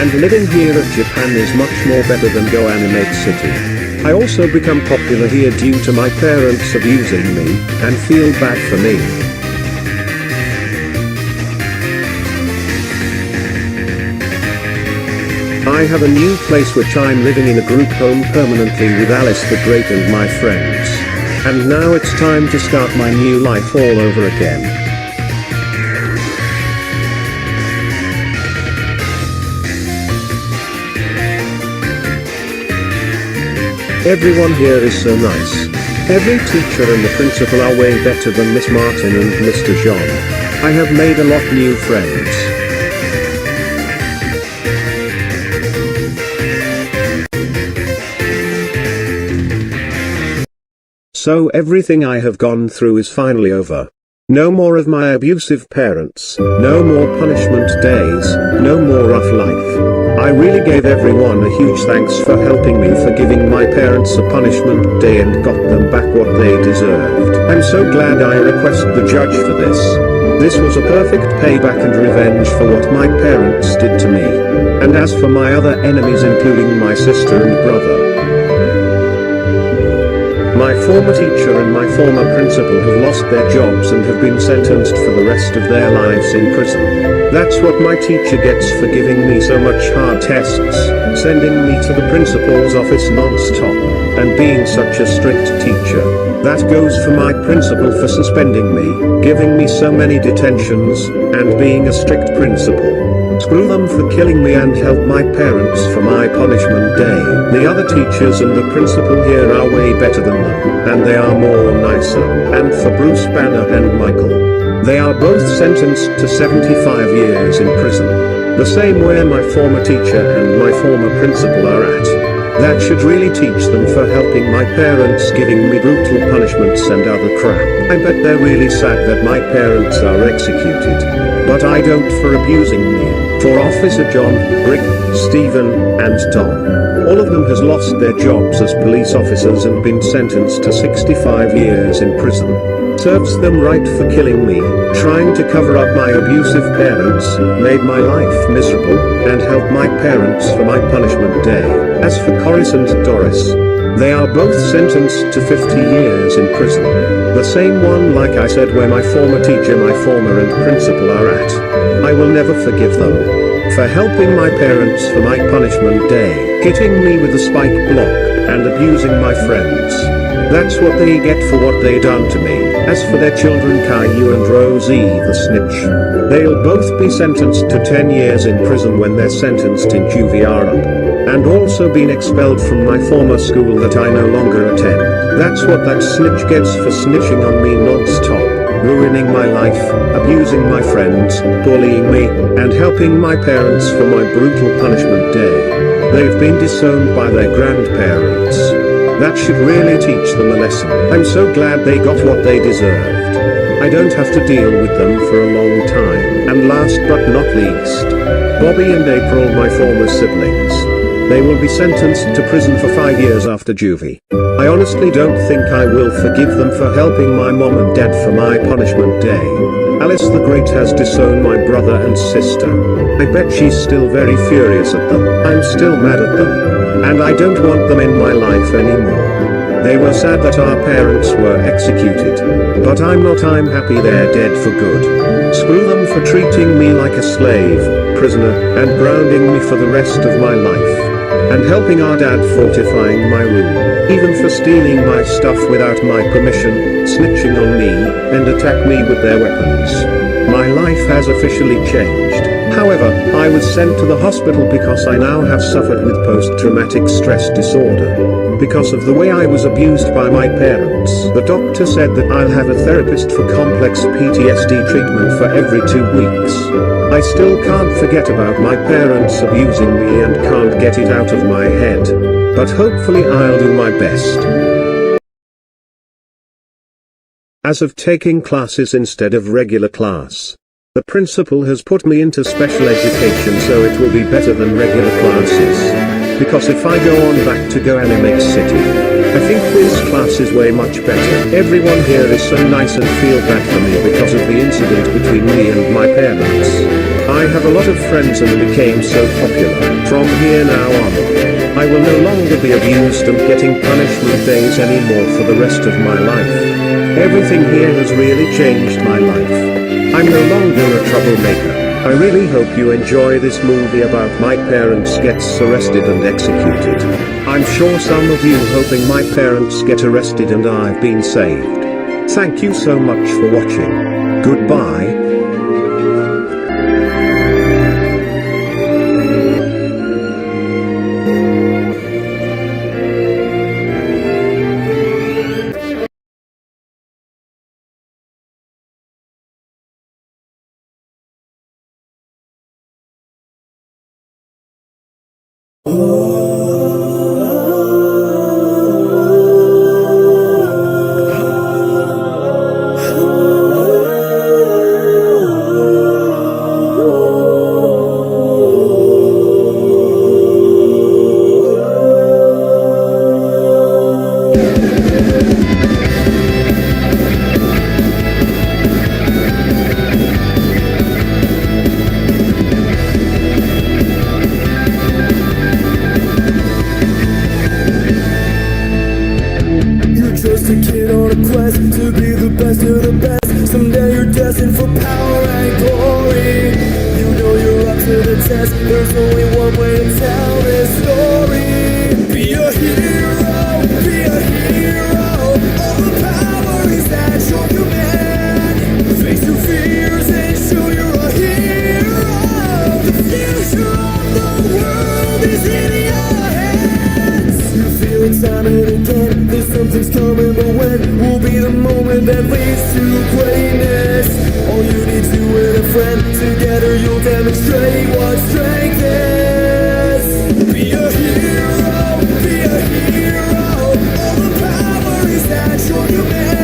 And living here at Japan is much more better than Go Animate City. I also become popular here due to my parents abusing me, and feel bad for me. I have a new place which I'm living in a group home permanently with Alice the Great and my friends. And now it's time to start my new life all over again. Everyone here is so nice. Every teacher and the principal are way better than Miss Martin and Mr. John. I have made a lot new friends. So everything I have gone through is finally over. No more of my abusive parents, no more punishment days, no more rough life. I really gave everyone a huge thanks for helping me, for giving my parents a punishment day and got them back what they deserved. I'm so glad I requested the judge for this. This was a perfect payback and revenge for what my parents did to me. And as for my other enemies, including my sister and brother, My former teacher and my former principal have lost their jobs and have been sentenced for the rest of their lives in prison. That's what my teacher gets for giving me so much hard tests, sending me to the principal's office non-stop, and being such a strict teacher. That goes for my principal for suspending me, giving me so many detentions, and being a strict principal. Screw them for killing me and help my parents for my punishment day. The other teachers and the principal here are way better than them, and they are more nicer. And for Bruce Banner and Michael, they are both sentenced to 75 years in prison. The same where my former teacher and my former principal are at. That should really teach them for helping my parents, giving me brutal punishments and other crap. I bet they're really sad that my parents are executed. But I don't for abusing me. For Officer John, Rick, Stephen, and Tom. All of them has lost their jobs as police officers and been sentenced to 65 years in prison. Serves them right for killing me, trying to cover up my abusive parents, made my life miserable, and helped my parents for my punishment day. As for Corris and Doris, they are both sentenced to 50 years in prison. The same one, like I said, where my former teacher, my former and principal are at. I will never forgive them for helping my parents for my punishment day, hitting me with a spike block, and abusing my friends. That's what they get for what they done to me. As for their children Caillou and Rosie the snitch, they'll both be sentenced to 10 years in prison when they're sentenced in Juviara. And also been expelled from my former school that I no longer attend. That's what that snitch gets for snitching on me non-stop, ruining my life, abusing my friends, bullying me, and helping my parents for my brutal punishment day. They've been disowned by their grandparents. That should really teach them a lesson. I'm so glad they got what they deserved. I don't have to deal with them for a long time. And last but not least, Bobby and April, my former siblings. They will be sentenced to prison for 5 years after juvie. I honestly don't think I will forgive them for helping my mom and dad for my punishment day. Alice the Great has disowned my brother and sister. I bet she's still very furious at them. I'm still mad at them. And I don't want them in my life anymore. They were sad that our parents were executed. But I'm not. I'm happy they're dead for good. Screw them for treating me like a slave, prisoner, and grounding me for the rest of my life. And helping our dad fortifying my room, even for stealing my stuff without my permission, snitching on me, and attack me with their weapons. My life has officially changed. However, I was sent to the hospital because I now have suffered with post-traumatic stress disorder. Because of the way I was abused by my parents. The doctor said that I'll have a therapist for complex PTSD treatment for every 2 weeks. I still can't forget about my parents abusing me and can't get it out of my head. But hopefully I'll do my best. As of taking classes instead of regular class. The principal has put me into special education so it will be better than regular classes. Because if I go on back to Goanimate City, I think this class is way much better. Everyone here is so nice and feel bad for me because of the incident between me and my parents. I have a lot of friends and became so popular. From here now on, I will no longer be abused and getting punishment days anymore for the rest of my life. Everything here has really changed my life. I'm no longer a troublemaker. I really hope you enjoy this movie about my parents gets arrested and executed. I'm sure some of you hoping my parents get arrested and I've been saved. Thank you so much for watching. Goodbye. a quest to be the best of the best. Someday you're destined for power and glory. You know you're up to the test. There's only one way to tell this story. Be a hero, be a hero. All the power is at your command. Face your fears and show you're a hero. The future of the world is in your hands. You feel it time and again. There's something's coming, but when will be the moment that leads to greatness? All you need to with a friend. Together you'll demonstrate what strength is. Be a hero, be a hero. All the power is at your command.